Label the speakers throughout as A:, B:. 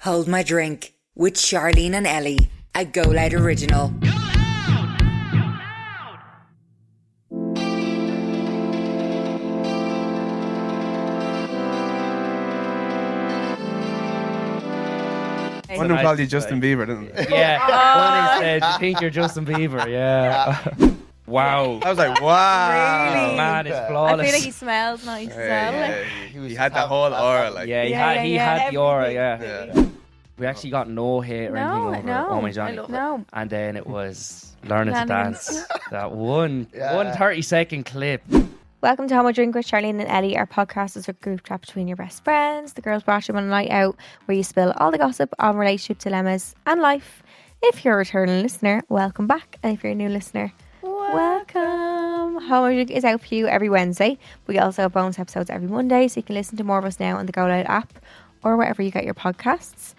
A: Hold My Drink with Charlene and Ellie, a GoLoud original.
B: One of them called you Justin Bieber, didn't they?
C: Yeah. One said, "You think you're Justin Bieber?" Yeah. Wow.
B: I was like, wow.
D: Really?
C: Man, it's
D: I
C: flawless.
D: feel like he smells nice as well. Like.
B: He had that whole aura, like.
C: Yeah, he had the aura. Yeah. We actually got no hate or anything over Oh My Johnny.
D: No.
C: And then it was learning to
D: Learning.
C: dance. That one 30-second clip.
D: Welcome to Hold My Drink with Charlene and Ellie. Our podcast is a group chat between your best friends. The girls brought you on a night out where you spill all the gossip on relationship dilemmas and life. If you're a returning listener, welcome back. And if you're a new listener, welcome. Hold My Drink is out for you every Wednesday. We also have bonus episodes every Monday, so you can listen to more of us now on the GoLoud app or wherever you get your podcasts.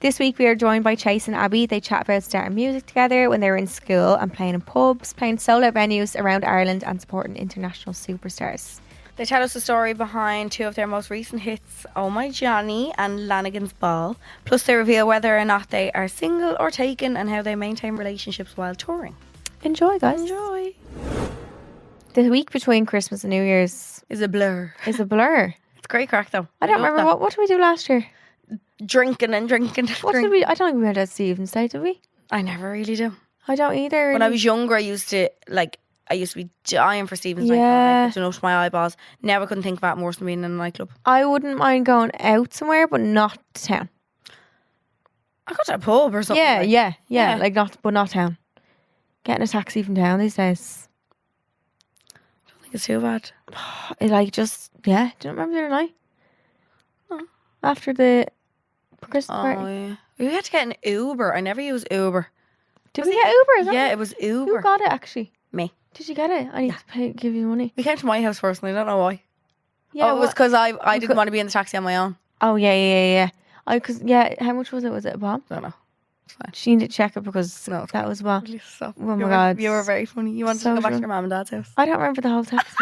D: This week we are joined by Chase and Abbey. They chat about starting music together when they were in school and playing in pubs, playing solo venues around Ireland and supporting international superstars.
E: They tell us the story behind two of their most recent hits, Oh My Johnny and Lanigan's Ball. Plus they reveal whether or not they are single or taken and how they maintain relationships while touring.
D: Enjoy, guys.
E: Enjoy.
D: The week between Christmas and New Year's
E: Is a blur.
D: is a blur.
E: It's great crack though.
D: I don't
E: love
D: remember
E: that.
D: what did we do last year?
E: Drinking and drinking.
D: What did we? I don't think we went out Stephen's Day, did we?
E: I never really do.
D: I don't either.
E: When I was younger, I used to be dying for Stephen's Night.
D: Yeah.
E: I put it up to my eyeballs. Never couldn't think about more than being in a nightclub.
D: I wouldn't mind going out somewhere, but not to town.
E: I got to a pub or something.
D: Yeah,
E: like. Yeah.
D: like not town. Getting a taxi from town these days.
E: I don't think it's too bad.
D: It do you remember the other night?
E: No.
D: After the Christmas
E: Oh
D: party.
E: yeah. We had to get an Uber. I never used Uber.
D: Did we get Uber? Is that
E: Yeah,
D: right?
E: it was Uber.
D: Who got it actually?
E: Me.
D: Did you get it? I need to give you money.
E: We came to my house first, and I don't know why.
D: Yeah,
E: it was because I didn't
D: Because-
E: want to be in the taxi on my own.
D: Oh yeah. How much was it? Was it a bomb?
E: I don't know. It's fine.
D: She needed to check it because
E: No, it's
D: that
E: fine.
D: was a bomb.
E: Please stop.
D: Oh my
E: You were-
D: God.
E: You were very funny. You wanted
D: So
E: to go back
D: true.
E: to your mum and dad's house.
D: I don't remember the whole taxi.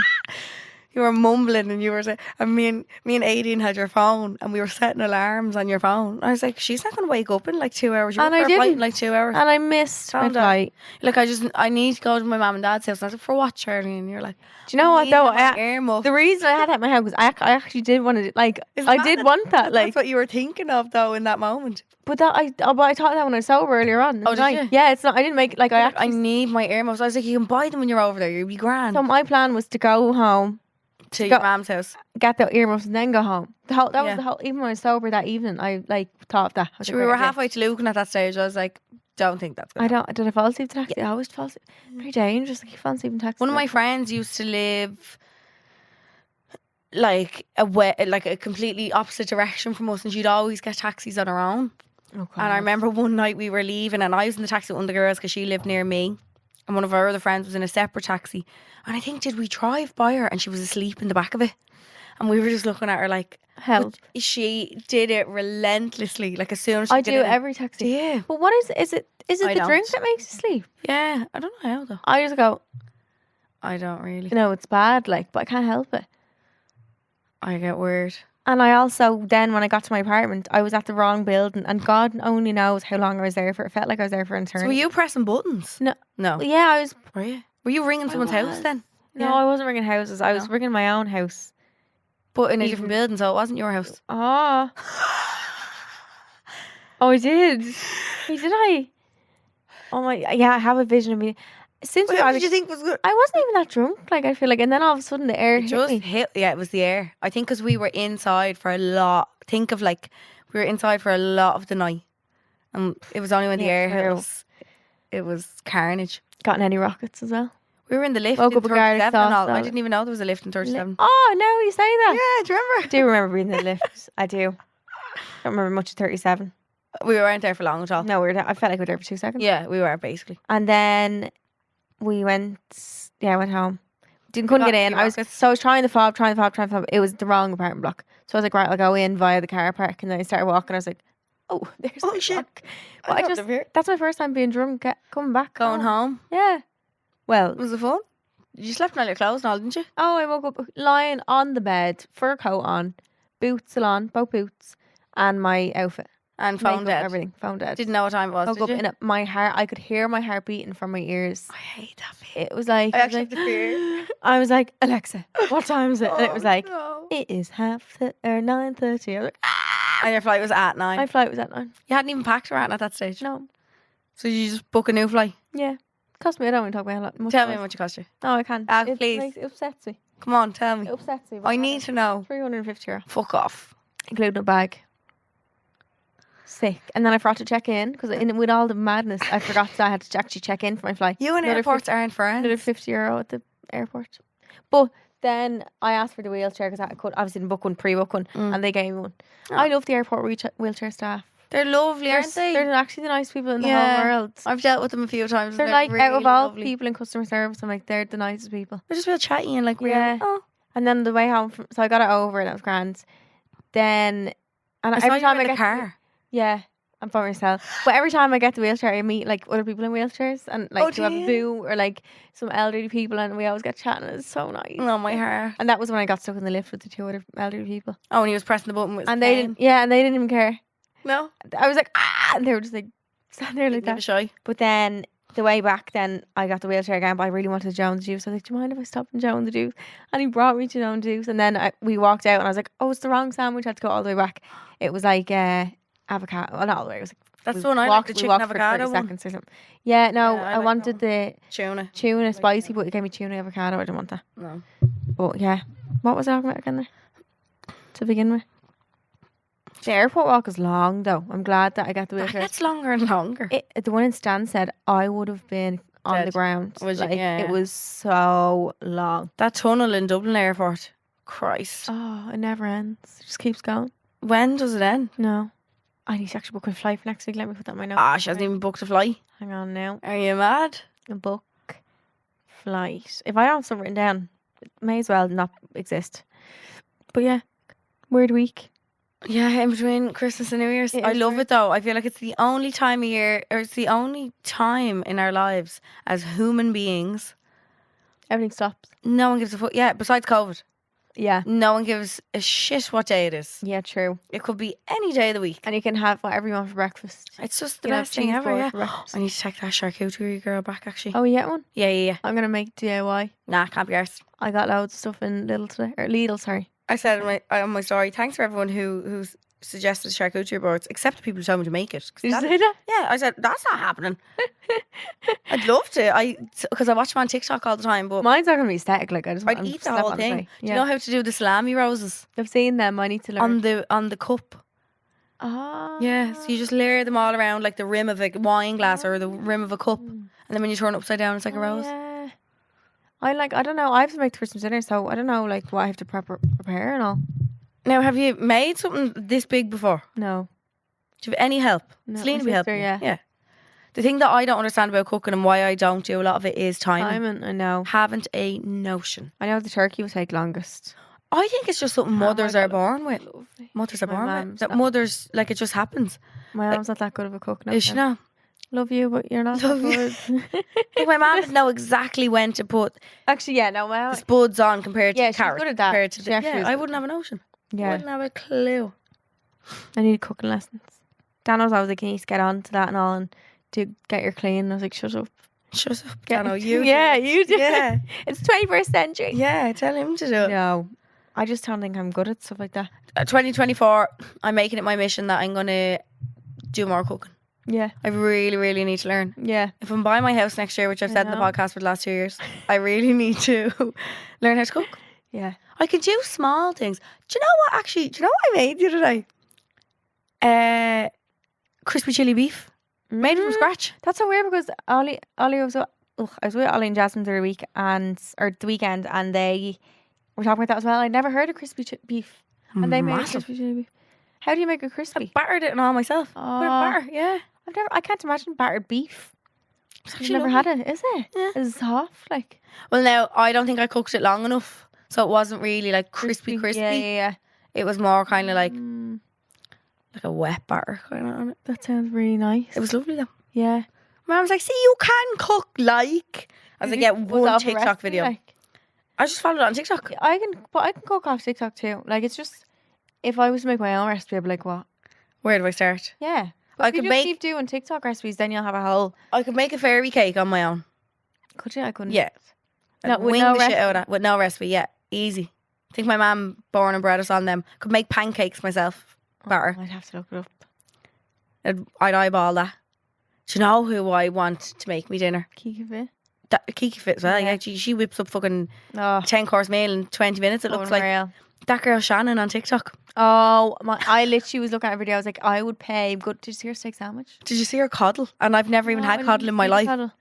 E: You were mumbling and you were saying, and me and Aideen had your phone and we were setting alarms on your phone. I was like, she's not going to wake up in like 2 hours. You
D: And
E: were
D: I
E: for a flight
D: didn't.
E: in like 2 hours.
D: And I missed my
E: Calm down.
D: flight.
E: Like I need to go to my mum and dad's house. And I was like, for what, Charlie? And you're like,
D: Do you know what though?
E: earmuff.
D: The reason I had that at my house was I actually did want to
E: Isn't
D: I
E: that
D: did
E: it?
D: want that
E: That's what you were thinking of though in that moment.
D: but I thought that when I was sober earlier on.
E: Oh, did you?
D: Yeah, it's not. I didn't make I
E: I
D: actually.
E: need my earmuffs. I was like, you can buy them when you're over there. You'll be grand.
D: So my plan was to go home,
E: To your mum's house.
D: get the earmuffs, and then go home. That was
E: Yeah.
D: the whole. Even when I was sober that evening, I thought of that. I was
E: So
D: like,
E: we were
D: right, okay.
E: halfway to Lucan at that stage. I was like, don't think that's good.
D: I don't. Did I fall asleep in taxi? I always fall asleep. Very dangerous. I keep falling asleep in taxi.
E: One of my friends used to live like a completely opposite direction from us, and she'd always get taxis on her own.
D: Oh,
E: And I remember one night we were leaving, and I was in the taxi with one of the girls because she lived near me, and one of our other friends was in a separate taxi. And I think, did we drive by her and she was asleep in the back of it? And we were just looking at her like,
D: help.
E: but she did it relentlessly. Like as soon as she
D: I
E: did
D: do
E: it,
D: every taxi.
E: Yeah.
D: But what is it? Is it
E: I
D: the
E: don't.
D: drink that makes you sleep?
E: Yeah, I don't know how though.
D: I just go.
E: I don't really.
D: You know, it's bad. But I can't help it.
E: I get weird.
D: And I also, then when I got to my apartment, I was at the wrong building, and God only knows how long I was there for. It felt like I was there for an
E: So
D: eternity.
E: were you pressing buttons?
D: No.
E: No.
D: Yeah, I was.
E: Were you? Were you ringing someone's house
D: was.
E: then?
D: No,
E: Yeah.
D: I wasn't ringing houses. I was
E: No.
D: ringing my own house.
E: But in a
D: Even-
E: different building, so it wasn't your house.
D: Oh. Oh, I did. Wait, did I? Oh my. Yeah, I have a vision of me. Since
E: What
D: I
E: did
D: was,
E: you think was good?
D: I wasn't even that drunk. Like I feel like, and then all of a sudden the air
E: It
D: hit
E: just
D: me.
E: hit. Yeah, it was the air. I think because we were inside for a lot. Think of like we were inside for a lot of the night, and it was only when the
D: Yeah,
E: air hit
D: true.
E: us. It was carnage.
D: Gotten any rockets as well?
E: We were in the lift
D: Woke
E: in
D: up a guard
E: 37 and all.
D: sauce,
E: I
D: though.
E: didn't even know there was a lift in 37.
D: Oh no, you say that?
E: Yeah, do you
D: I
E: remember?
D: do remember being in the lift. I do. Don't remember much of 37.
E: We weren't there for long at all.
D: No, we were there. I felt like we were there for 2 seconds.
E: Yeah, we were basically.
D: And then we went. Yeah, I went home. Couldn't
E: got
D: get in.
E: any
D: I was trying the fob. It was the wrong apartment block. So I was like, right, I'll go in via the car park. And then I started walking. I was like, oh, there's
E: Oh,
D: the
E: shit.
D: block. But
E: I don't live
D: that's my first time being drunk. Coming back,
E: Going home.
D: Yeah. Well,
E: Was it fun? You slept in all your clothes and all, didn't you?
D: oh, I woke up lying on the bed, fur coat on, boots still on, both boots, and my outfit.
E: And phone
D: makeup,
E: dead.
D: everything. Phone dead.
E: Didn't know what time it was.
D: Woke
E: Did
D: up
E: you?
D: in it. My heart. I could hear my heart beating from my ears.
E: I hate that feeling.
D: It was like
E: I actually have the fear.
D: I was like, Alexa, what time is it? And it was like,
E: no.
D: it is 9:30. I was like,
E: And your flight was at 9.
D: my flight was at 9.
E: You hadn't even packed around at that stage.
D: No.
E: So you just book a new flight.
D: Yeah. Cost me. I don't want to talk about how much.
E: Tell
D: it
E: me
D: was.
E: how much it cost you.
D: No, I can't.
E: Ah,
D: It,
E: please.
D: like, it upsets me.
E: Come on, tell me.
D: It upsets me.
E: I need to know.
D: €350,
E: Fuck off.
D: including a bag. Sick. And then I forgot to check in because with all the madness, I forgot that I had to actually check in for my flight.
E: You and
D: Another
E: airports aren't friends.
D: Another €50 at the airport. But then I asked for the wheelchair because I could obviously didn't book one, pre-book one, and they gave me one.
E: Oh.
D: I love the airport wheelchair staff.
E: They're lovely, aren't they?
D: They're actually the nice people in the
E: Yeah.
D: whole world.
E: I've dealt with them a few times.
D: They're like out of
E: really
D: all
E: lovely.
D: people in customer service, I'm like they're the nicest people.
E: They're just real chatty and like real.
D: Yeah.
E: Oh.
D: And then the way home, so I got it over and it was grand. Then, and
E: I saw
D: every
E: you
D: time
E: in
D: I
E: the
D: get
E: car.
D: yeah, I'm by myself. But every time I get the wheelchair, I meet like other people in wheelchairs and like who have a boo or like some elderly people, and we always get chatting. It's so nice.
E: Oh, my heart.
D: And that was when I got stuck in the lift with the two other elderly people,
E: Oh, and he was pressing the button with his
D: and they
E: pen.
D: didn't. Yeah, and they didn't even care.
E: No.
D: I was like and they were just like standing there like
E: Never
D: that.
E: shy.
D: But then the way back, then I got the wheelchair again, but I really wanted Joe and the Juice. I was like, do you mind if I stop in Joe and the Juice? And he brought me to Joe and the Juice. And then we walked out and I was like, oh, it's the wrong sandwich. I had to go all the way back. It was like avocado. Well, not all the way. It was like,
E: That's
D: we
E: the one I like, the
D: we
E: chicken
D: walked for 30
E: avocado one.
D: seconds or something. Yeah, no,
E: Yeah, I
D: I
E: like
D: wanted the
E: Tuna.
D: spicy, but it gave me tuna avocado. I didn't want that.
E: No.
D: But yeah, what was I talking about again there? To begin with. The airport walk is long though. I'm glad that I got the
E: That
D: wheelchair.
E: gets longer and longer.
D: The one in Stan said I would have been on
E: Dead.
D: the ground.
E: Was you?
D: Like,
E: Yeah, yeah.
D: It was so long.
E: That tunnel in Dublin Airport. Christ.
D: Oh, it never ends. It just keeps going.
E: When does it end?
D: No. I need to actually book my flight for next week. Let me put that in my notes.
E: Ah, she hasn't even booked a flight.
D: Hang on now.
E: Are you mad?
D: A book flight. If I don't have something written down, it may as well not exist. But yeah, weird week.
E: Yeah, in between Christmas and New Year's.
D: It
E: I
D: is
E: love
D: weird.
E: it though. I feel like it's the only time of year, or it's the only time in our lives as human beings.
D: Everything stops.
E: No one gives a fuck. Yeah, besides COVID.
D: Yeah.
E: No one gives a shit what day it is.
D: Yeah, true.
E: It could be any day of the week.
D: And you can have whatever you want for breakfast.
E: It's just the
D: You can have
E: best thing
D: cheese
E: ever,
D: board
E: yeah.
D: for breakfast.
E: I need to take that charcuterie girl back, actually.
D: Oh, you get one?
E: Yeah.
D: I'm going to make DIY.
E: Nah, can't be arsed.
D: I got loads of stuff in Lidl today. Or Lidl, sorry.
E: I said on my story, thanks for everyone who's suggested charcuterie boards, except the people who told me to make it.
D: Did you say that?
E: Yeah, I said, that's not happening. I'd love to. Because I watch them on TikTok all the time, but
D: Mine's not going to be static. Like, I just
E: I'd
D: want
E: eat
D: to
E: the
D: step
E: whole
D: on
E: thing.
D: plate.
E: Do you know how to do the salami roses?
D: I've seen them. I need to learn.
E: On the cup.
D: Ah.
E: Yeah, so you just layer them all around like the rim of a wine glass or the rim of a cup. And then when you turn it upside down, it's like a rose.
D: Yeah. I don't know. I have to make the Christmas dinner, so I don't know like what I have to prepare and all.
E: Now, have you made something this big before?
D: No.
E: Do you have any help?
D: No,
E: Selena
D: my
E: be helping
D: sister,
E: you?
D: yeah.
E: The thing that I don't understand about cooking and why I don't do a lot of it is timing.
D: Simon, I know.
E: Haven't a notion.
D: I know the turkey will take longest.
E: I think it's just something
D: Oh my
E: mothers are
D: God,
E: born with.
D: lovely.
E: Mothers are
D: My
E: born with.
D: mum's
E: That
D: not.
E: mothers, like, it just happens.
D: My mom's not that good of a cook. No,
E: Is she not?
D: Love you, but you're not
E: Love
D: that
E: you.
D: good.
E: Like, my mum would know exactly when to put
D: Actually, yeah, no, my
E: the spuds on compared to
D: Yeah,
E: the
D: she's
E: carrot.
D: good at that.
E: Compared to
D: She
E: the,
D: actually
E: yeah,
D: is
E: I
D: good.
E: wouldn't have a notion.
D: yeah.
E: Wouldn't have a clue.
D: I need cooking lessons. Dan was always like, "Can you get on to that and all and get your clean?" I was like, "Shut up."
E: Shut up.
D: Get-
E: Dano, you
D: yeah,
E: do it.
D: you do.
E: Yeah.
D: It's 21st century.
E: Yeah, tell him to do it.
D: No, I just don't think I'm good at stuff like that.
E: 2024, I'm making it my mission that I'm going to do more cooking.
D: Yeah,
E: I really, really need to learn.
D: yeah.
E: If I'm buying my house next year, which I've
D: I
E: said in the
D: know.
E: podcast for the last 2 years, I really need to learn how to cook.
D: Yeah.
E: I can do small things. Do you know what, actually? Do you know what I made the other day? Crispy chili beef. Made it from scratch.
D: That's so weird because Ollie was I was with Ollie and Jasmine the other week or the weekend, and they were talking about that as well. I'd never heard of crispy beef, and they made
E: Massive.
D: crispy chili beef. How do you make it
E: I
D: crispy?
E: battered it and all myself. Put it in batter, yeah.
D: I can't imagine battered beef.
E: It's
D: I've
E: actually
D: never
E: lovely.
D: had it. Is it?
E: Yeah.
D: It's soft, like
E: Well, now, I don't think I cooked it long enough. So it wasn't really like crispy.
D: Yeah.
E: It was more kind of like
D: Mm,
E: a wet batter kind of on it.
D: that sounds really nice.
E: It was lovely though.
D: Yeah.
E: My mum was like, see, you can cook like. I was like, yeah,
D: Was
E: one
D: that off a
E: TikTok
D: recipe,
E: video.
D: like?
E: I just followed it on TikTok.
D: I can cook off TikTok too. Like it's just if I was to make my own recipe, I'd be like, what?
E: Where do I start?
D: Yeah. But
E: I
D: if you
E: could
D: just
E: make-
D: keep doing TikTok recipes, then you'll have a whole.
E: I could make a fairy cake on my own.
D: Could you? I couldn't.
E: Yeah.
D: No,
E: I'd
D: with
E: wing
D: no
E: the shit
D: recipe?
E: out of that. With no recipe, yeah. Easy. I think my mum born and bred us on them. Could make pancakes myself. Batter.
D: I'd have to look it up.
E: I'd eyeball that. Do you know who I want to make me dinner?
D: Kiki Fit.
E: Kiki Fit as well.
D: Yeah.
E: Yeah, she whips up fucking
D: Oh,
E: 10-course meal in 20 minutes. It looks like
D: unreal.
E: that girl Shannon on TikTok.
D: Oh, I literally was looking at a video. I was like, I would pay. Good. Did you see her steak sandwich?
E: Did you see her coddle? And I've never even
D: No,
E: had
D: I
E: coddle
D: didn't
E: in my
D: see the
E: life.
D: coddle.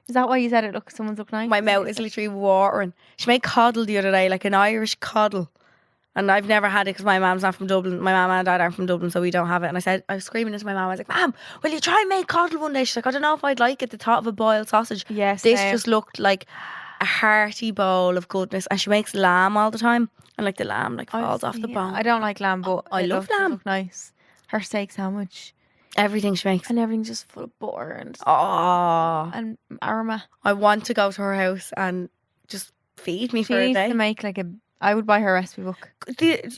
D: Is that why you said it? Look, someone's look nice.
E: My mouth is literally watering. She made coddle the other day, like an Irish coddle. And I've never had it because my mum's not from Dublin. My mum and dad aren't from Dublin, so we don't have it. And I was screaming into my mum. I was like, Mum, will you try and make coddle one day? She's like, I don't know if I'd like it, the thought of a boiled sausage.
D: Yes.
E: This just looked like a hearty bowl of goodness. And she makes lamb all the time. And like the lamb falls off the bone.
D: I don't like lamb, but
E: I love lamb.
D: Look nice. Her steak sandwich
E: Everything she makes.
D: and everything's just full of butter
E: Oh,
D: and aroma.
E: I want to go to her house and just feed me
D: She
E: for a
D: needs
E: day.
D: to make like a. I would buy her recipe book.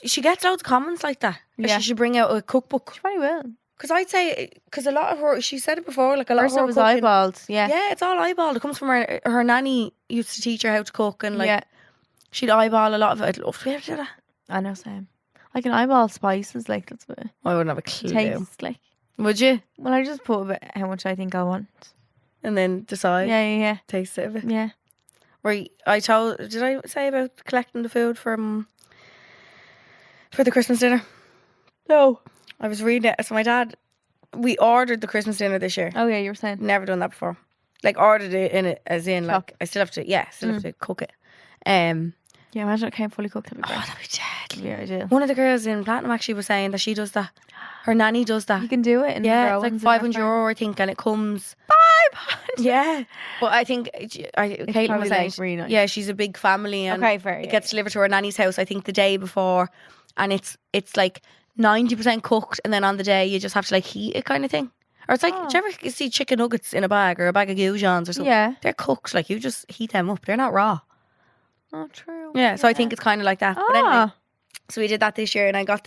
E: She gets loads of comments like that.
D: Yeah.
E: She should bring out a cookbook.
D: She probably will.
E: Because I'd say, because a lot of her, she said it before, like a lot
D: First
E: of
D: it
E: her
D: was
E: cooking.
D: eyeballed. Yeah.
E: Yeah, it's all eyeballed. It comes from her nanny used to teach her how to cook, and like
D: Yeah.
E: she'd eyeball a lot of it. I'd love to be able to do that.
D: I know, same. I can eyeball spices, like that's what it
E: I wouldn't have a clue.
D: tastes like.
E: Would you?
D: Well, I just put a bit how much I think I want.
E: And then decide,
D: Yeah.
E: taste it of it.
D: Yeah.
E: Did I say about collecting the food for the Christmas dinner?
D: No.
E: I was reading it. So my dad, we ordered the Christmas dinner this year.
D: Oh yeah, you were saying.
E: Never done that before. Like ordered it in it as in
D: Shop.
E: like I still have to cook it.
D: Yeah, imagine it came fully cooked. That'd be great.
E: That'd be deadly.
D: Yeah, ideal.
E: One of the girls in Platinum actually was saying that she does that. Her nanny does that.
D: You can do it. In
E: Yeah,
D: rows
E: it's like
D: and
E: €500,
D: everything.
E: I think, and it comes.
D: 500.
E: Yeah, but I think Caitlin
D: probably
E: was saying,
D: like really nice.
E: yeah, she's a big family, and
D: Okay, fair.
E: it gets delivered to her nanny's house. I think the day before, and it's like 90% cooked, and then on the day you just have to like heat it, kind of thing. Or it's like,
D: Oh.
E: do you ever see chicken nuggets in a bag or a bag of goujons or something?
D: Yeah.
E: They're cooked, like you just heat them up. They're not raw.
D: Oh, true.
E: Yeah, so I think it's kind of like that. But anyway,
D: Ah.
E: so we did that this year, and I got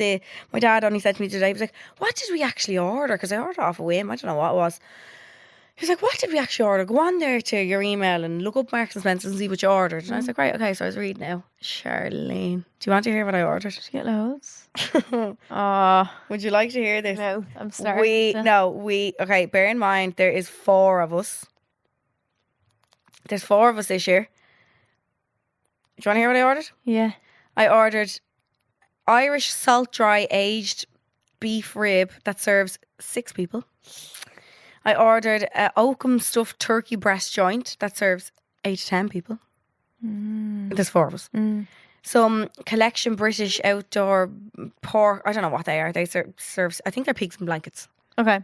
E: my dad only said to me today, he was like, what did we actually order? Because I ordered off a whim, I don't know what it was. He was like, what did we actually order? Go on there to your email and look up Marks and Spencer and see what you ordered. And I was like, right, okay. So I was reading now. Charlene, do you want to hear what I ordered?
D: Did you get loads? Oh,
E: Would you like to hear this?
D: no. I'm starting.
E: Okay, bear in mind, there is 4 of us. There's 4 of us this year. Do you want to hear what I ordered?
D: Yeah.
E: I ordered Irish salt dry aged beef rib that serves 6 people. I ordered Oakham stuffed turkey breast joint that serves 8 to 10 people. There's 4 of us. Some collection British outdoor pork. I don't know what they are. They serve. I think they're pigs and blankets.
D: Okay.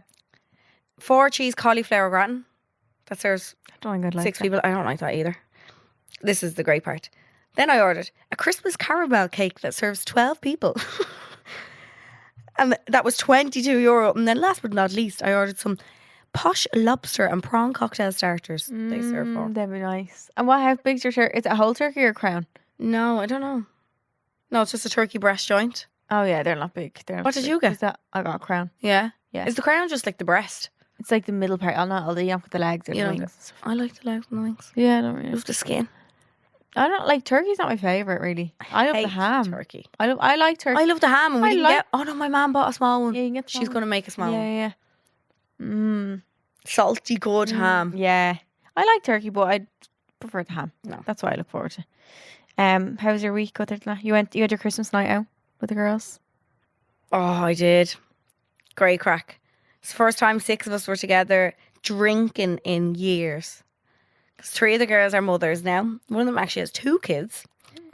E: 4 cheese cauliflower gratin that serves
D: I don't think I'd like
E: 6
D: that.
E: people. I don't like that either. This is the great part. Then I ordered a Christmas caramel cake that serves 12 people. And that was €22. And then last but not least, I ordered some posh lobster and prawn cocktail starters they serve for.
D: That'd be nice. And how big's your turkey? Is it a whole turkey or a crown?
E: No, I don't know. No, it's just a turkey breast joint.
D: Oh yeah, they're not big.
E: What did you get?
D: I got a crown.
E: Yeah.
D: Yeah.
E: Is the crown just like the breast?
D: It's like the middle part. I'm not all the yump with the legs or
E: You
D: the
E: don't
D: wings.
E: I like the legs and the wings.
D: Yeah, I don't
E: I
D: really.
E: love the skin.
D: I don't like turkey's not my favourite really. I love the
E: Hate
D: ham.
E: turkey.
D: I like turkey.
E: I love the ham, and we
D: I
E: didn't
D: like-
E: get. Oh no, my mum bought a small one.
D: Yeah, you can get the
E: She's
D: small
E: going to make a small one.
D: Yeah.
E: Salty, good ham.
D: Yeah. I like turkey, but I prefer the ham.
E: No.
D: That's what I look forward to. How was your week other than that? You had your Christmas night out with the girls?
E: Oh, I did. Great crack. It's the first time 6 of us were together drinking in years. Because 3 of the girls are mothers now. One of them actually has 2 kids.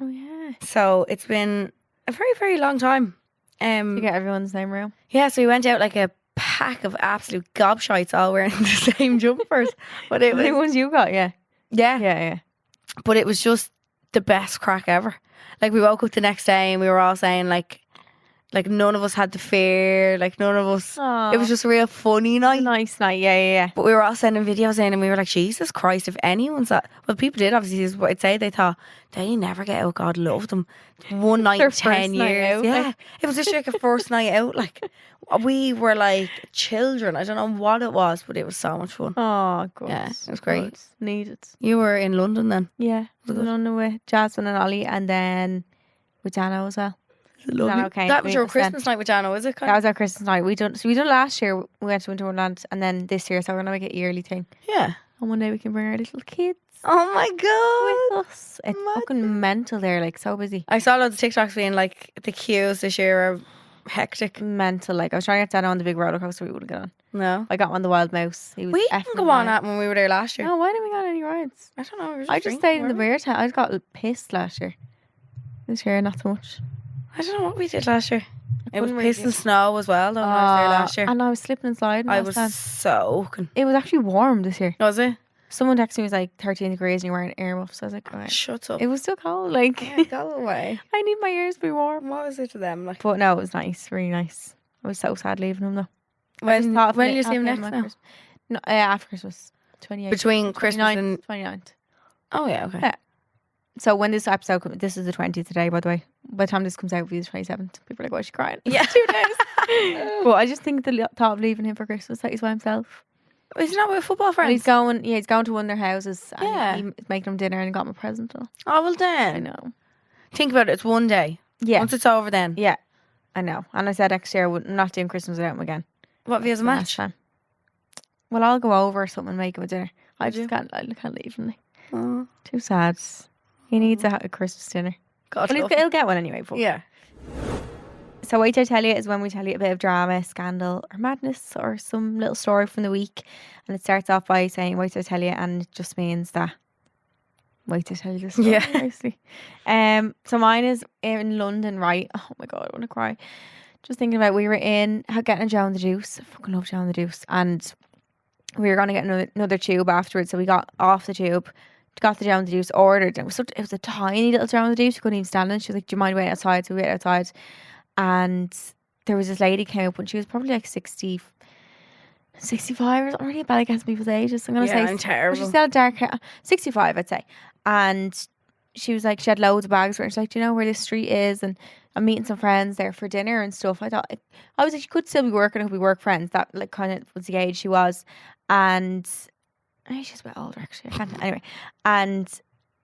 D: Oh yeah.
E: So it's been a very, very long time.
D: You get everyone in the same room.
E: Yeah, so we went out like a pack of absolute gobshites all wearing the same jumpers. But it
D: The
E: was,
D: ones you got, yeah.
E: yeah,
D: Yeah.
E: but it was just the best crack ever. Like we woke up the next day and we were all saying like, Like none of us had the fear. Like none of us. It was just a real funny night.
D: Nice night, yeah.
E: But we were all sending videos in and we were like, Jesus Christ, if anyone's that... Well, people did obviously, is what I'd say. They thought, they never get out. God love them. One night in 10 years.
D: Out,
E: yeah.
D: like.
E: It was just like a first night out. Like, we were like children. I don't know what it was, but it was so much fun.
D: Oh, good.
E: Yeah, it was great.
D: Good. Needed.
E: You were in London then?
D: Yeah. Was in London with Jasmine and Ollie and then with Dano as well.
E: Lovely. That was your Christmas night with Dano, is it?
D: That was our Christmas night. We done last year. We went to Winter Wonderland, and then this year, so we're gonna make it a yearly thing.
E: Yeah.
D: And one day we can bring our little kids.
E: Oh my god!
D: With us, it's fucking mental. There, like so busy.
E: I saw loads of TikToks being like the queues this year are hectic.
D: Mental. Like I was trying to get Dano on the big roller coaster. We wouldn't get on.
E: No.
D: I got on the Wild Mouse.
E: We didn't go on that when we were there last year.
D: No, why didn't we go on any rides?
E: I don't know.
D: I just stayed in the bear tent. I just got pissed last year. This year, not so much.
E: I don't know what we did last year. It was piss and snow as well, though, when I was there last year.
D: And I was slipping and sliding.
E: I was soaking.
D: It was actually warm this year.
E: Was it?
D: Someone texted me, it was like 13 degrees and you're wearing earmuffs. So I was like, right.
E: Shut up.
D: It was still cold. Like,
E: Yeah, go away.
D: I need my ears to be warm.
E: What was it to them? Like,
D: But no, it was nice. Really nice. I was so sad leaving him, though.
E: when will you see him next now?
D: No, after Christmas. 28th.
E: Between Christmas and...
D: 29th.
E: Oh, yeah, okay.
D: Yeah. So when this episode comes, this is the 20th today, by the way. By the time this comes out, it'll be the 27th. People are like, why is she crying?
E: Yeah.
D: 2 days. But I just think the thought of leaving him for Christmas, that he's by himself.
E: Is he not with football
D: Well,
E: friends?
D: he's going to one of their houses and
E: Yeah.
D: he's making them dinner and got him a present.
E: Oh, well
D: I
E: then.
D: know.
E: Think about it. It's one day.
D: Yeah.
E: Once it's over then.
D: Yeah. I know. And I said next year I'm not doing Christmas without him again.
E: What if he has a
D: Last
E: match?
D: time. Well, I'll go over or something and make him a dinner. I
E: Would
D: just
E: you?
D: can't leave him. Like.
E: Oh,
D: Too sad. He needs a Christmas dinner.
E: God
D: Well,
E: love
D: he'll get one anyway. But.
E: Yeah.
D: So wait till I tell you is when we tell you a bit of drama, scandal or madness or some little story from the week. And it starts off by saying wait till I tell you, and it just means that wait till I tell you this story.
E: Yeah.
D: Basically. So mine is in London, right? Oh my god, I want to cry. Just thinking about we were getting a Joe and the Juice. I fucking love Joe and the Juice. And we were going to get another tube afterwards. So we got off the tube, got the Joe and the Juice, ordered. It was a tiny little Joe and the Juice. We couldn't even stand it. She was like, do you mind waiting outside? So we waited outside. And there was this lady came up and she was probably like 60, 65 or something. Really bad against people's ages. I'm going to say.
E: I'm terrible.
D: She's still dark hair. 65, I'd say. And she was like, she had loads of bags for her. She's like, do you know where this street is? And I'm meeting some friends there for dinner and stuff. I was like, she could still be working. It could be work friends. That like kind of was the age she was. And she's a bit older actually. Anyway. And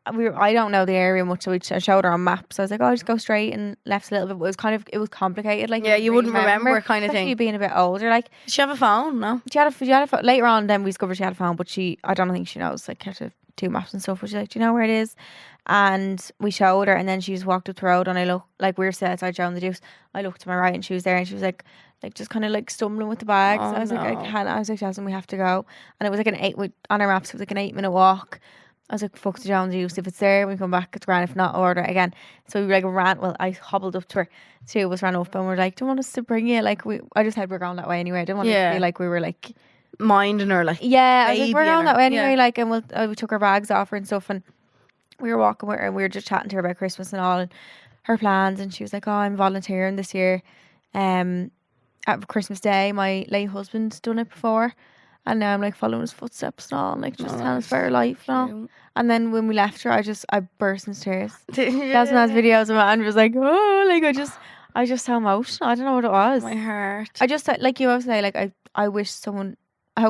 D: I don't know the area much, so I showed her on maps. So I was like, oh, just go straight, and left a little bit. But it was complicated. Like,
E: Yeah, you wouldn't remember kind of
D: especially
E: thing.
D: being a bit older. Like,
E: Does she have a phone? No.
D: she had a phone. Later on, then we discovered she had a phone, but I don't think she knows. Like, she had 2 maps and stuff. But she's like, do you know where it is? And we showed her, and then she just walked up the road, and I looked, like we were still outside Joe and the Juice. I looked to my right, and she was there, and she was like just kind of like stumbling with the bags.
E: Oh,
D: I was like,
E: no.
D: I can't. I was like, Jasmine, we have to go. And it was like on our maps, it was like an 8-minute walk. I was like, fuck the Joe and the Juice. If it's there, we come back, it's grand. If not, order it again. So we like ran. Well, I hobbled up to her. 2 of us ran up and we're like, do you want us to bring you? Like, I just said we're going that way anyway. I didn't want it to be like we were like
E: minding her, like,
D: yeah. I was like,
E: baby
D: we're going
E: and
D: that way
E: her-
D: anyway.
E: yeah.
D: Like, and we took her bags off her and stuff, and we were walking with her and we were just chatting to her about Christmas and all and her plans. And she was like, oh, I'm volunteering this year. At Christmas Day, my late husband's done it before. And now I'm like following his footsteps and all, and like just telling us about her life and all. And then when we left her, I burst into tears. Jasmine has videos of it and was like, oh, like I just so emotional. I don't know what it was.
E: My heart.
D: I just like you always say, like I hope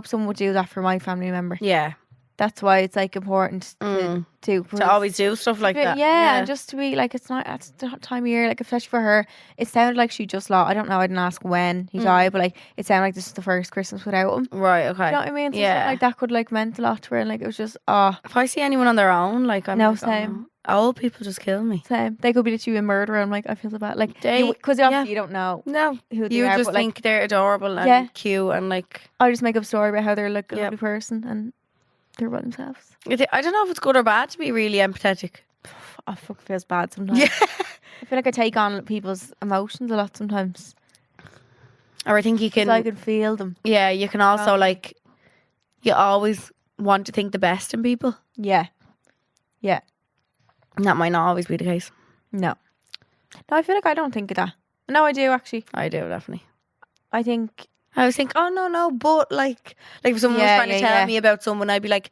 D: someone would do that for my family member.
E: Yeah.
D: That's why it's like important to
E: To always do stuff like that.
D: Yeah, and just to be like, it's not at the time of year, like especially for her. It sounded like she just lost. I don't know. I didn't ask when he died, but like it sounded like this was the first Christmas without him.
E: Right. Okay.
D: You know what I mean? So
E: Yeah.
D: stuff like that could like meant a lot to her, and like it was just
E: If I see anyone on their own, like I'm
D: No,
E: like,
D: same.
E: Oh, old people just kill me.
D: same. They could be literally a murderer. I'm like, I feel so bad. Like
E: They-
D: because obviously
E: yeah.
D: you don't know
E: No,
D: who they
E: you
D: are,
E: just
D: but like
E: think they're adorable and
D: Yeah.
E: cute and like.
D: I just make up a story about how they're like a
E: Yep.
D: lovely person and they're by themselves.
E: I don't know if it's good or bad to be really empathetic.
D: I fucking feels bad sometimes.
E: Yeah.
D: I feel like I take on people's emotions a lot sometimes.
E: Or I think you can.
D: So I can feel them.
E: Yeah, you can also like. You always want to think the best in people.
D: Yeah. Yeah.
E: And that might not always be the case.
D: No, I feel like I don't think of that. No, I do actually.
E: I do, definitely.
D: I think
E: I was thinking, oh, no, but like if someone was trying to tell me about someone, I'd be like,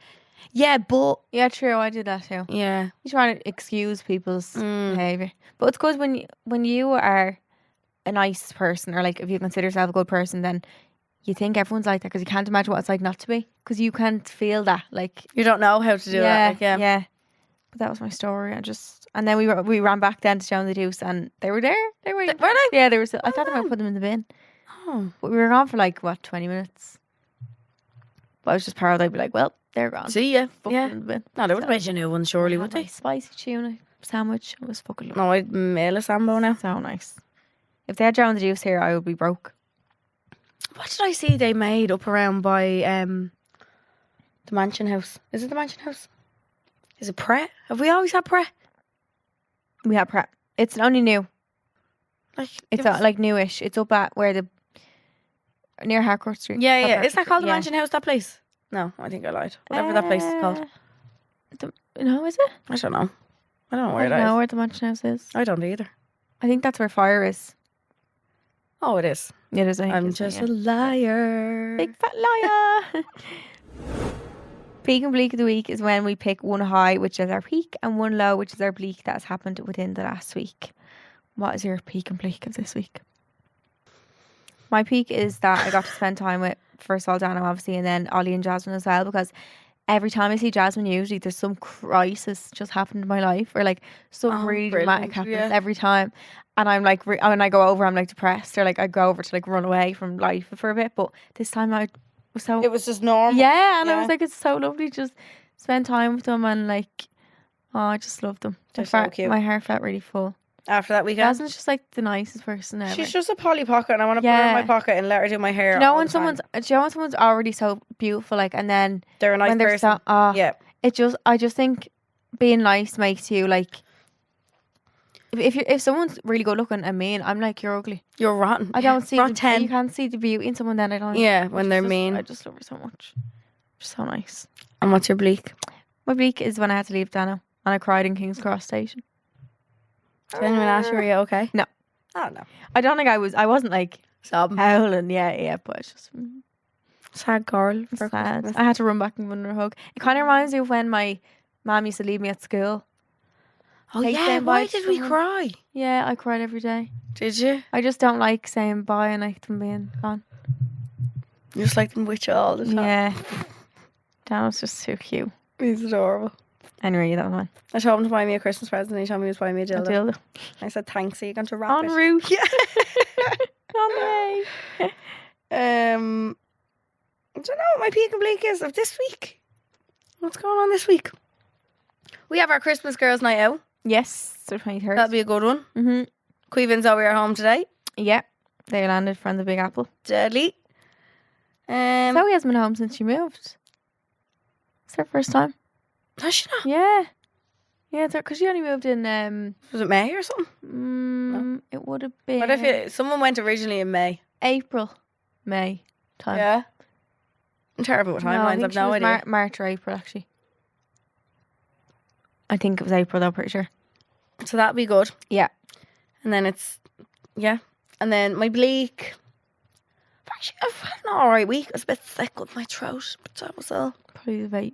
E: yeah, but.
D: Yeah, true, I do that too.
E: Yeah.
D: You're trying to excuse people's behaviour. But it's because when you are a nice person, or like if you consider yourself a good person, then you think everyone's like that because you can't imagine what it's like not to be. Because you can't feel that. Like
E: you don't know how to do that. Like,
D: yeah. But that was my story. And then we ran back then to Joan the Deuce, and they were there. They were.
E: Were they?
D: Yeah, they were. I thought they might put them in the bin.
E: Oh.
D: But we were gone for like 20 minutes. But I was just proud. I'd be like, well, they're gone.
E: See ya.
D: Fuck
E: Yeah.
D: them in the bin.
E: No, they would have made you new ones, surely,
D: I
E: would
D: had my
E: they?
D: spicy tuna sandwich. It was fucking lovely.
E: No, I'd mail a Sambo now.
D: So nice. If they had Joan the Deuce here, I would be broke.
E: What did I see they made up around by the Mansion House? Is it the Mansion House? Is it Pret? Have we always had Pret?
D: We had prep. It's only new.
E: Like
D: It's like newish. It's up at near Harcourt Street.
E: Yeah.
D: Harcourt
E: Is that
D: Street,
E: called the
D: yeah.
E: Mansion House, that place? No, I think I lied. Whatever that place is called.
D: No, is it?
E: I don't know. I don't know
D: I
E: where
D: don't
E: that
D: know
E: is.
D: where the Mansion House is.
E: I don't either.
D: I think that's where Fire is.
E: Oh, it is.
D: It is. I think,
E: I'm
D: isn't it?
E: just a liar.
D: Big fat liar. Peak and bleak of the week is when we pick one high, which is our peak, and one low, which is our bleak that has happened within the last week. What is your peak and bleak of this week? My peak is that I got to spend time with, first of all, Dano, obviously, and then Ollie and Jasmine as well, because every time I see Jasmine, usually there's some crisis just happened in my life, or like some really dramatic happens every time. And I'm like, when I go over, I'm like depressed, or like I go over to like run away from life for a bit. But this time I was so.
E: It was just normal.
D: Yeah, and I was like, it's so lovely to just spend time with them, and like, oh, I just love them.
E: They're so cute.
D: My heart felt really full.
E: After that weekend,
D: Jasmine's just like the nicest person ever.
E: she's just a Polly Pocket, and I want to put her in my pocket and let her do my hair.
D: Do you know
E: all
D: when
E: the time.
D: someone's already so beautiful, like, and then
E: They're a nice
D: when they're
E: person.
D: yeah, I just think being nice makes you like. If someone's really good looking and mean, I'm like, you're ugly.
E: You're rotten.
D: I don't see
E: rotten.
D: you can't see the beauty in someone. Then I don't.
E: Yeah, when they're
D: just,
E: mean.
D: I just love her so much. She's so nice.
E: And what's your bleak?
D: My bleak is when I had to leave Dano and I cried in King's Cross Station.
E: Did anyone ask you, were you okay?
D: No.
E: Oh no.
D: I don't think I wasn't like
E: Sobbing.
D: howling. Yeah, but it's just
E: Sad girl. For
D: sad.
E: Christmas.
D: I had to run back and give her a hug. It kind of reminds me of when my mum used to leave me at school.
E: Oh
D: Hate
E: yeah.
D: saying
E: Why
D: bye to
E: did we
D: someone.
E: cry?
D: Yeah, I cried every day.
E: Did you?
D: I just don't like saying bye and like them being gone.
E: You just like them with you all the time.
D: Yeah. Dano's just so cute.
E: He's adorable.
D: Anyway, that was mine.
E: I told him to buy me a Christmas present, and he told me he was buying me a dildo.
D: Dildo.
E: I said thanks. So you're going to wrap
D: En
E: it.
D: route.
E: Yeah.
D: On the way.
E: I don't know what my peak and bleak is of this week. What's going on this week? We have our Christmas girls' night out.
D: Yes, the 23rd.
E: That'll be a good one.
D: Mm-hmm.
E: Queevan's over at home today.
D: Yeah, they landed from the Big Apple.
E: Deadly.
D: Zoe hasn't been home since she moved. It's her first time.
E: Has she not?
D: Yeah. Yeah, because she only moved in...
E: Was it May or something?
D: It would have been...
E: What if someone went originally in May?
D: April, May time.
E: Yeah. I'm terrible with timelines. I've no idea.
D: March or April, actually. I think it was April, though, pretty sure.
E: So that'll be good.
D: Yeah.
E: And then yeah. And then my bleak. Actually, I've had an alright week. I was a bit thick with my throat, but that was all.
D: Probably the vape.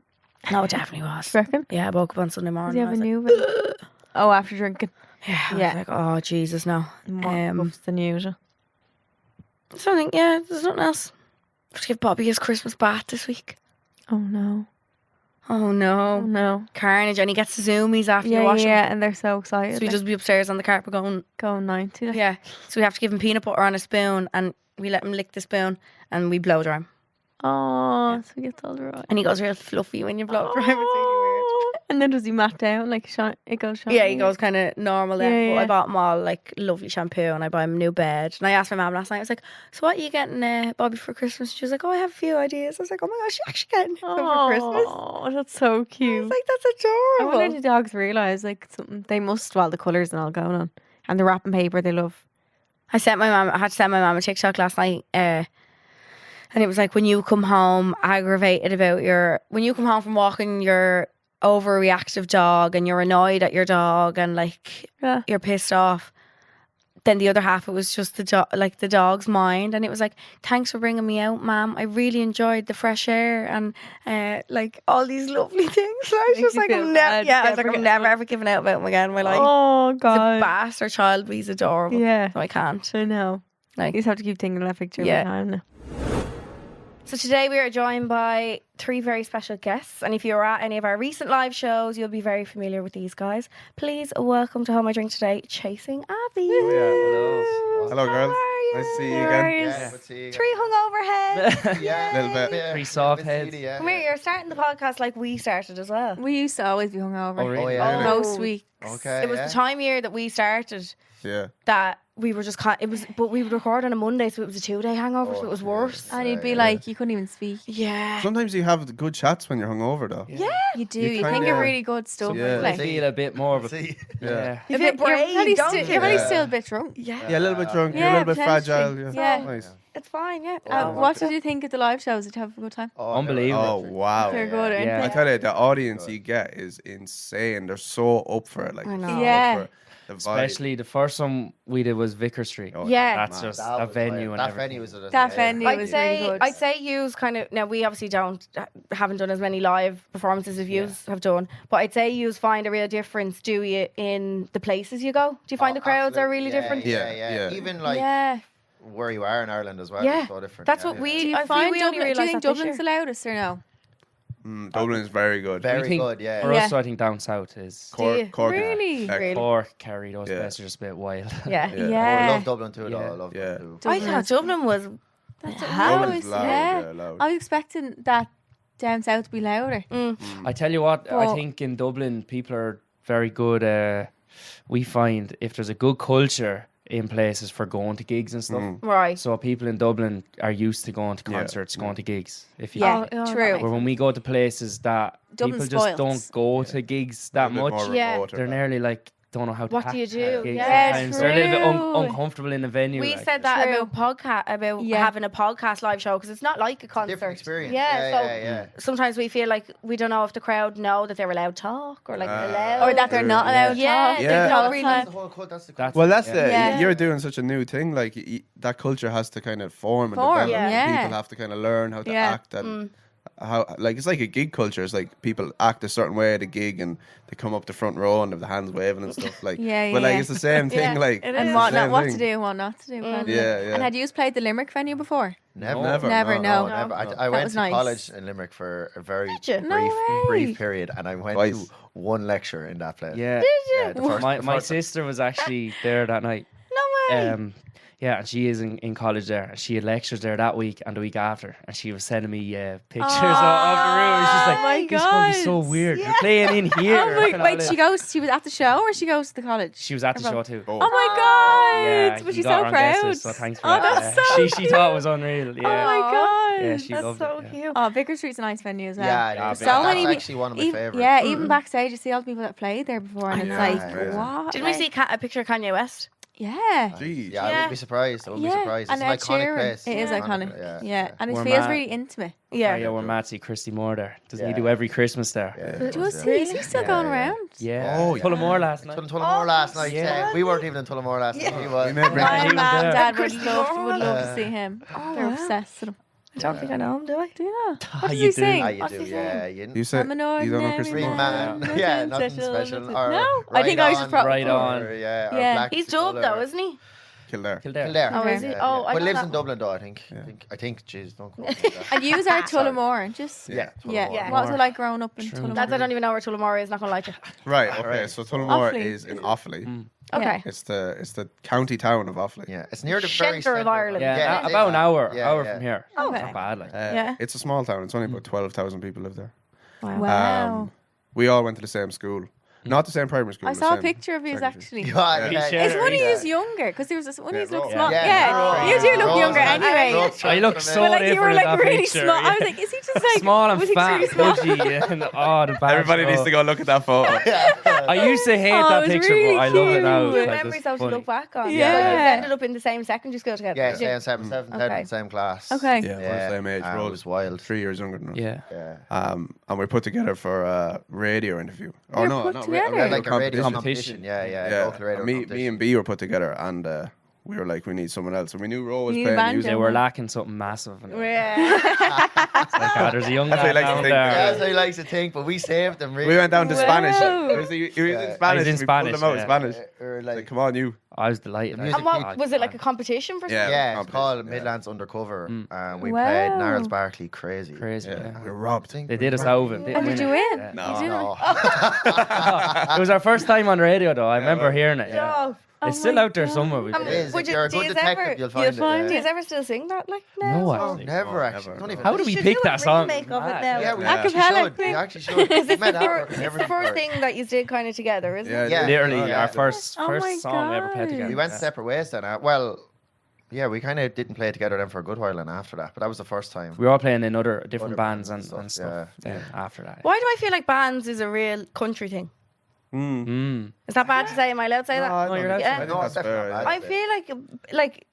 E: No, it definitely was.
D: Do you reckon?
E: Yeah, I woke up on Sunday
D: Does
E: morning.
D: he have a
E: and I
D: new
E: was
D: vape? Oh, after drinking.
E: like, I
D: Yeah.
E: was like, oh, Jesus, no.
D: What's the usual?
E: So I think, yeah, there's nothing else. I have to give Bobby his Christmas bath this week.
D: Oh, no.
E: Oh,
D: Oh,
E: no.
D: no.
E: Carnage. And he gets the zoomies after you
D: Yeah,
E: wash him.
D: yeah, and they're so excited.
E: So we just be upstairs on the carpet going,
D: going 90. Like.
E: yeah. So we have to give him peanut butter on a spoon, and we let him lick the spoon, and we blow dry him.
D: Oh, so he gets all the right.
E: And he goes real fluffy when you blow it dry him. It's really weird.
D: And then does he mat down? Like, it goes shiny?
E: Yeah, he goes kind of normal then.
D: Yeah,
E: But
D: yeah.
E: I bought him all like lovely shampoo, and I bought him a new bed. And I asked my mum last night, I was like, so what are you getting Bobby for Christmas? She was like, oh, I have a few ideas. I was like, oh my gosh, you're actually getting him for Christmas.
D: Oh, that's so
E: I
D: cute.
E: was like, that's
D: I
E: adorable.
D: wonder do dogs realise like something they must the colours and all going on. And the wrapping paper they love.
E: I had to send my mum a TikTok last night, and it was like, when you come home aggravated about when you come home from walking your overreactive dog and you're annoyed at your dog and like
D: Yeah.
E: you're pissed off, then the other half, it was just the dog's mind, and it was like, thanks for bringing me out, ma'am. I really enjoyed the fresh air and like all these lovely things. So I was just like, I'm never ever giving out about him again in my life.
D: Oh God,
E: he's a bastard child, but he's adorable.
D: Yeah,
E: so I can't.
D: I know.
E: Like,
D: you just have to keep thinking of that picture every time now.
E: So today we are joined by 3 very special guests, and if you're at any of our recent live shows, you'll be very familiar with these guys. Please welcome to Hold My Drink today, Chasing Abbey.
B: Hello, girls. Nice to see you again.
F: Yeah, good to see you again.
E: 3 hungover heads.
B: Yeah, a little bit.
C: 3 soft heads.
E: Come here, you're starting the podcast like we started as well.
D: We used to always be hungover.
C: Oh, really?
F: Oh, yeah.
D: Most weeks.
F: Okay.
E: It was the time of year that we started.
B: Yeah.
E: That we were just but we would record on a Monday, so it was a 2-day hangover, so it was worse.
D: And you'd be like, you couldn't even speak.
E: Yeah.
B: Sometimes you have the good chats when you're hungover, though.
E: Yeah.
D: You do.
B: You
D: You
B: kinda-
D: think of really good stuff.
B: Yeah.
D: Like,
C: Feel a bit more of a...
B: Yeah.
E: You feel brave, don't you?
D: You're probably still a bit drunk.
E: Yeah.
B: Yeah, a little bit drunk. You're a
D: Yeah,
B: little bit fragile.
D: potentially.
B: Yeah.
D: Yeah.
B: Nice.
E: It's fine, yeah.
D: What did you think of the live shows? Did you have a good time?
C: Unbelievable.
B: Oh, wow.
D: They're good, aren't
C: Yeah.
B: I
D: they?
B: tell you, the audience you get is insane. They're so up for it. Like,
E: I know.
B: so up
D: Yeah.
B: for it. The vibe.
C: Especially the first one we did was Vicar Street.
B: Oh,
E: Yeah.
C: That's just a venue and
F: that
C: everything.
F: venue was
D: That venue
E: I'd
D: was really
E: say
D: good.
E: I'd say yous kind of, now we obviously haven't done as many live performances as yous have done, but I'd say yous find a real difference, do you, in the places you go? Do you find the crowds are really different?
B: Yeah.
F: Even like
D: yeah.
F: where you are in Ireland as well.
E: Yeah.
F: It's so different.
E: That's
F: yeah.
E: what we.
D: Do you
E: I
D: find
E: we only
D: Dublin? Do you
E: realised
D: think
E: that this
D: Dublin's the
E: year.
D: loudest or no?
B: Dublin is very good.
F: Very
C: We think
F: good, yeah.
C: For
D: Yeah.
C: us, I think down south is...
E: Do you?
B: Cork is-
D: Really?
E: Really?
C: Cork, Kerry, those
B: Yeah.
C: places are just a bit wild.
E: Yeah.
B: Yeah.
D: Yeah.
F: I love Dublin too, though.
C: Yeah.
F: I love
B: Yeah.
F: Dublin too.
E: I thought Dublin was.
D: How
B: Dublin's
D: is
B: loud,
D: yeah.
B: loud.
D: I was expecting that down south to be louder.
C: I tell you what, I
D: But-
C: think in Dublin, people are very good. We find if there's a good culture in places for going to gigs and stuff.
E: Right.
C: So people in Dublin are used to going to concerts, going to gigs. If you
D: Yeah,
E: Oh,
D: true.
C: Where when we go to places that
D: Dublin
C: people just
D: spoils.
C: don't go to gigs that
B: A bit more
C: much,
E: Yeah.
B: remote,
C: they're nearly like don't know how to
E: What
C: act
E: do you
C: at
E: do?
C: gigs
E: Yeah,
C: sometimes. They're a little bit
D: true.
C: uncomfortable in the venue.
E: We
C: like.
E: said that
D: True.
E: about
D: Yeah.
E: having a podcast live show because it's not like a concert.
F: Different experience.
E: Yeah,
F: yeah.
E: sometimes we feel like we don't know if the crowd know that they're allowed to talk or like allowed.
D: Or that they're not allowed to
E: Yeah,
D: talk.
E: they
B: Yeah.
E: don't
D: all the
E: really.
D: time.
F: The whole cult, that's the
C: That's-
B: Well, that's
C: Yeah.
B: the
D: Yeah.
B: you're doing such a new thing. Like that culture has to kind of form and
D: Form,
B: develop.
D: yeah.
B: People have to kind of learn how to
D: Yeah.
B: act and how. Like it's like a gig culture. It's like people act a certain way at a gig and they come up the front row and have the hands waving and stuff. Like,
D: Yeah,
B: but like
D: yeah.
B: it's the same thing.
E: Yeah,
B: Like
E: it
D: And
E: is.
D: what
B: Same
D: not, what
B: thing.
D: to do and what not to do. kind of thing.
B: Yeah, yeah.
D: And had you played the Limerick venue before?
F: Never.
B: Never,
D: Never, no.
F: Never. I
D: That
F: went
D: was
F: to
D: nice.
F: college in Limerick for a very
E: Did you?
D: No way.
F: brief period, and I went
B: Twice.
F: to one lecture in that place.
C: Yeah.
F: Yeah, the first-
C: my
F: the
C: my
F: first-
C: sister was actually there that night.
E: No way.
C: Yeah, and she is in college there. And she had lectures there that week and the week after. And she was sending me pictures of the room. She's like,
D: my
C: this is going to be so
D: God.
C: weird. You're playing in here.
D: Oh my!
C: and all
D: Wait,
C: this.
D: she was at the show or she goes to the college?
C: She was at the show too.
D: Oh my God!
C: Yeah,
D: Was
C: he
D: she
C: got
D: so
C: her on
D: proud?
C: guesses, so thanks for
D: Oh,
C: that.
D: that's
C: yeah.
D: so
C: She thought it was unreal. Yeah.
D: Oh my God!
C: Yeah, she
E: That's
C: loved
E: so
C: it. Yeah.
E: cute.
D: Oh, Vicar Street's a nice venue as well.
F: Yeah, it
C: Yeah,
F: is.
C: so
F: That's
D: many
F: actually one of my favorites.
D: Yeah, even backstage, you see all the people that played there before, and it's
F: know,
D: like,
F: yeah.
D: what?
E: Didn't we see a picture of Kanye West?
D: Yeah.
B: Jeez.
F: Yeah, I
E: Yeah.
F: wouldn't be surprised. I wouldn't be surprised.
D: And
F: It's an
D: Ed
F: iconic
D: Sheeran.
F: place.
D: It is
E: Yeah.
D: iconic. Yeah, and it
C: We're
D: feels
C: mad.
D: really intimate.
E: Yeah.
C: Yeah, we're mad to see Christy Moore there. Doesn't he
F: Yeah.
C: do every Christmas there?
F: Yeah.
D: Does he? Is he still going around?
C: Yeah.
B: Oh,
C: Tullamore last night.
F: Tullamore last night.
C: Yeah.
F: Yeah. We weren't even in Tullamore last night. He was.
B: We met
D: My
C: He was
D: mum and
C: there.
D: dad would
E: Christy
D: love
E: Moore.
D: to see him. They're
E: wow.
D: obsessed with him.
E: I don't think I know him, do I?
D: Do you know? What does
C: you
D: he
C: do.
D: sing?
F: Ah, you
E: What's
F: do,
E: his
F: yeah.
B: You said
D: I'm an
B: you don't know
D: ordinary
B: Chris
F: Green
B: Moore?
F: man.
D: Nothing
F: Yeah, nothing
D: special,
F: special.
D: nothing-
F: Or
D: No, I think I was
F: Right
D: just pro-
C: Right on.
F: Or, yeah, or
D: Yeah.
F: Black
E: He's
F: Skull
E: dubbed though,
F: or-
E: isn't he?
B: Kildare.
C: Kildare.
F: Kildare.
E: Oh, is he? Oh, I
F: But
E: know
F: lives
E: that
F: in Dublin though, I think. I think, jeez, don't quote me on that.
D: And you are Tullamore, and just
F: Yeah.
D: yeah.
F: Tullamore.
D: What was it like growing up in
C: True.
D: Tullamore?
E: Lads, I don't even know where Tullamore is. Not gonna like it.
B: Right. Okay.
F: Right.
B: So Tullamore
D: Offaly.
B: is in Offaly.
E: Okay.
B: It's the county town of Offaly.
F: Yeah, it's near the very
E: Centre of Ireland.
C: Yeah,
F: it
C: about
F: is.
C: an hour
F: Yeah.
C: from here.
D: Okay.
C: It's not bad. Like.
D: Yeah.
B: It's a small town. It's only about 12,000 people live there.
D: Wow.
B: We all went to the same school. Not the same primary school.
D: I
B: the
D: saw a
B: same
D: picture of you
B: secondary.
D: actually.
F: Yeah,
C: Yeah.
F: yeah.
D: Is one of
C: Yeah.
D: you younger? Because there was this one of you look
B: Yeah.
D: small.
F: Yeah.
D: Yeah,
F: Yeah.
D: you do look
F: Rose
D: younger
F: and-
D: anyway.
F: Rose
C: I look
F: and-
C: so
D: But like you were
C: different in
D: like
C: that
D: really
C: picture,
D: small. I
C: yeah.
D: was like, is he just
C: small and
D: was he
C: fat,
D: really small?
C: pudgy, and the badge.
B: Everybody needs to go look at that photo.
C: I used to hate
D: Oh, it
C: that
D: was
C: picture,
D: really
C: but I love it now.
D: cute.
E: Good
C: Like,
E: memories
C: it's
E: though to
C: funny.
E: look back on.
D: Yeah.
E: Like, you ended up in the same secondary school together.
F: Yeah,
E: did you?
F: same 7th,
E: Okay.
F: same class.
D: Okay.
B: Yeah, we're the same age.
F: It
B: We're all
F: was wild.
B: 3 years younger than us.
C: Yeah.
F: Yeah.
B: And we put together for a radio interview.
D: You were put
B: not
D: together?
B: radio
F: Like a radio
B: competition.
F: competition. Yeah.
B: Yeah,
F: Local radio
B: me
F: competition.
B: and B were put together, and we were like, we need someone else. And we knew Ro was
D: You
B: playing
D: banjo.
B: music.
C: They were lacking something massive. And
E: Yeah.
C: there's a young
B: That's what
C: lad
B: he likes to
C: down
B: think.
F: Yeah,
C: there.
F: that's how he likes to think, but we saved them. Really.
B: We went down to Spanish.
D: Wow.
B: He was in
F: Yeah.
B: Spanish.
C: He's in
B: and we pulled him out in
C: Spanish,
B: Spanish.
F: We were
B: Like,
F: like,
B: come on, you.
C: I was delighted.
F: music
E: And what
F: people.
E: was it like a competition for?
B: Yeah.
F: yeah, it's called
B: competition, yeah.
F: Midlands Undercover. And we
D: Wow.
F: played Gnarls Barkley Crazy.
C: Crazy.
B: Yeah,
C: Yeah.
B: we were robbed.
C: They did us over.
D: And did you win?
C: Yeah.
B: No.
D: You did
F: No.
C: It was our first time on the radio, though. I remember hearing it. Yeah.
E: Oh.
C: It's
D: Oh
C: still
D: my
C: out there somewhere. We
E: Um,
C: did.
F: It is.
E: Would
F: If
E: you-
F: you're a
E: do
F: good
E: yous
F: detective,
E: ever-
F: you'll find it.
E: Do you ever still sing that? Like
C: No,
F: Oh,
C: actually.
F: never
B: No,
F: actually.
B: never.
F: Don't even
C: How do we
E: should
C: pick
E: do a
C: that song?
E: remake of it
C: Mad.
E: now.
F: Yeah, we
B: Yeah.
F: actually
D: Acapella
F: should.
D: thing.
F: We actually should.
E: It's
F: We met
E: the first thing that you did kind of together, isn't
B: Yeah,
E: it?
F: Yeah.
C: Literally,
F: Yeah.
C: our first
D: Oh my
C: song we ever played
D: God.
C: together.
F: We went
C: Yeah.
F: separate ways then. Well, yeah, we kind of didn't play together then for a good while and after that, but that was the first time.
C: We were all playing in other different
F: Other
C: bands
F: bands
C: and
F: and
C: stuff.
F: stuff,
C: Then after that.
E: Why do I feel like bands is a real country thing? Is that bad to say? Am I allowed to say that?
B: No,
C: you're allowed to
E: Yeah.
B: I think
F: No,
B: that's
F: it's
B: fair.
F: definitely
B: Yeah.
E: I feel like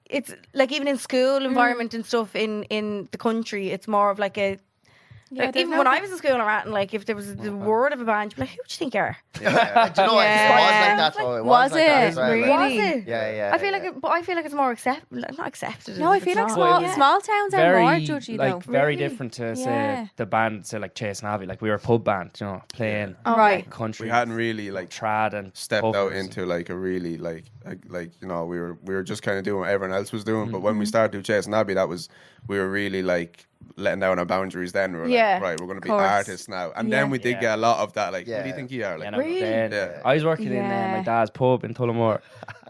E: it's like even in school environment and stuff in the country, it's more of like a.
D: Yeah,
E: Like,
D: there's
E: even
D: no
E: when I
D: ba-
E: was in school and ratting, like if there was the word of a band, you'd be like, "Who do you think you are?"
F: Do you know what? It was like that though. It
D: Was
F: like that
D: it?
F: as well, like-
D: Really?
E: Was it?
F: Yeah.
E: I feel like, but I feel like it's more not accepted.
D: No, I
E: as if
D: feel
E: it's
D: like
E: not.
D: small towns are more judgy
C: like
D: though.
C: very
E: Really?
C: different to say
D: Yeah.
C: the band, say like Chase and Abbey. Like we were a pub band, you know, playing
D: Right.
C: country.
B: We hadn't really like
C: trad and
B: stepped out
C: covers.
B: into like a really like you know we were just kind of doing what everyone else was doing. But when we started doing Chase and Abbey, we were really like letting down our boundaries. Then we were
E: Yeah,
B: like, right, we're going to be
D: course.
B: artists now. And then we did
C: Yeah.
B: get a lot of that. Like,
F: Yeah.
B: what do you think you are? Like,
C: You know,
E: Really?
C: then
B: Yeah.
C: I was working in
D: Yeah.
C: my dad's pub in Tullamore,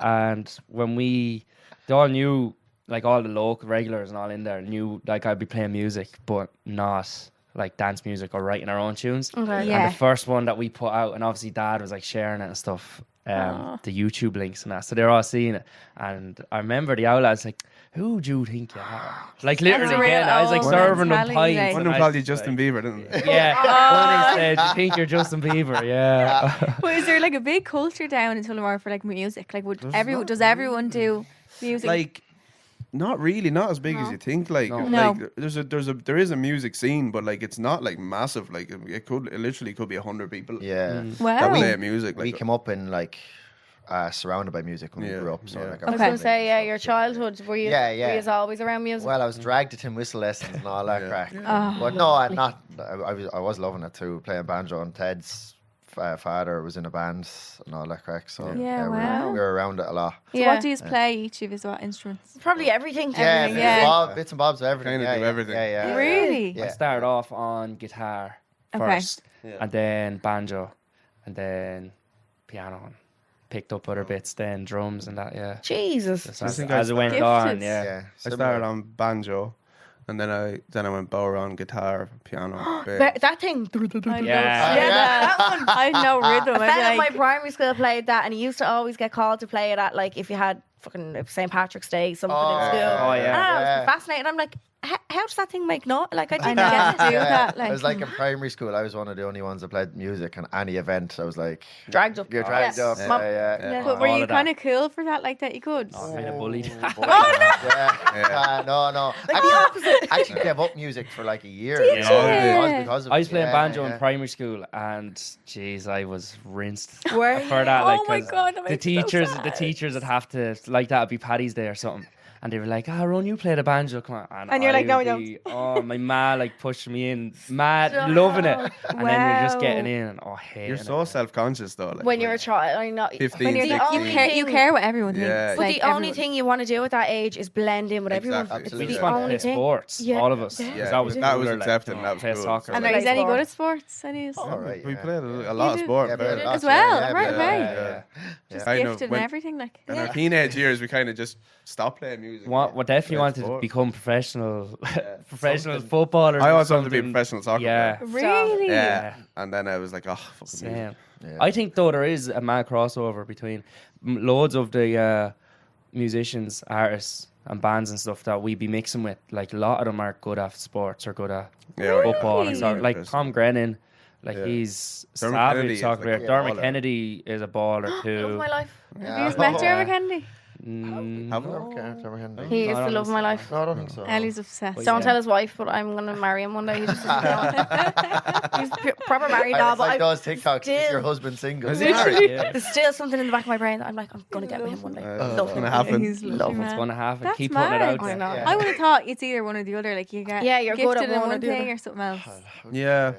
C: and when they all knew, like all the local regulars and all in there knew, like I'd be playing music, but not like dance music or writing our own tunes.
E: Okay.
D: Yeah.
C: And the first one that we put out, and obviously Dad was like sharing it and stuff, the YouTube links and that, so they're all seeing it. And I remember the old lads like, "Who do you think you are?" Like literally,
D: real
C: again, I was like
D: old
C: serving them
D: mentality,
C: pints.
D: like-
B: one
C: and
B: of them
C: I
B: called you
C: was
B: Justin
C: like-
B: Bieber, didn't they?
C: Yeah, one said, "You think you're Justin Bieber?" Yeah.
D: But is there like a big culture down in Tullamore for like music? Like does everyone do music?
B: Like, not really, not as big as you think. Like,
D: No.
B: like there is a music scene, but like it's not like massive. Like it literally could be 100 people
F: Yeah.
D: wow.
B: that play music.
F: We
B: Like,
F: came up in like surrounded by music when we
B: Yeah,
F: grew up. So
B: yeah.
F: like,
E: I was going to say, yeah, your childhood, were you always around music?
F: Well, I was dragged to tin whistle lessons and all that
B: Yeah.
F: crack.
D: Oh,
F: But no, I'm not. I was loving it too, playing banjo. And Ted's father was in a band and all that crack. So
D: Yeah, wow.
F: we were around it a lot.
D: So what do you play each of his what instruments?
E: Probably everything.
F: Yeah,
D: yeah.
F: bits and bobs of everything.
B: Kinda
F: yeah,
B: do everything.
F: Yeah.
D: Really?
F: Yeah.
C: I started off on guitar
D: Okay.
C: first, and then banjo, and then piano, and picked up other bits, then drums and that. Yeah,
E: Jesus.
C: just
B: I
C: as,
B: think
C: as
B: I
C: it went
D: Gifted.
C: on. Yeah,
F: Yeah.
B: I started on banjo, and then I went bow on guitar, piano, bass.
E: But that thing.
D: I know.
C: Yeah.
E: that one.
D: I know rhythm.
E: A
D: I'd
E: fella
D: be
E: at my
D: like,
E: primary school played that, and he used to always get called to play it at like if you had fucking St. Patrick's Day something in school.
C: Oh, yeah.
E: And I
F: Yeah.
E: was fascinated. I'm like, how does that thing make noise? Like I
D: I
E: didn't
D: know.
E: get it.
D: Do that, like-
F: I was like in primary school. I was one of the only ones that played music, and any event, I was like,
E: Dragged up.
F: "You're dragged
E: Yeah.
F: up."
E: Mum-
F: Yeah.
D: but were
C: All
D: you
C: of that.
D: kind of cool for that, like that you could?
C: I was kind of bullied.
F: Yeah. No. Actually gave up music for like a year.
D: Did you?
F: Because of
C: I was playing
F: yeah,
C: banjo
F: yeah.
C: in primary school, and jeez, I was rinsed
E: Were
C: for that. Like,
D: Oh my
C: 'cause
D: God, that
C: the
D: makes me so
C: teachers,
D: sad.
C: the teachers would have to like that would be Paddy's Day or something. And they were like, "Ah, Ron, you play the banjo, come on."
D: And you're like, "No, I
C: would be- Oh, my ma like pushed me in, mad, loving it. And then you're just
D: Wow.
C: getting in, and hating
B: You're so
C: it.
B: self-conscious though. Like,
E: When you're a child, I know.
B: 15,
D: When you're
E: The
D: like,
E: only
D: you
E: thing-
D: care what everyone thinks.
B: Yeah.
E: But
D: like
E: the only
D: everyone.
E: thing you want to do at that age is blend in with everyone.
B: Exactly.
E: It's
C: We
E: the
C: just wanted to
E: only
C: play
E: thing.
C: sports,
E: Yeah.
C: all of us.
E: Yeah.
C: 'Cause that was
B: That was
C: cooler, like,
B: accepted
C: you
B: and
C: know,
B: that was
C: play
B: cool.
C: soccer.
D: And
E: Like
D: are you any
E: sport.
D: good at sports? Any of
F: All right.
B: We
F: yeah.
B: played a lot of
D: do?
B: sport.
F: Yeah,
B: very-
F: but
D: As well,
F: yeah,
D: right,
F: yeah,
D: right.
F: yeah.
D: just
B: Kind of
D: gifted and
B: when-
D: everything, like.
B: In our teenage years, we kind of just stopped playing music.
C: What definitely
B: Played
C: wanted to
B: sport.
C: become professional, professional footballers.
B: I
C: or
B: also wanted to be a
C: something.
B: professional soccer
C: Yeah,
B: player.
D: Really?
B: Yeah. And then I was like, oh, fucking music.
C: same.
F: Yeah.
C: I think though there is a mad crossover between loads of the musicians, artists, and bands and stuff that we be mixing with. Like a lot of them are good at sports or good at
B: Yeah,
C: football and stuff.
B: Really?
C: Like Tom Grennan, like
B: Yeah.
C: he's
B: Dermot Kennedy
C: savage
B: is
C: soccer
B: like a
C: player. Dermot
B: baller.
C: Kennedy is a baller
E: Love
C: too.
E: my life.
D: Have you just met Dermot Kennedy?
B: Have we?
E: He is
C: No, I
E: the
C: don't
E: love of my
C: think
E: life.
F: No, I don't think so.
D: Ellie's obsessed.
E: Don't tell his wife, but I'm gonna marry him one day. He just doesn't know. He's proper married now,
F: It's
E: but
F: like those TikToks. Is your
E: still,
F: husband single?
B: Is he married?
C: Yeah.
E: there's still something in the back of my brain that I'm like, I'm gonna get with him one day.
B: It's
E: Love
B: gonna
E: him.
B: happen.
D: He's
E: Love
D: lovely,
C: What's
D: man.
C: going to happen?
D: That's
C: Keep putting it
D: mad.
C: out
E: I
C: there.
E: know.
F: Yeah.
D: I would have thought it's either one or the other. Like you get
E: Yeah, you're good
D: gifted
E: at
D: in
E: one or
D: one
E: the other.
D: thing or something else.
B: Yeah.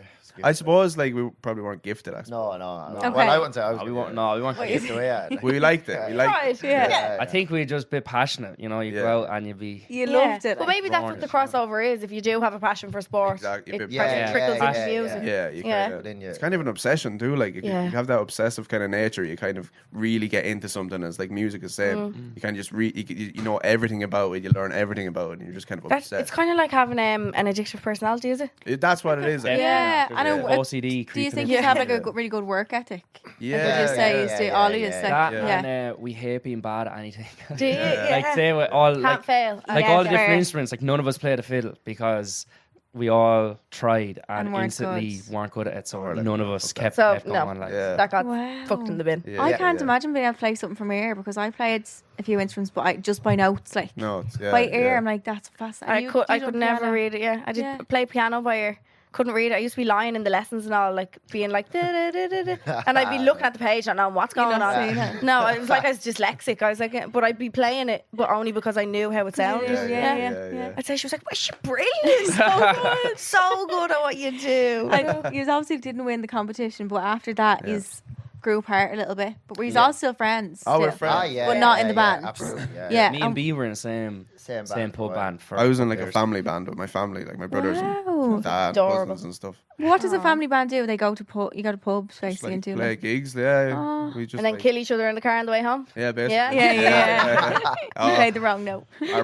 B: I suppose like we probably weren't gifted. I suppose.
F: No.
D: Okay.
F: Well, I wouldn't say I was.
C: No, we won't. No, we won't.
F: Gift away at.
B: We liked it. We liked
E: Right,
B: it.
E: yeah.
C: I think we're just a bit passionate. You know, you
B: Yeah.
C: go out and you be.
D: You
E: Yeah.
D: loved it.
E: But
D: like.
E: maybe that's what the
C: Born,
E: crossover is. If you do have a passion for sport,
B: Exactly.
E: it
B: Bit
E: kind
C: passionate.
E: of trickles
F: Yeah,
E: into
F: yeah,
E: music.
B: Yeah, you
E: Yeah.
B: kind of.
F: Then you-
B: It's kind of an obsession too. Like if
E: Yeah.
B: you have that obsessive kind of nature, you kind of really get into something. As like music is same. You kind of just you know everything about it. You learn everything about it, and you're just kind of
E: That's,
B: obsessed.
E: it's kind of like having an addictive personality, is it?
B: That's what it is. I think.
D: Yeah,
C: There's
D: and
C: a
D: it-
C: OCD.
D: Do you
C: creeping
D: think
C: in.
D: you have like a really good work ethic?
B: Yeah.
D: Like, would you say
F: yeah,
D: is
F: yeah,
D: all of
F: yeah,
D: us?
F: yeah.
D: Like,
C: That
D: yeah.
C: and we hate being bad at anything.
E: Do you?
C: Like say with all
E: Can't
C: like
E: fail.
C: like
D: Yeah,
C: all the different
D: fair.
C: instruments. Like none of us played the fiddle because we all tried and
D: weren't
C: instantly
D: good.
C: weren't good at it. So
B: Or like,
C: none of us kept
E: So,
C: going.
E: no.
C: Like,
B: Yeah.
E: That got
D: Wow.
E: fucked in the bin.
B: Yeah,
D: I
B: yeah,
D: can't
B: yeah.
D: imagine being able to play something from ear because I played a few instruments, but just by notes, like
B: No, it's, yeah,
D: by ear.
B: yeah.
D: I'm like, that's fascinating.
E: I could never read it. Yeah, I did
D: Yeah.
E: play piano by ear. Couldn't read it. I used to be lying in the lessons and all, like being like, da, da, da, da, da. And I'd be looking at the page, not knowing what's going
D: not
E: on.
D: seeing it.
E: No, it was like I was dyslexic. I was like, but I'd be playing it, but only because I knew how it sounded.
D: Yeah.
E: I'd say she was like, "Well, she's brilliant, so good, so good at what you do."
D: Like, you obviously didn't win the competition, but after that,
B: Yeah.
D: he's grew apart a little bit. But we're all still friends.
B: Oh, we're
D: still.
B: friends.
F: Ah, yeah,
D: But not in
F: yeah,
D: the band.
F: Absolutely. Yeah.
D: Yeah.
C: me and B were in the same
F: Same
C: pub
F: band,
C: band. For
B: I was in like
C: couple
B: a
C: years.
B: family band with my family, like my brothers
D: Wow.
B: and dad,
E: Adorable.
B: cousins and stuff.
D: What does a family band do? They go to pub. You go to pubs
B: Just
D: basically
B: like
D: and do
B: play
D: like.
B: gigs, yeah.
D: Oh.
B: We just
E: And then
B: like,
E: kill each other in the car on the way home.
B: Yeah, basically.
E: Yeah.
D: Yeah. You
B: Oh,
D: played the wrong note.
B: our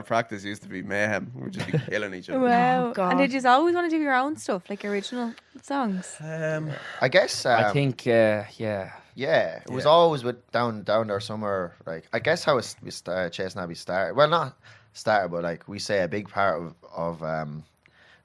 B: practice used to be mayhem. We'd just be killing each other.
D: Wow.
E: God.
D: And did you always want to do your own stuff, like original songs?
F: I guess.
C: I think, yeah.
F: Yeah, it was
B: Yeah.
F: always with down there somewhere. Like I guess how Chasing Abbey started. Well, not started, but like we say a big part of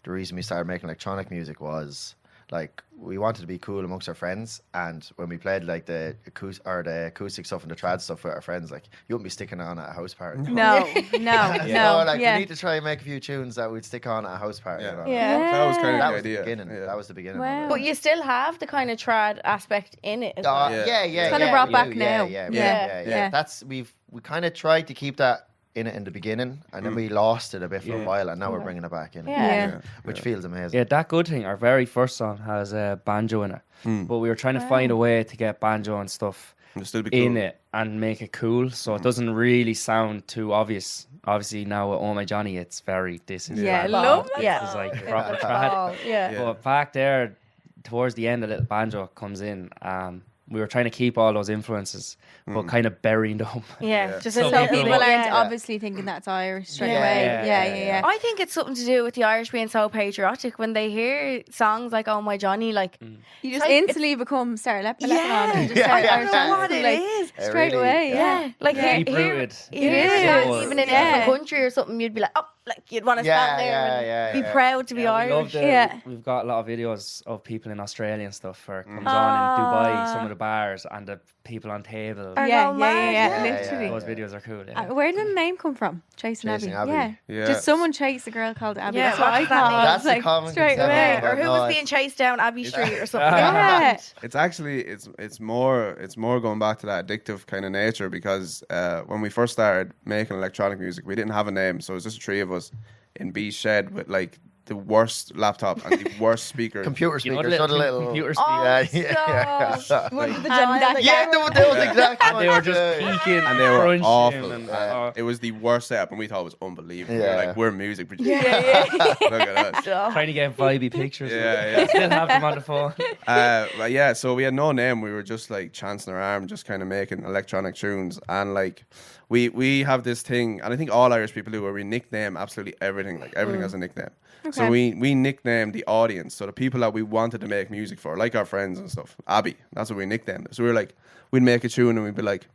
F: the reason we started making electronic music was like we wanted to be cool amongst our friends, and when we played like the acoustic stuff and the trad stuff with our friends, like you wouldn't be sticking on at a house party.
D: No,
F: You
D: no.
F: know, like
D: yeah.
F: we need to try and make a few tunes that we'd stick on at a house party.
B: Yeah.
F: You know?
E: Yeah.
B: That was kind of
F: That
B: the
F: was the
B: idea.
F: beginning.
B: Yeah.
F: That was the beginning.
D: Wow.
F: Of
E: But you still have the kind of trad aspect in it. As well.
B: Yeah.
F: Yeah.
D: kinda
F: yeah,
D: brought
F: we
D: back
F: do.
D: now.
F: Yeah.
D: Yeah.
F: That's we kind of tried to keep that in it in the beginning, and then we lost it a bit for a while, and now we're bringing it back in.
E: Yeah.
F: Which feels amazing.
C: Yeah, that good thing. Our very first song has a banjo in it, but we were trying to find a way to get banjo and stuff
B: It'll still be cool.
C: in it and make it cool, so it doesn't really sound too obvious. Obviously, now with Oh My Johnny, it's very this is
D: Yeah,
C: trad.
D: love
C: This
E: it.
C: is like proper trad.
E: Oh, yeah.
B: Yeah.
C: But back there, towards the end, a little banjo comes in. We were trying to keep all those influences, but kind of burying them.
E: Yeah, just
C: So
E: a
D: So
E: little
D: people
E: bit,
D: aren't
E: yeah.
D: obviously thinking that's Irish straight
F: Yeah,
D: away.
C: yeah,
D: Yeah.
E: I think it's something to do with the Irish being so patriotic. When they hear songs like "Oh My Johnny," like
D: You just
E: like
D: instantly become Sarah Leppard.
E: Yeah.
D: And just start
F: Yeah.
D: Irish
E: that's
D: songs,
E: what it
D: like,
E: is.
D: straight
F: really-
D: away.
E: Yeah, like
C: Deep
E: here,
C: rooted.
E: here,
D: is.
E: yeah, even in a
D: Yeah.
E: different country or something, you'd be like, oh, like you'd want to
F: Yeah,
E: stand there
F: yeah,
E: and
F: yeah,
E: be
F: yeah.
E: proud to be
C: We love
E: Irish.
D: Yeah.
C: We've got a lot of videos of people in Australia and stuff where it comes on in Dubai, some of the bars, and the people on tables.
E: Are
D: Yeah,
E: going
D: yeah,
E: mad,
D: yeah,
F: yeah.
D: literally.
C: Those videos are cool. Yeah.
D: Where did the name come from? Chasing
F: Chasing
D: Abbey.
F: Abbey.
B: Yeah.
D: Just someone chased a girl called Abby.
E: Yeah,
D: That's what
E: what
D: I
E: does that
D: thought.
E: mean?
F: That's the
D: Like,
F: common
D: straight
F: concept.
D: away.
F: Yeah.
E: Or who
F: No,
E: was
F: it's-
E: being chased down Abbey Street or something.
D: Yeah.
B: It's actually it's more going back to that addictive kind of nature because when we first started making electronic music, we didn't have a name, so it was just the three of us in B's shed with like the worst laptop and the worst speakers.
F: Computer
C: You know
F: speakers,
C: the
F: so the little.
C: computer
E: Oh,
C: speakers.
F: Yeah.
E: stop. With the
D: And
E: giant,
D: that-
E: like,
F: Yeah, that was exactly.
C: And they were just
F: Yeah.
C: peaking
B: And they were
C: crunching
B: awful.
C: and,
B: It was the worst setup, and we thought it was unbelievable. We were
F: Yeah.
B: like, we're music producers.
E: yeah.
B: Look at us.
C: trying to get vibey pictures.
B: Yeah, yeah.
C: Still have them on the phone.
B: But yeah, so we had no name. We were just like chancing our arm, just kind of making electronic tunes. And like, we have this thing, and I think all Irish people do, where we nickname absolutely everything. Like everything has a nickname. So
D: Okay.
B: we nicknamed the audience, so the people that we wanted to make music for, like our friends and stuff. Abbey, that's what we nicknamed it. So we were like, we'd make a tune and we'd be like,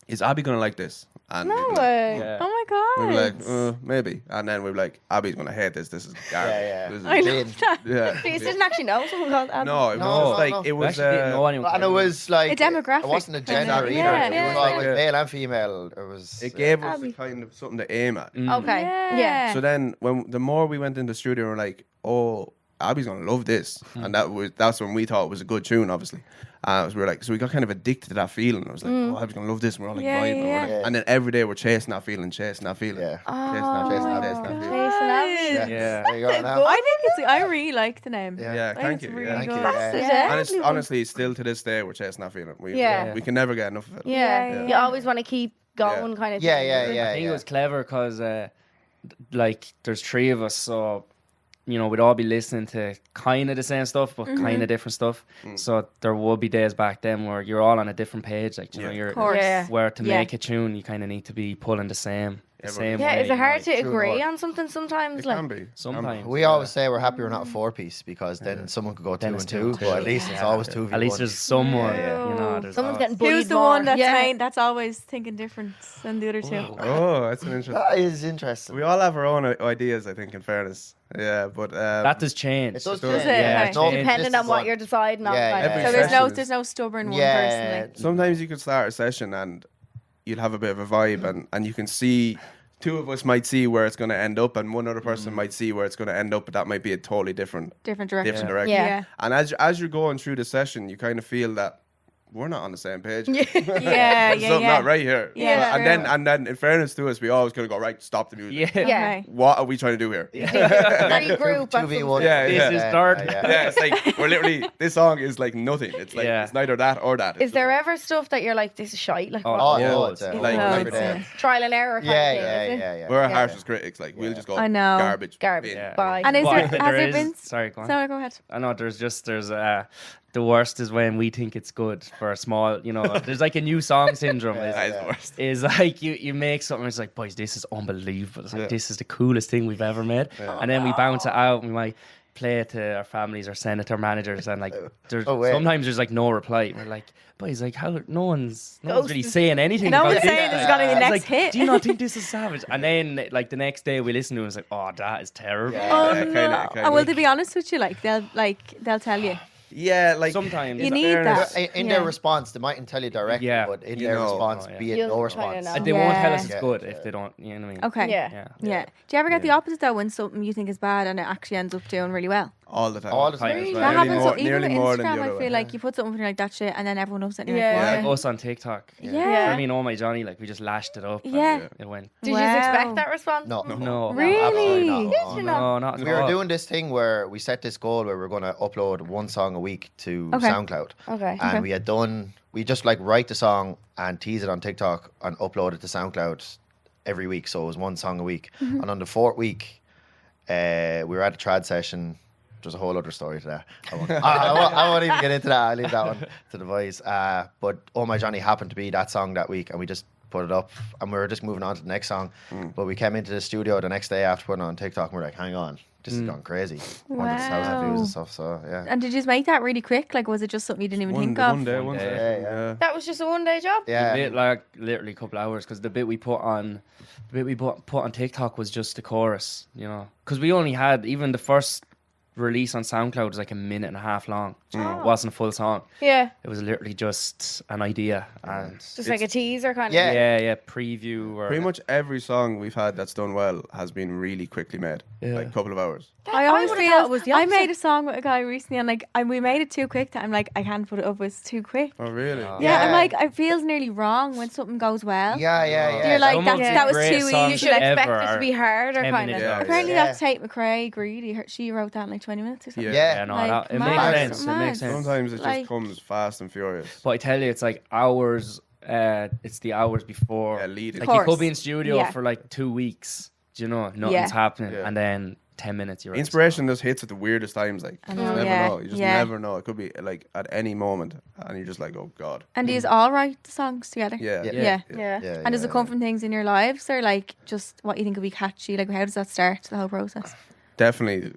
B: is Abbey gonna like this? And
E: No
B: we'd be like,
E: way.
C: Yeah.
D: Oh my
B: we
D: god.
B: were like, maybe. And then we were like, Abby's gonna hate this. This is garbage.
F: Yeah.
B: This is-
D: I love that.
B: yeah.
E: So you didn't actually know someone called Abby?
B: No, it was
F: No,
B: just like
F: no.
B: it
C: We
B: was.
C: actually didn't know anyone.
F: And it was like
D: A demographic.
F: It wasn't a gender
B: Exactly.
F: either.
D: Yeah,
F: It
D: yeah.
F: was like
B: Yeah.
F: male and female. It was.
B: It gave us
D: Abby.
B: a kind of something to aim at.
E: Okay. Yeah.
B: So then, when the more we went into the studio, we were like, "Oh, Abby's gonna love this," and that's when we thought it was a good tune, obviously. We were like, so we got kind of addicted to that feeling. I was like, "Oh, Abby's gonna love this." And we're all like
D: Yeah,
B: vibing,
D: yeah.
B: and, and then every day we're chasing that feeling, chasing that feeling,
F: Yeah.
B: chasing that feeling.
E: Jason Abby.
C: Yeah.
F: There you go. Now.
D: I think I really like the name.
F: Yeah.
B: Yeah,
D: I think
B: thank
D: it's
B: you.
D: really
B: Yeah.
F: Thank
D: good.
F: you.
E: That's
F: Yeah.
E: it, eh?
B: And it's honestly still to this day we're chasing that feeling.
E: Yeah.
B: We can never get enough of it.
E: Yeah. You always want to keep going, kind of.
F: Yeah,
E: thing.
F: yeah, yeah.
C: I think it was clever because, like, there's 3 of us, so we'd all be listening to kind of the same stuff, but kind of different stuff. So there would be days back then where you're all on a different page, like you're
D: course.
E: Yeah.
C: where to
D: Yeah.
C: make a tune, you kind of need to be pulling the same
B: Everyone-
E: Yeah,
C: way,
E: is it hard to
C: like,
E: agree
F: north.
E: on something sometimes?
B: It
E: Like,
B: can be.
C: Sometimes.
F: We always say we're happy we're not a 4-piece because then someone could go 2
C: Then
F: and
C: it's
F: 2,
C: 2.
F: but at least it's always 2v1.
C: At least there's someone,
D: Yeah.
C: there's
E: someone's
C: always-
E: getting bullied
D: Who's the
E: more.
D: one that's
E: yeah.
D: that's always thinking different than the other two?
B: Oh, that's an interesting.
F: That is interesting.
B: We all have our own ideas, I think. In fairness, yeah, but
C: that does change.
F: It does
B: Does
F: change.
B: it?
C: Yeah,
D: Okay.
C: it's
F: No,
E: Depending on
F: just
E: what
F: one.
E: you're deciding on.
F: Yeah,
E: kind
F: yeah.
B: Every
E: of.
D: So there's
B: session is-
D: there's no stubborn one
F: Yeah.
D: person. Like.
B: sometimes you could start a session and you'll have a bit of a vibe, and you can see 2 of us might see where it's going to end up, and one other person might see where it's going to end up, but that might be a totally different
D: Different
B: direction.
E: Yeah.
B: And as you're going through the session, you kind of feel that we're not on the same page.
D: Yeah,
B: There's
D: yeah,
B: something
D: yeah.
B: not right here.
D: Yeah,
B: and then in fairness to us, we always kind of go, right, stop the music.
C: Yeah.
E: Yeah.
D: Okay.
B: What are we trying to do here?
E: Regroup. at
F: 2v1.
E: some-
B: Yeah,
C: This is third.
B: Yeah, it's like we're literally this song is like nothing. It's like
C: Yeah.
B: it's neither that or that.
E: Is
B: It's
E: there
B: like-
E: ever stuff that you're like, this is shite? Like,
C: Oh,
E: what?
F: Oh,
C: Yeah.
F: no, it's
B: Like-
F: every day.
D: yeah.
E: Trial and error kind
F: Yeah,
E: of thing,
F: yeah,
E: is it?
F: yeah, yeah.
B: we're our
F: yeah.
B: harshest critics. Like we'll just go
D: I know.
B: garbage.
E: Garbage.
B: bin.
C: Yeah.
E: Bye.
D: And is
C: But
D: there, has there
C: is-
D: been?
C: Sorry, go on.
D: No, go ahead.
C: I know there's the worst is when we think it's good for a small, there's like a new song syndrome.
B: That is the worst.
C: Is like you make something, it's like, boys, this is unbelievable. It's like,
B: Yeah.
C: this is the coolest thing we've ever made. And then we bounce it out and we might play it to our families or send it to our managers, and like
F: wait.
C: sometimes there's like no reply. We're like, boys, like how no one's really saying anything.
D: No
C: about
D: one's
C: this.
D: saying it's gonna be the
C: It's
D: next
C: like,
D: hit.
C: do you not think this is savage? And then like the next day we listen to it, it's like, oh, that is terrible.
F: Yeah.
D: Oh
B: Yeah,
D: no!
B: kinda.
D: And will they be honest with you? Like they'll tell you.
B: Yeah, like
C: Sometimes.
D: You
B: in
D: need
B: fairness-
D: that.
F: In
D: Yeah.
F: their response, they mightn't tell you directly,
C: Yeah.
F: but in
B: You
F: their
B: know.
F: response,
C: Oh, yeah.
F: be it
E: You'll
F: no
E: kinda
F: response.
E: know.
C: And they won't tell us it's
F: Yeah.
C: good if they don't, you know what I mean?
D: Okay.
E: Yeah.
C: Yeah.
D: Do you ever get the opposite though when something you think is bad and it actually ends up doing really well?
B: all the time.
F: All the time.
C: Really?
D: That
B: Nearly
D: happens
B: more-
D: even
B: nearly
D: with
B: more than the
D: Instagram.
B: other
D: I
B: way.
D: feel like you put something like that shit and then everyone loves it. And you're
E: Yeah.
D: like,
C: Like us on TikTok.
D: Yeah.
C: For me and Oh My Johnny, like we just lashed it up. and
D: Yeah.
C: It went.
E: Did you
D: Wow.
E: expect that response?
F: No.
C: No.
D: Really?
F: Absolutely not.
E: Did you not?
C: No, not at
F: We were
C: all.
F: doing this thing where we set this goal where we're going to upload 1 song a week to
D: Okay.
F: SoundCloud.
E: Okay.
F: And we just like write the song and tease it on TikTok and upload it to SoundCloud every week. So it was 1 song a week.
D: Mm-hmm.
F: And on the 4th week, we were at a trad session. There's a whole other story to that. I won't even get into that. I'll leave that one to the boys. But Oh My Johnny happened to be that song that week, and we just put it up, and we were just moving on to the next song. But we came into the studio the next day after putting it on TikTok, and we were like, hang on, this is gone crazy. 100,000 views and stuff, so yeah.
D: And did you just make that really quick? Like, was it just something you didn't even think of?
B: One day.
F: day.
B: Yeah.
E: That was just a 1-day job?
F: Yeah.
C: The bit, like literally a couple hours, because the bit we put on TikTok was just the chorus, because we only had even the first release on SoundCloud was like 1.5 minutes long. It wasn't a full song.
E: Yeah.
C: It was literally just an idea and
E: Just like a teaser kind of.
F: Yeah.
C: yeah, preview or
B: Pretty much every song we've had that's done well has been really quickly made, like a couple of hours.
D: I always
E: would've
D: feel
E: thought it was the
D: I made
E: opposite.
D: a song with a guy recently, and like we made it too quick. That I'm like, I can't put it up. It's too quick.
B: Oh, really?
D: Yeah,
F: Yeah.
D: I'm like, it feels nearly wrong when something goes well.
F: Yeah.
D: You're like,
C: Some
D: that,
C: of the
D: that was
C: greatest
D: too
C: songs
E: You
D: easy.
E: should expect
C: ever
E: it to
C: are
E: be harder
C: 10
E: kind
C: minutes
E: of.
B: long.
D: Apparently,
F: Yeah.
D: that's Tate McRae, Greedy. She wrote that in like 20 minutes or something.
B: Yeah.
C: Yeah, no,
D: Like,
C: it
D: mad,
C: makes sense. It
D: mad.
C: makes sense.
B: Sometimes it
D: Like-
B: just comes fast and furious.
C: But I tell you, it's like hours. It's the hours before.
B: Yeah, leading.
C: Like
D: Of
C: you could
D: course.
C: be in studio
D: Yeah.
C: for like 2 weeks. Nothing's
D: Yeah.
C: happening,
B: Yeah.
C: and then 10 minutes you're
B: Inspiration just hits at the weirdest times. Like you
D: know,
B: just never
D: yeah,
B: know. You just
D: yeah.
B: never know. It could be like at any moment, and you're just like, oh god.
D: And do you all write the songs together?
B: Yeah.
D: Yeah.
E: Yeah.
D: And does it come from things in your lives, or like just what you think would be catchy? Like, how does that start, the whole process?
B: Definitely.